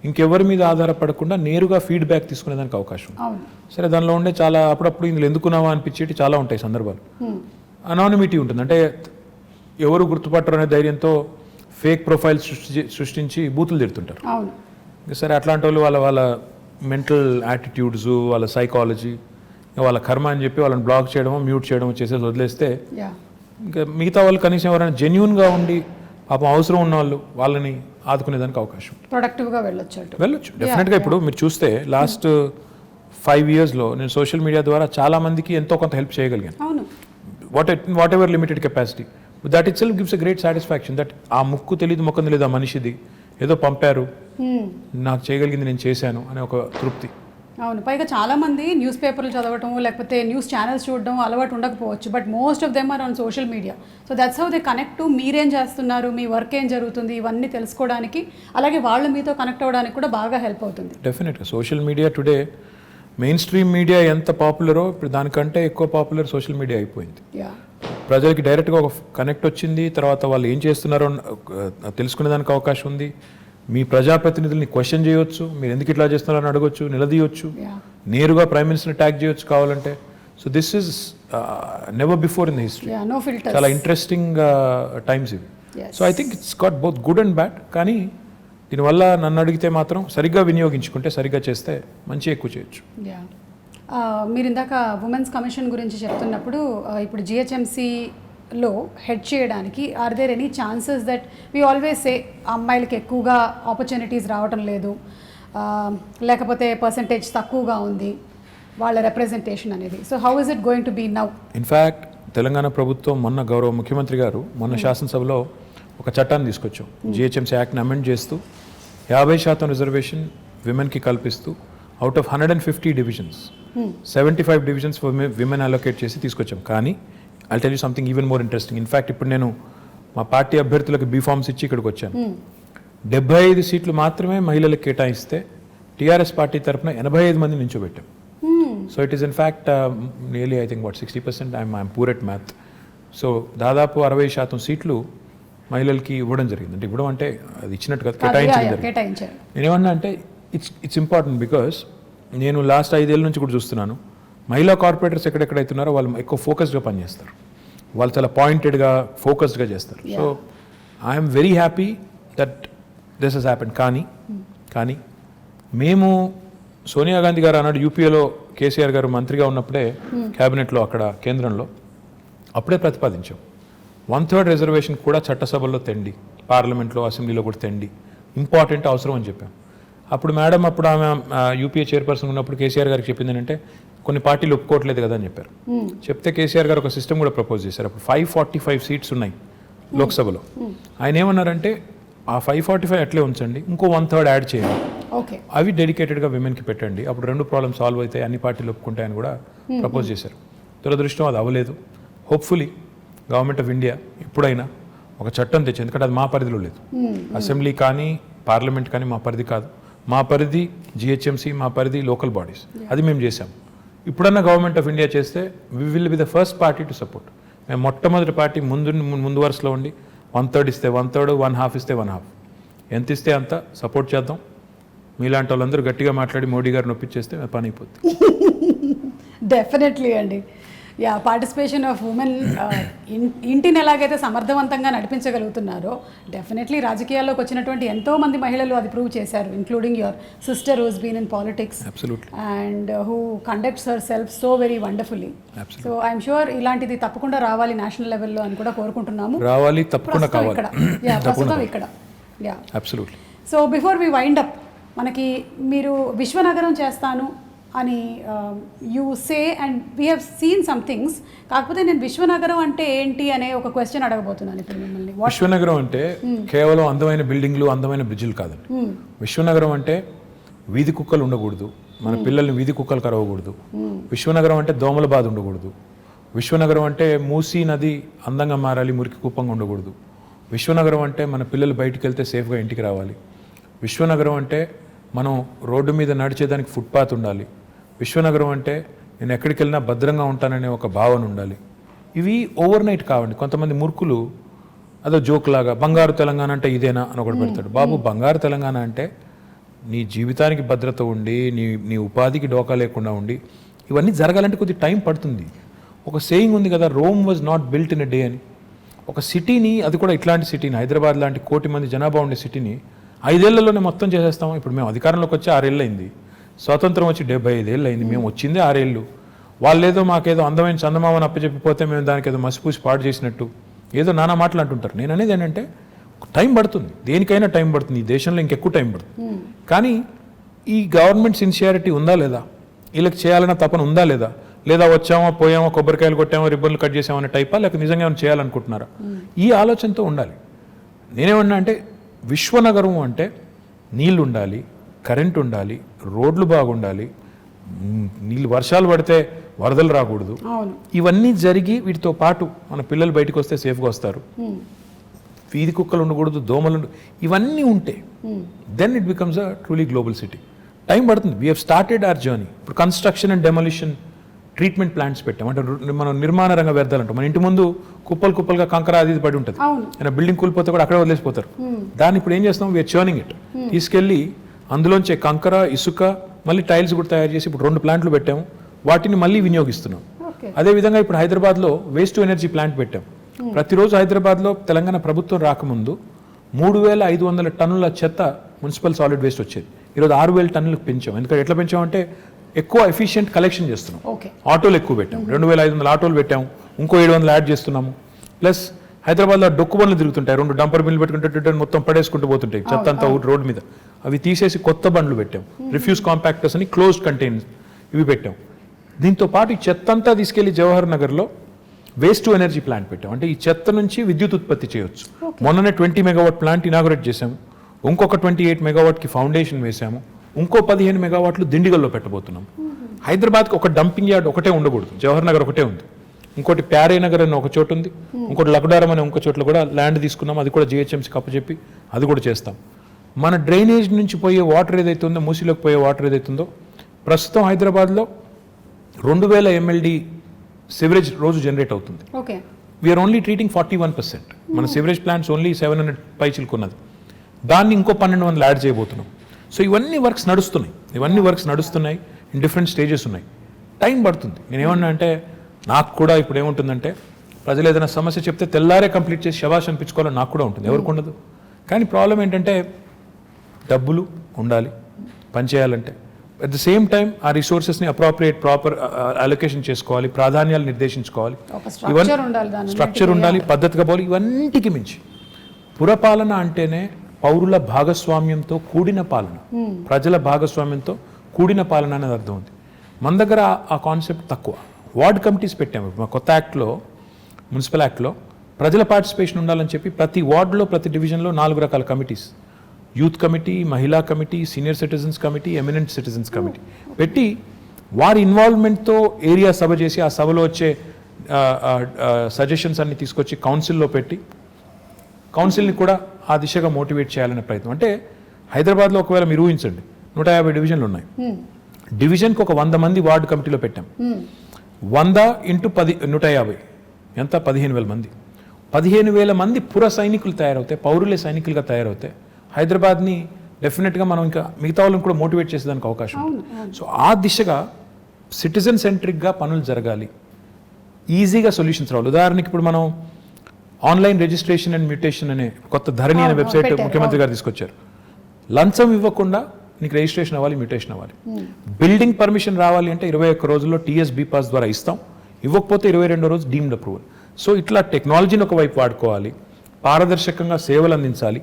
ఇంకెవరి మీద ఆధారపడకుండా నేరుగా ఫీడ్బ్యాక్ తీసుకునేదానికి అవకాశం. సరే, దానిలో ఉండే చాలా అప్పుడప్పుడు ఇందులో ఎందుకున్నావా అనిపించేటి చాలా ఉంటాయి సందర్భాలు. అనానిమిటీ ఉంటుంది, అంటే ఎవరు గుర్తుపట్టరు అనే ధైర్యంతో ఫేక్ ప్రొఫైల్ సృష్టించి బూతులు తిడుతుంటారు. అవును. సరే అట్లాంటి వాళ్ళు వాళ్ళ మెంటల్ యాటిట్యూడ్స్, వాళ్ళ సైకాలజీ, వాళ్ళ కర్మ అని చెప్పి వాళ్ళని బ్లాక్ చేయడమో మ్యూట్ చేయడమో చేసేసి వదిలేస్తే ఇంకా మిగతా వాళ్ళు కనీసం ఎవరైనా జెన్యూన్గా ఉండి పాపం అవసరం ఉన్న వాళ్ళని ఆదుకునేదానికి అవకాశం ప్రొడక్టివ్గా వెళ్ళొచ్చు డెఫినెట్గా. ఇప్పుడు మీరు చూస్తే లాస్ట్ 5 yearsలో నేను సోషల్ మీడియా ద్వారా చాలా మందికి ఎంతో కొంత హెల్ప్ చేయగలిగాను. అవును. What ever limited capacity, that it self gives a great satisfaction that ఆ ముక్కు తెలియదు ముఖం తెలియదు ఆ మనిషిది ఏదో పంపారు, నాకు చేయగలిగింది నేను చేశాను అనే ఒక తృప్తి. అవును. పైగా చాలామంది న్యూస్ పేపర్లు చదవటం లేకపోతే న్యూస్ ఛానల్స్ చూడడం అలవాటు ఉండకపోవచ్చు, but most of them are on social media. So that's how they connect to మీరేం చేస్తున్నారు, మీ వర్క్ ఏం జరుగుతుంది, ఇవన్నీ తెలుసుకోవడానికి, అలాగే వాళ్ళు మీతో కనెక్ట్ అవ్వడానికి కూడా బాగా హెల్ప్ అవుతుంది. డెఫినెట్గా social media today main stream media ఎంత పాపులరో ఇప్పుడు దానికంటే ఎక్కువ పాపులర్ సోషల్ మీడియా అయిపోయింది. ప్రజలకి డైరెక్ట్గా ఒక కనెక్ట్ వచ్చింది, తర్వాత వాళ్ళు ఏం చేస్తున్నారో తెలుసుకునేదానికి అవకాశం ఉంది. మీ ప్రజాప్రతినిధుల్ని క్వశ్చన్ చేయొచ్చు, మీరు ఎందుకు ఇట్లా చేస్తున్నారని అడగొచ్చు, నిలదీయొచ్చు, నేరుగా ప్రైమ్ మినిస్టర్ని ట్యాగ్ చేయొచ్చు కావాలంటే. So this is never before in the history. చాలా ఇంట్రెస్టింగ్ టైమ్స్ ఇవి. So I think it's got both good and bad. కానీ దీనివల్ల నన్ను అడిగితే మాత్రం సరిగ్గా వినియోగించుకుంటే, సరిగ్గా చేస్తే మంచి ఎక్కువ చేయొచ్చు. మీరు ఇందాక ఉమెన్స్ కమిషన్ గురించి చెప్తున్నప్పుడు ఇప్పుడు GHMCలో హెడ్ చేయడానికి are there any chances that we always say అమ్మాయిలకి ఎక్కువగా ఆపర్చునిటీస్ రావటం లేదు, లేకపోతే పర్సంటేజ్ తక్కువగా ఉంది వాళ్ళ రిప్రజెంటేషన్ అనేది. So how is it going to be now? In fact Telangana ప్రభుత్వం మొన్న గౌరవ ముఖ్యమంత్రి గారు మొన్న శాసనసభలో ఒక చట్టాన్ని తీసుకొచ్చాం. GHMC యాక్ట్ని అమెండ్ చేస్తూ 50% రిజర్వేషన్ విమెన్కి కల్పిస్తూ out of 150 divisions 75 divisions women allocate చేసి తీసుకొచ్చాం. కానీ I'll tell you something even more interesting. In fact ఇప్పుడు నేను మా పార్టీ అభ్యర్థులకు బీఫామ్స్ ఇచ్చి ఇక్కడికి వచ్చాను. 75 సీట్లు మాత్రమే మహిళలకు కేటాయిస్తే టీఆర్ఎస్ పార్టీ తరఫున 85 మంది నించోబెట్టాం. So it is in fact nearly I think 60%. I'm poor at math. So దాదాపు 60% సీట్లు మహిళలకి ఇవ్వడం జరిగింది. అంటే ఇవ్వడం అంటే అది ఇచ్చినట్టు కదా, కేటాయించడం జరిగింది. నేనేమన్నా అంటే ఇట్స్ ఇంపార్టెంట్ బికాస్ నేను లాస్ట్ 5 ఏళ్ళ నుంచి కూడా చూస్తున్నాను మహిళా కార్పొరేటర్స్ ఎక్కడెక్కడైతున్నారో వాళ్ళు ఎక్కువ ఫోకస్డ్గా పనిచేస్తారు, వాళ్ళు చాలా పాయింటెడ్గా ఫోకస్డ్గా చేస్తారు. So I'm very happy that this has happen. కానీ మేము సోనియా గాంధీ గారు అన్నాడు యూపీఏలో కేసీఆర్ గారు మంత్రిగా ఉన్నప్పుడే క్యాబినెట్లో అక్కడ కేంద్రంలో అప్పుడే ప్రతిపాదించాం 1/3 రిజర్వేషన్ కూడా చట్టసభల్లో తెండి, పార్లమెంట్లో అసెంబ్లీలో కూడా తెండి, ఇంపార్టెంట్ అవసరం అని చెప్పాం. అప్పుడు మేడం అప్పుడు ఆమె యూపీఏ చైర్పర్సన్ ఉన్నప్పుడు కేసీఆర్ గారికి చెప్పింది ఏంటంటే కొన్ని పార్టీలు ఒప్పుకోవట్లేదు కదా అని చెప్పారు. చెప్తే కేసీఆర్ గారు ఒక సిస్టమ్ కూడా ప్రపోజ్ చేశారు. అప్పుడు 545 సీట్స్ ఉన్నాయి లోక్సభలో. ఆయన ఏమన్నారంటే ఆ 545 అట్లే ఉంచండి, ఇంకో 1/3 యాడ్ చేయండి, అవి డెడికేటెడ్గా విమెన్కి పెట్టండి, అప్పుడు 2 ప్రాబ్లమ్స్ సాల్వ్ అవుతాయి, అన్ని పార్టీలు ఒప్పుకుంటాయని కూడా ప్రపోజ్ చేశారు. దురదృష్టం అది అవ్వలేదు. హోప్ఫుల్లీ గవర్నమెంట్ ఆఫ్ ఇండియా ఎప్పుడైనా ఒక చట్టం తెచ్చి, ఎందుకంటే అది మా పరిధిలో లేదు, అసెంబ్లీ కానీ పార్లమెంట్ కానీ మా పరిధి కాదు, మా పరిధి GHMC, మా పరిధి లోకల్ బాడీస్, అది మేము చేసాం. ఇప్పుడన్నా గవర్నమెంట్ ఆఫ్ ఇండియా చేస్తే we will be the first party to support. మేము మొట్టమొదటి పార్టీ ముందు వరుసలో ఉండి 1/3 ఇస్తే 1/3, 1/2 ఇస్తే 1/2, ఎంత ఇస్తే అంత సపోర్ట్ చేద్దాం. మీలాంటి వాళ్ళందరూ గట్టిగా మాట్లాడి మోడీ గారిని ఒప్పించేస్తే పని అయిపోతుంది. డెఫినెట్లీ అండి. పార్టిసిపేషన్ ఆఫ్ ఉమెన్ ఇంటిని ఎలాగైతే సమర్థవంతంగా నడిపించగలుగుతున్నారో డెఫినెట్లీ రాజకీయాల్లోకి వచ్చినటువంటి ఎంతోమంది మహిళలు అది ప్రూవ్ చేశారు, including your sister who's been in politics and who conducts herself so very wonderfully. So I'm sure ఇలాంటిది తప్పకుండా రావాలి నేషనల్ లెవెల్లో అని కూడా కోరుకుంటున్నాము. రావాలి, తప్పకుండా కావాలి. ప్రస్తుతం ఇక్కడ. So before we wind up, మనకి మీరు విశ్వనగరం చేస్తాను అని you say and we have seen some things. కాకపోతే నేను విశ్వనగరం అంటే ఏంటి అనే ఒక క్వశ్చన్ అడగబోతున్నాను ఇప్పుడు మిమ్మల్ని. విశ్వనగరం అంటే కేవలం అందమైన బిల్డింగ్లు, అందమైన బ్రిడ్జిలు కాదండి. విశ్వనగరం అంటే వీధి కుక్కలు ఉండకూడదు, మన పిల్లల్ని వీధి కుక్కలు కరవకూడదు. విశ్వనగరం అంటే దోమల బాధ ఉండకూడదు. విశ్వనగరం అంటే మూసీ నది అందంగా మారాలి, మురికి కుప్పంగా ఉండకూడదు. విశ్వనగరం అంటే మన పిల్లలు బయటికి వెళ్తే సేఫ్గా ఇంటికి రావాలి. విశ్వనగరం అంటే మనం రోడ్డు మీద నడిచేదానికి ఫుట్పాత్ ఉండాలి. విశ్వనగరం అంటే నేను ఎక్కడికి వెళ్ళినా భద్రంగా ఉంటాననే ఒక భావన ఉండాలి. ఇవి ఓవర్ నైట్ కావండి. కొంతమంది మూర్ఖులు అదో జోక్ లాగా బంగారు తెలంగాణ అంటే ఇదేనా అని ఒకటి పెడతాడు. బాబు, బంగారు తెలంగాణ అంటే నీ జీవితానికి భద్రత ఉండి, నీ ఉపాధికి డోకా లేకుండా ఉండి, ఇవన్నీ జరగాలంటే కొద్ది టైం పడుతుంది. ఒక సేయింగ్ ఉంది కదా, Rome was not built in a day అని. ఒక సిటీని, అది కూడా ఇట్లాంటి సిటీని, హైదరాబాద్ లాంటి 1 కోటి మంది జనాభా ఉండే సిటీని 5 ఏళ్లలోనే మొత్తం చేసేస్తాము. ఇప్పుడు మేము అధికారంలోకి వచ్చి 6 ఏళ్ళు అయింది, స్వాతంత్రం వచ్చి 75 ఏళ్ళు అయింది, మేము వచ్చిందే 6 ఏళ్ళు. వాళ్ళేదో మాకేదో అందమైన చందమామని అప్పచెప్పిపోతే మేము దానికి ఏదో మసిపూసి పాడు చేసినట్టు ఏదో నానా మాటలు అంటుంటారు. నేను అనేది ఏంటంటే టైం పడుతుంది, దేనికైనా టైం పడుతుంది, ఈ దేశంలో ఇంకెక్కువ టైం పడుతుంది. కానీ ఈ గవర్నమెంట్ సిన్సియారిటీ ఉందా లేదా, వీళ్ళకి చేయాలన్న తపన ఉందా లేదా, లేదా వచ్చామో పోయామో కొబ్బరికాయలు కొట్టామో రిబ్బన్లు కట్ చేసామనే టైపా, లేక నిజంగా ఏమైనా చేయాలనుకుంటున్నారా, ఈ ఆలోచనతో ఉండాలి. నేనేమన్నా అంటే విశ్వనగరం అంటే నీళ్ళు ఉండాలి, కరెంట్ ఉండాలి, రోడ్లు బాగుండాలి, నీళ్ళు వర్షాలు పడితే వరదలు రాకూడదు, ఇవన్నీ జరిగి వీటితో పాటు మన పిల్లలు బయటకు వస్తే సేఫ్గా వస్తారు, వీధి కుక్కలు ఉండకూడదు, దోమలు ఇవన్నీ ఉంటే then it becomes a truly global city. Time పడుతుంది. We have started our journey. ఇప్పుడు construction and demolition treatment plants పెట్టాం. అంటే మనం నిర్మాణ రంగ వ్యర్థాలు అంటాం. మన ఇంటి ముందు కుప్పలుగా కంకర అది పడి ఉంటుంది, అయినా బిల్డింగ్ కూలిపోతే కూడా అక్కడే వదిలేసిపోతారు. దాన్ని ఇప్పుడు ఏం చేస్తాం, వీఆర్ చర్నింగ్ ఇట్, తీసుకెళ్ళి అందులోంచే కంకర, ఇసుక, మళ్ళీ టైల్స్ కూడా తయారు చేసి ఇప్పుడు 2 ప్లాంట్లు పెట్టాము, వాటిని మళ్ళీ వినియోగిస్తున్నాం. అదేవిధంగా ఇప్పుడు హైదరాబాద్లో వేస్ట్ టు ఎనర్జీ ప్లాంట్ పెట్టాం. ప్రతిరోజు హైదరాబాద్లో తెలంగాణ ప్రభుత్వం రాకముందు 3,500 టన్నుల చెత్త మున్సిపల్ సాలిడ్ వేస్ట్ వచ్చేది. ఈరోజు 6,000 టన్నులకు పెంచాం. ఎందుకంటే ఎట్లా పెంచామంటే ఎక్కువ ఎఫిషియెంట్ కలెక్షన్ చేస్తున్నాం. ఆటోలు ఎక్కువ పెట్టాం, 2,500 ఆటోలు పెట్టాము, ఇంకో 700 యాడ్ చేస్తున్నాము. ప్లస్ హైదరాబాద్లో డొక్కు బండ్లు తిరుగుతుంటాయి, 2 డంపర్ బిల్లు పెట్టుకుంటే మొత్తం పడేసుకుంటూ పోతుంటాయి చెత్త అంతా రోడ్డు మీద. అవి తీసేసి కొత్త బండ్లు పెట్టాం, రిఫ్యూజ్ కాంపాక్టర్స్ అని క్లోజ్డ్ కంటైనర్స్ ఇవి పెట్టాం. దీంతో పాటు ఈ చెత్త అంతా తీసుకెళ్లి జవహర్ నగర్లో వేస్ట్ టు ఎనర్జీ ప్లాంట్ పెట్టాం. అంటే ఈ చెత్త నుంచి విద్యుత్ ఉత్పత్తి చేయొచ్చు. మొన్ననే 20 మెగావాట్ ప్లాంట్ ఇనాగరేట్ చేశాము, ఇంకొక 28 మెగావాట్కి ఫౌండేషన్ వేసాము, ఇంకో 15 మెగావాట్లు దిండిగల్లో పెట్టబోతున్నాం. హైదరాబాద్కి ఒక డంపింగ్ యార్డ్ ఒకటే ఉండకూడదు, జవహర్ నగర్ ఒకటే ఉంది, ఇంకోటి ప్యారే నగర్ అని ఒక చోటు ఉంది, ఇంకోటి లక్డారం అనే ఇంకో చోట్ల కూడా ల్యాండ్ తీసుకున్నాం, అది కూడా GHMC కప్పచెప్పి అది కూడా చేస్తాం. మన డ్రైనేజ్ నుంచి పోయే వాటర్ ఏదైతే ఉందో, మూసీలోకి పోయే వాటర్ ఏదైతే ఉందో, ప్రస్తుతం హైదరాబాద్లో 2,000 MLD సివరేజ్ రోజు జనరేట్ అవుతుంది. We're only treating 41%. మన సివరేజ్ ప్లాంట్స్ ఓన్లీ 700 పైచిలుకున్నది, దాన్ని ఇంకో 1,200 యాడ్ చేయబోతున్నాం. సో ఇవన్నీ వర్క్స్ నడుస్తున్నాయి, ఇన్ డిఫరెంట్ స్టేజెస్ ఉన్నాయి. టైం పడుతుంది. నేనేమన్నా అంటే నాకు కూడా ఇప్పుడు ఏముంటుందంటే, ప్రజలు ఏదైనా సమస్య చెప్తే తెల్లారే కంప్లీట్ చేసి శబాష్ అనిపించుకోవాలని నాకు కూడా ఉంటుంది, ఎవరికి ఉండదు. కానీ ప్రాబ్లం ఏంటంటే డబ్బులు ఉండాలి పని చేయాలంటే. అట్ ద సేమ్ టైం ఆ రిసోర్సెస్ని ప్రాపర్ అలొకేషన్ చేసుకోవాలి, ప్రాధాన్యాలు నిర్దేశించుకోవాలి, స్ట్రక్చర్ ఉండాలి, పద్ధతిగా పోవాలి. ఇవన్నిటికి మించి పురపాలన అంటేనే పౌరుల భాగస్వామ్యంతో కూడిన పాలన, ప్రజల భాగస్వామ్యంతో కూడిన పాలన అనేది అర్థం ఉంది. మన దగ్గర ఆ కాన్సెప్ట్ తక్కువ. వార్డ్ కమిటీస్ పెట్టాము. మా కొత్త యాక్ట్లో, మున్సిపల్ యాక్ట్లో ప్రజల పార్టిసిపేషన్ ఉండాలని చెప్పి ప్రతి వార్డులో, ప్రతి డివిజన్లో 4 రకాల కమిటీస్, యూత్ కమిటీ, మహిళా committee, senior citizens committee, eminent citizens committee పెట్టి వారి ఇన్వాల్వ్మెంట్తో ఏరియా సభ చేసి ఆ సభలో వచ్చే సజెషన్స్ అన్ని తీసుకొచ్చి కౌన్సిల్లో పెట్టి కౌన్సిల్ని కూడా ఆ దిశగా మోటివేట్ చేయాలనే ప్రయత్నం. అంటే హైదరాబాద్లో ఒకవేళ మీరు ఊహించండి, 150 డివిజన్లు ఉన్నాయి. డివిజన్కి ఒక 100 మంది వార్డు కమిటీలో పెట్టాం. 100 × 10 150 ఎంత, 15,000 మంది. 15,000 మంది పుర సైనికులు తయారవుతాయి, పౌరులే సైనికులుగా తయారవుతాయి. హైదరాబాద్ని డెఫినెట్గా మనం ఇంకా మిగతా వాళ్ళని కూడా మోటివేట్ చేసేదానికి అవకాశం ఉంది. సో ఆ దిశగా సిటిజన్ సెంట్రిక్గా పనులు జరగాలి, ఈజీగా సొల్యూషన్స్ రావాలి. ఉదాహరణకి ఇప్పుడు మనం ఆన్లైన్ రిజిస్ట్రేషన్ అండ్ మ్యూటేషన్ అనే కొత్త ధరణి అనే వెబ్సైట్ ముఖ్యమంత్రి గారు తీసుకొచ్చారు. లంచం ఇవ్వకుండా నీకు రిజిస్ట్రేషన్ అవ్వాలి, మ్యూటేషన్ అవ్వాలి. బిల్డింగ్ పర్మిషన్ రావాలి అంటే 21 రోజుల్లో TSB పాస్ ద్వారా ఇస్తాం, ఇవ్వకపోతే 22వ రోజు డీమ్డ్ అప్రూవల్. సో ఇట్లా టెక్నాలజీని ఒకవైపు వాడుకోవాలి, పారదర్శకంగా సేవలు అందించాలి,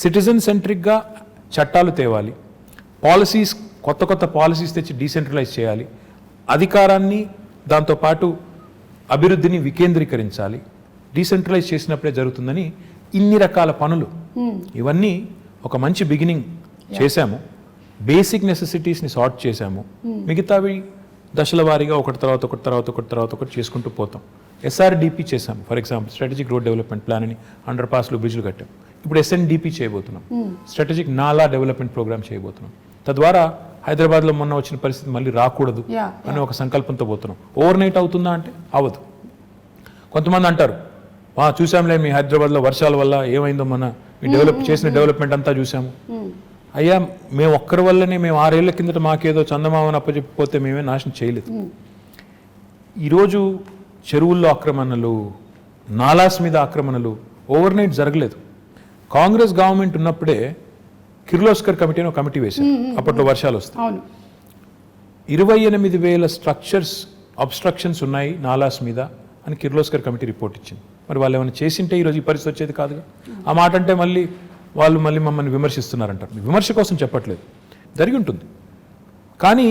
సిటిజన్ సెంట్రిక్గా చట్టాలు తేవాలి, పాలసీస్ కొత్త పాలసీస్ తెచ్చి డీసెంట్రలైజ్ చేయాలి, అధికారాన్ని దాంతోపాటు అభివృద్ధిని వికేంద్రీకరించాలి. డీసెంట్రలైజ్ చేసినప్పుడే జరుగుతుందని ఇన్ని రకాల పనులు, ఇవన్నీ ఒక మంచి బిగినింగ్ చేశాము. బేసిక్ నెసెసిటీస్ని సార్ట్ చేశాము, మిగతావి దశల వారీగా ఒకటి చేసుకుంటూ పోతాం. SRDP చేశాము, for example strategic road development plan అని, అండర్ పాస్లు, బ్రిడ్జ్లు కట్టాం. ఇప్పుడు SNDP చేయబోతున్నాం, స్ట్రాటజిక్ నాలా డెవలప్మెంట్ ప్రోగ్రామ్ చేయబోతున్నాం. తద్వారా హైదరాబాద్లో మొన్న వచ్చిన పరిస్థితి మళ్ళీ రాకూడదు అనే ఒక సంకల్పంతో పోతున్నాం. ఓవర్ నైట్ అవుతుందా అంటే అవ్వదు. కొంతమంది అంటారు, చూసాంలే మీ హైదరాబాద్లో వర్షాల వల్ల ఏమైందో, మన మీ చేసిన డెవలప్మెంట్ అంతా చూసాము. అయ్యా, మేము ఒక్కరి వల్లనే, మేము 6 ఏళ్ల కిందట మాకేదో చందమామని అప్పచెప్పిపోతే మేమే నాశనం చేయలేదు. ఈరోజు చెరువుల్లో ఆక్రమణలు, నాలాస్ మీద ఆక్రమణలు ఓవర్ నైట్ జరగలేదు. కాంగ్రెస్ గవర్నమెంట్ ఉన్నప్పుడే కిర్లోస్కర్ కమిటీ అని ఒక కమిటీ వేశారు, అప్పట్లో వర్షాలు వస్తాయి. 28,000 స్ట్రక్చర్స్ అబ్స్ట్రక్షన్స్ ఉన్నాయి నాలాస్ మీద అని కిర్లోస్కర్ కమిటీ రిపోర్ట్ ఇచ్చింది. మరి వాళ్ళు ఏమైనా చేసింటే ఈరోజు ఈ పరిస్థితి వచ్చేది కాదుగా. ఆ మాట అంటే మళ్ళీ మమ్మల్ని విమర్శిస్తున్నారంటారు. విమర్శ కోసం చెప్పట్లేదు, జరిగి ఉంటుంది. కానీ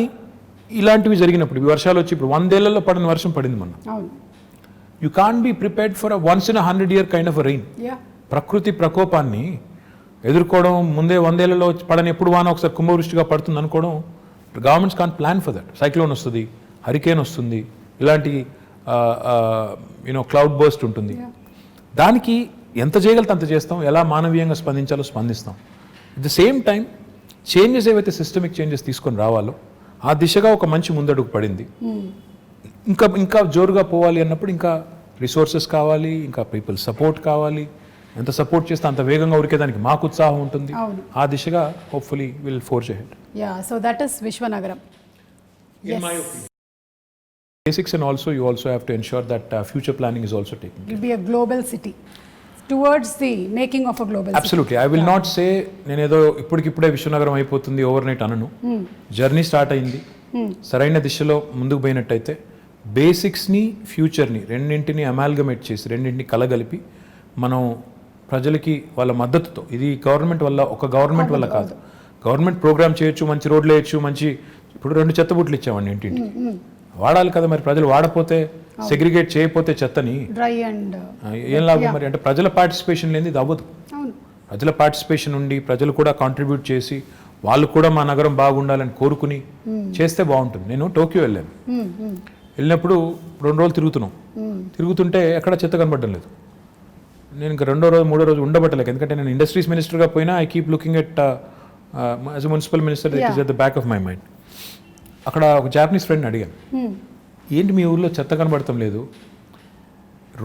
ఇలాంటివి జరిగినప్పుడు వర్షాలు వచ్చి ఇప్పుడు 100 ఏళ్లలో పడిన వర్షం పడింది మొన్న. You can't be prepared for once in 100 year kind of rain. ప్రకృతి ప్రకోపాన్ని ఎదుర్కోవడం, ముందే 100 ఏళ్లలో పడని ఎప్పుడు వాన ఒకసారి కుంభవృష్టిగా పడుతుంది అనుకోవడం, governments can't plan for that. Cyclone వస్తుంది, హరికేన్ వస్తుంది, ఇలాంటి క్లౌడ్ బర్స్ట్ ఉంటుంది. దానికి ఎంత చేయగలితే అంత చేస్తాం, ఎలా మానవీయంగా స్పందించాలో స్పందిస్తాం. At the same time changes ఏవైతే సిస్టమిక్ చేంజెస్ తీసుకొని రావాలో ఆ దిశగా ఒక మంచి ముందడుగు పడింది. ఇంకా జోరుగా పోవాలి అన్నప్పుడు ఇంకా రిసోర్సెస్ కావాలి, ఇంకా పీపుల్ సపోర్ట్ కావాలి. ఎంత సపోర్ట్ చేస్తే అంత వేగంగా ఉరికేదానికి మాకు ఉత్సాహం ఉంటుంది. ఆ దిశగా hopefully will forge ahead. So that is విశ్వనగరం. In my opinion. Basics, and also you also have to ensure that future planning is also taken. It will be a global city towards the making of a global Absolutely. city. I will not say నేనేదో ఇప్పుడే విశ్వనగరం అయిపోతుంది over night అనను. Journey start అయింది, సరైన దిశలో ముందుకు పోయినట్టయితే బేసిక్స్ని ఫ్యూచర్ని రెండింటిని అమాల్గమేట్ చేసి రెండింటిని కలగలిపి మనం ప్రజలకి వాళ్ళ మద్దతుతో, ఇది గవర్నమెంట్ వల్ల ఒక గవర్నమెంట్ వల్ల కాదు, గవర్నమెంట్ ప్రోగ్రామ్ చేయొచ్చు, మంచి రోడ్లు వేయచ్చు, మంచి ఇప్పుడు 2 చెత్తబుట్లు ఇచ్చామండి ఇంటింటికి, వాడాలి కదా మరి. ప్రజలు వాడపోతే, సెగ్రిగేట్ చేయకపోతే చెత్తని డ్రై అండ్ ఏం లాభం మరి? అంటే ప్రజల పార్టిసిపేషన్ లేని ఇది అవ్వదు. ప్రజల పార్టిసిపేషన్ ఉండి ప్రజలు కూడా కాంట్రిబ్యూట్ చేసి వాళ్ళు కూడా మా నగరం బాగుండాలని కోరుకుని చేస్తే బాగుంటుంది. నేను టోక్యో వెళ్ళాను, వెళ్ళినప్పుడు 2 రోజులు తిరుగుతుంటే ఎక్కడ చెత్త కనబడడం లేదు. నేను ఇంకా 2వ రోజు 3వ రోజు ఉండబట్టలేక, ఎందుకంటే నేను ఇండస్ట్రీస్ మినిస్టర్గా పోయినా I keep looking at as a municipal minister, it is at the back of my mind. అక్కడ ఒక జాపనీస్ ఫ్రెండ్ అడిగాను, ఏంటి మీ ఊర్లో చెత్త కనబడటం లేదు,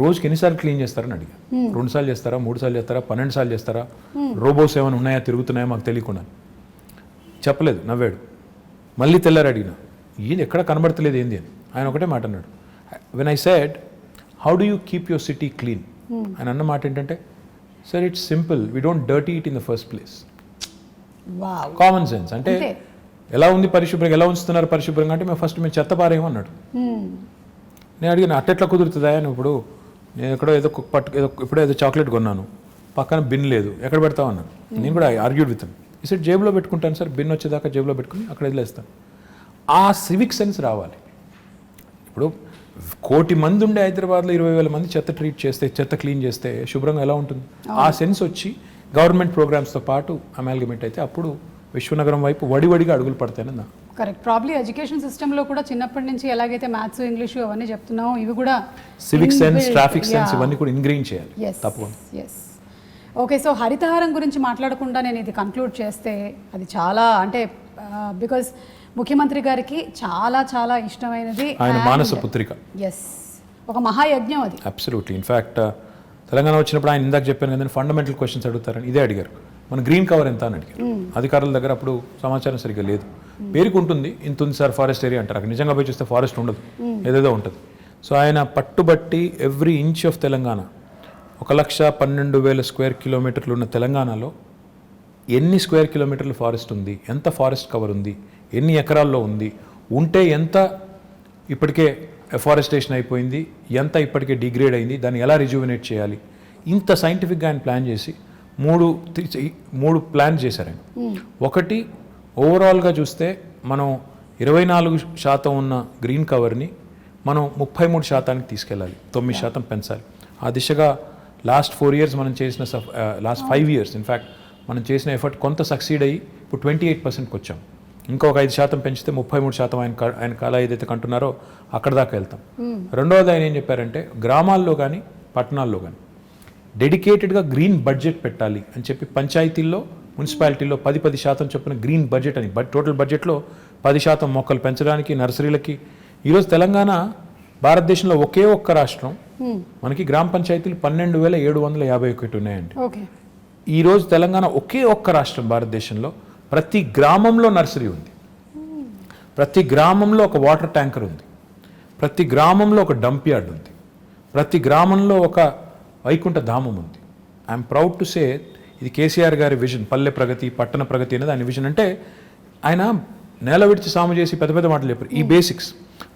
రోజుకి ఎన్నిసార్లు క్లీన్ చేస్తారని అడిగాను. 2 సార్లు చేస్తారా, 3 సార్లు చేస్తారా, 12 సార్లు చేస్తారా, రోబోస్ ఏమైనా ఉన్నాయా, తిరుగుతున్నాయా మాకు తెలియకుండా. చెప్పలేదు, నవ్వాడు. మళ్ళీ తెల్లారు అడిగిన, ఏంది ఎక్కడ కనబడతలేదు ఏంది అని. ఆయన ఒకటే మాట అన్నాడు, when I said how do you keep your city clean, ఆయన అన్న మాట ఏంటంటే, sir it's simple, we don't dirty it in the first place. Common sense. అంటే ఎలా ఉంది పరిశుభ్రంగా, ఎలా ఉంచుతున్నారు పరిశుభ్రంగా అంటే మేము చెత్త పారేమో అన్నాడు. నేను అడిగిన అట్టెట్లా కుదురుతుందా అని. ఇప్పుడు నేను ఎక్కడో ఏదో చాక్లెట్ కొన్నాను, పక్కన బిన్ లేదు, ఎక్కడ పెడతావు అన్నాను. నేను కూడా ఆర్గ్యూడ్ విత్ ఈ సెట్ జేబులో పెట్టుకుంటాను సార్, బిన్ వచ్చేదాకా జేబులో పెట్టుకుని అక్కడ వదిలేస్తాను. ఆ సివిక్ సెన్స్ రావాలి. ఇప్పుడు 1,000,000 మంది ఉండే హైదరాబాద్లో 20,000 మంది చెత్త క్లీన్ చేస్తే శుభ్రంగా ఎలా ఉంటుంది? ఆ సెన్స్ వచ్చి గవర్నమెంట్ ప్రోగ్రామ్స్తో పాటు అమాల్గమేట్ అయితే అప్పుడు విశ్వనగరం వైపు వడివడిగా అడుగులు పడతాయని నా. కరెక్ట్. ప్రాబ్లీ ఎడ్యుకేషన్ సిస్టంలో కూడా చిన్నప్పటి నుంచి ఎలాగైతే మ్యాథ్స్, ఇంగ్లీషు అవన్నీ చెప్తున్నామో ఇవి కూడా సివిక్ సెన్స్, ట్రాఫిక్ సెన్స్ ఇవన్నీ కూడా ఇంగ్రీన్ చేయాలి తప్పకుండా. ఓకే, సో హరితహారం గురించి మాట్లాడకుండా నేను ఇది కంక్లూడ్ చేస్తే అది చాలా అంటే బికాజ్ ముఖ్యమంత్రి గారికి చాలా చాలా ఇష్టమైనది ఆయన మానస పుత్రిక. ఒక మహాయజ్ఞం అది. అబ్సల్యూట్లీ. ఇన్ఫ్యాక్ట్ తెలంగాణ వచ్చినప్పుడు ఆయన ఇందాక చెప్పాను కదా, ఫండమెంటల్ క్వశ్చన్స్ అడుగుతారని ఇదే అడిగారు. మన గ్రీన్ కవర్ ఎంత అని అడిగారు. అధికారుల దగ్గర అప్పుడు సమాచారం సరిగ్గా లేదు. పేరుకు ఉంటుంది, ఇంత ఉంది సార్ ఫారెస్ట్ ఏరియా అంటారు, అక్కడ నిజంగా పోయి చూస్తే ఫారెస్ట్ ఉండదు, ఏదేదో ఉంటుంది. సో ఆయన పట్టుబట్టి every inch of Telangana, 1,12,000 square కిలోమీటర్లు ఉన్న తెలంగాణలో ఎన్ని స్క్వేర్ కిలోమీటర్లు ఫారెస్ట్ ఉంది, ఎంత ఫారెస్ట్ కవర్ ఉంది, ఎన్ని ఎకరాల్లో ఉంది, ఉంటే ఎంత ఇప్పటికే ఎఫారెస్టేషన్ అయిపోయింది, ఎంత ఇప్పటికే డిగ్రేడ్ అయింది, దాన్ని ఎలా రిజ్యూవినేట్ చేయాలి, ఇంత సైంటిఫిక్గా ఆయన ప్లాన్ చేసి మూడు ప్లాన్ చేశారు ఆయన. ఒకటి, ఓవరాల్గా చూస్తే మనం 24% ఉన్న గ్రీన్ కవర్ని మనం 33% తీసుకెళ్ళాలి, 9% పెంచాలి. ఆ దిశగా లాస్ట్ 4 years మనం చేసిన లాస్ట్ 5 years ఇన్ఫ్యాక్ట్ మనం చేసిన ఎఫర్ట్ కొంత సక్సీడ్ అయ్యి ఇప్పుడు 28%కి వచ్చాం. ఇంకా ఒక 5% పెంచితే 33% ఆయన కళ ఏదైతే కంటున్నారో అక్కడ దాకా వెళ్తాం. రెండవది ఆయన ఏం చెప్పారంటే, గ్రామాల్లో కానీ పట్టణాల్లో కానీ డెడికేటెడ్గా గ్రీన్ బడ్జెట్ పెట్టాలి అని చెప్పి పంచాయతీల్లో, మున్సిపాలిటీల్లో 10% చొప్పున గ్రీన్ బడ్జెట్ అని, టోటల్ బడ్జెట్లో 10% మొక్కలు పెంచడానికి, నర్సరీలకి. ఈరోజు తెలంగాణ భారతదేశంలో ఒకే ఒక్క రాష్ట్రం, మనకి గ్రామ పంచాయతీలు 12,751 ఉన్నాయండి. ఈరోజు తెలంగాణ ఒకే ఒక్క రాష్ట్రం భారతదేశంలో, ప్రతి గ్రామంలో నర్సరీ ఉంది, ప్రతి గ్రామంలో ఒక వాటర్ ట్యాంకర్ ఉంది, ప్రతి గ్రామంలో ఒక డంప్ యార్డ్ ఉంది, ప్రతి గ్రామంలో ఒక వైకుంఠ ధామం ఉంది. ఐఎమ్ ప్రౌడ్ టు సే ఇది కేసీఆర్ గారి విజన్, పల్లె ప్రగతి పట్టణ ప్రగతి అనేది ఆయన విజన్. అంటే ఆయన నేల విడిచి సాము చేసి పెద్ద పెద్ద మాటలు చెప్పారు. ఈ బేసిక్స్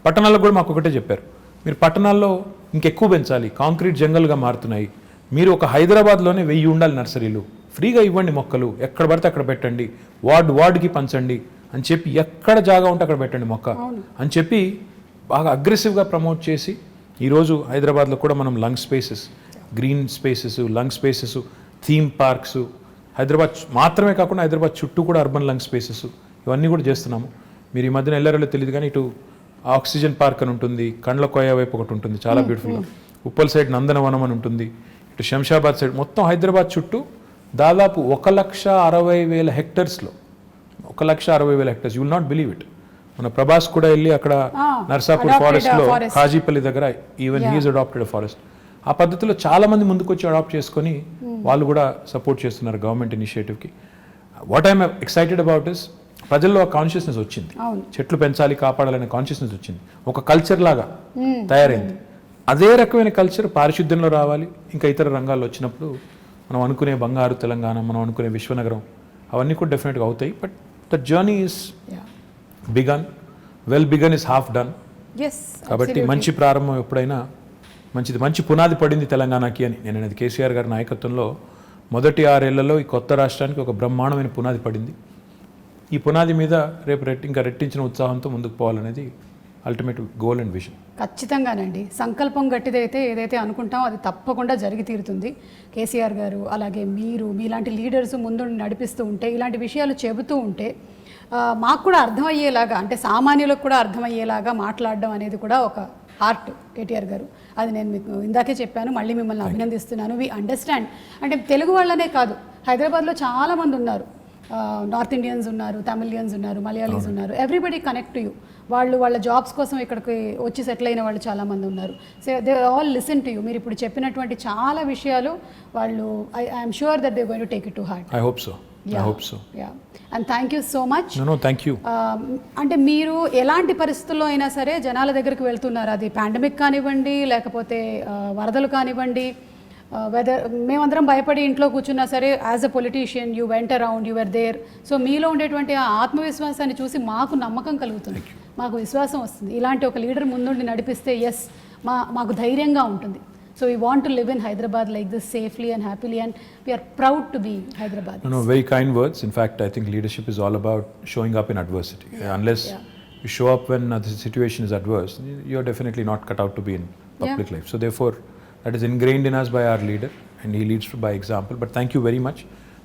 పట్టణాల్లో కూడా మాకు ఒకటే చెప్పారు, మీరు పట్టణాల్లో ఇంకెక్కువ పెంచాలి, కాంక్రీట్ జంగల్గా మారుతున్నాయి, మీరు ఒక హైదరాబాద్లోనే 1000 ఉండాలి నర్సరీలు, ఫ్రీగా ఇవ్వండి మొక్కలు, ఎక్కడ పడితే అక్కడ పెట్టండి, వార్డుకి పంచండి అని చెప్పి, ఎక్కడ జాగా ఉంటే అక్కడ పెట్టండి మొక్క అని చెప్పి బాగా అగ్రెసివ్గా ప్రమోట్ చేసి ఈరోజు హైదరాబాద్లో కూడా మనం lung spaces, green spaces, lung spaces, theme parks, Hyderabad మాత్రమే కాకుండా హైదరాబాద్ చుట్టూ కూడా అర్బన్ లంగ్ స్పేసెస్ ఇవన్నీ కూడా చేస్తున్నాము. మీరు ఈ మధ్యన వెళ్ళారో తెలియదు కానీ ఇటు ఆక్సిజన్ పార్క్ అని ఉంటుంది, కండ్ల కోయ వైపు ఒకటి ఉంటుంది చాలా బ్యూటిఫుల్గా, ఉప్పల్ సైడ్ నందనవనం అని ఉంటుంది, ఇటు శంషాబాద్ సైడ్, మొత్తం హైదరాబాద్ చుట్టూ దాదాపు 1,60,000 హెక్టర్స్లో 1,60,000 hectares. You will not believe it. మన ప్రభాస్ కూడా వెళ్ళి అక్కడ నర్సాపూర్ ఫారెస్ట్లో కాజీపల్లి దగ్గర ఈవెన్ హీఈస్ అడాప్టెడ్ ఫారెస్ట్. ఆ పద్ధతిలో చాలా మంది ముందుకు వచ్చి అడాప్ట్ చేసుకొని వాళ్ళు కూడా సపోర్ట్ చేస్తున్నారు గవర్నమెంట్ ఇనిషియేటివ్కి. What I'm excited about is ప్రజల్లో ఆ కాన్షియస్నెస్ వచ్చింది, చెట్లు పెంచాలి కాపాడాలనే కాన్షియస్నెస్ వచ్చింది, ఒక కల్చర్ లాగా తయారైంది. అదే రకమైన కల్చర్ పారిశుద్ధ్యంలో రావాలి, ఇంకా ఇతర రంగాల్లో వచ్చినప్పుడు మనం అనుకునే బంగారు తెలంగాణ, మనం అనుకునే విశ్వనగరం అవన్నీ కూడా డెఫినెట్గా అవుతాయి. But the journey is begun, well begun is half done. కాబట్టి మంచి ప్రారంభం ఎప్పుడైనా మంచిది, మంచి పునాది పడింది తెలంగాణకి అని నేను అనేది. కేసీఆర్ గారి నాయకత్వంలో మొదటి 6 ఏళ్లలో ఈ కొత్త రాష్ట్రానికి ఒక బ్రహ్మాండమైన పునాది పడింది. ఈ పునాది మీద రేపు ఇంకా రెట్టించిన ఉత్సాహంతో ముందుకు పోవాలనేది అల్టిమేట్ గోల్ అండ్ విజన్. ఖచ్చితంగానండి, సంకల్పం గట్టిదైతే ఏదైతే అనుకుంటామో అది తప్పకుండా జరిగి తీరుతుంది. కేసీఆర్ గారు అలాగే మీలాంటి లీడర్స్ ముందు నడిపిస్తూ ఉంటే, ఇలాంటి విషయాలు చెబుతూ ఉంటే మాకు కూడా అర్థమయ్యేలాగా, అంటే సామాన్యులకు కూడా అర్థమయ్యేలాగా మాట్లాడడం అనేది కూడా ఒక ఆర్ట్ కేటీఆర్ గారు. అది నేను మీకు ఇందాకే చెప్పాను, మళ్ళీ మిమ్మల్ని అభినందిస్తున్నాను. We understand. అంటే తెలుగు వాళ్ళనే కాదు, హైదరాబాద్లో చాలామంది ఉన్నారు, నార్త్ ఇండియన్స్ ఉన్నారు, తమిళియన్స్ ఉన్నారు, మలయాళీస్ ఉన్నారు, ఎవ్రీబడి కనెక్ట్ టు యూ. వాళ్ళ జాబ్స్ కోసం ఇక్కడికి వచ్చి సెటిల్ అయిన వాళ్ళు చాలామంది ఉన్నారు. So they all listen to you. మీరు ఇప్పుడు చెప్పినటువంటి చాలా విషయాలు వాళ్ళు, I'm sure that they going to take it to heart. I hope so. And thank you so much. Thank you. అంటే మీరు ఎలాంటి పరిస్థితుల్లో అయినా సరే జనాల దగ్గరికి వెళ్తున్నారు, అది పాండమిక్ కానివ్వండి, లేకపోతే వరదలు కానివ్వండి, వెదర్ మేమందరం భయపడి ఇంట్లో కూర్చున్నా సరే, as a politician you went around, you were there. So మీలో ఉండేటువంటి ఆ ఆత్మవిశ్వాసాన్ని చూసి మాకు నమ్మకం కలుగుతుంది, మాకు విశ్వాసం వస్తుంది. ఇలాంటి ఒక లీడర్ ముందుండి నడిపిస్తే ఎస్ మాకు ధైర్యంగా ఉంటుంది. So we want to live in Hyderabad like this safely and happily, and we are proud to be Hyderabad. No, very kind words. In fact, I think leadership is all about showing up in adversity. Unless you show up when the situation is adverse, you're definitely not cut out to be in public life. So therefore, that is ingrained in us by our leader, and he leads by example. But thank you very much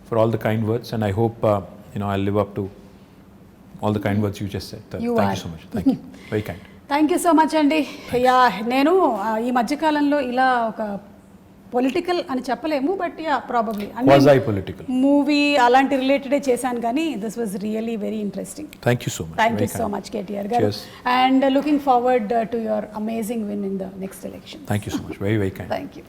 for all the kind words, and I hope I'll live up to all the kind words you just said. Thank you so much. Thank you. Very kind. Thank you so much అండి. నేను ఈ మధ్యకాలంలో ఇలా ఒక political అని చెప్పలేము, but probably movie అలాంటి రిలేటెడే చేశాను, కానీ this was really very interesting. Thank you so much KTR గారు, and looking forward to your amazing win in the next election. Thank you so much. Very very kind. Thank you.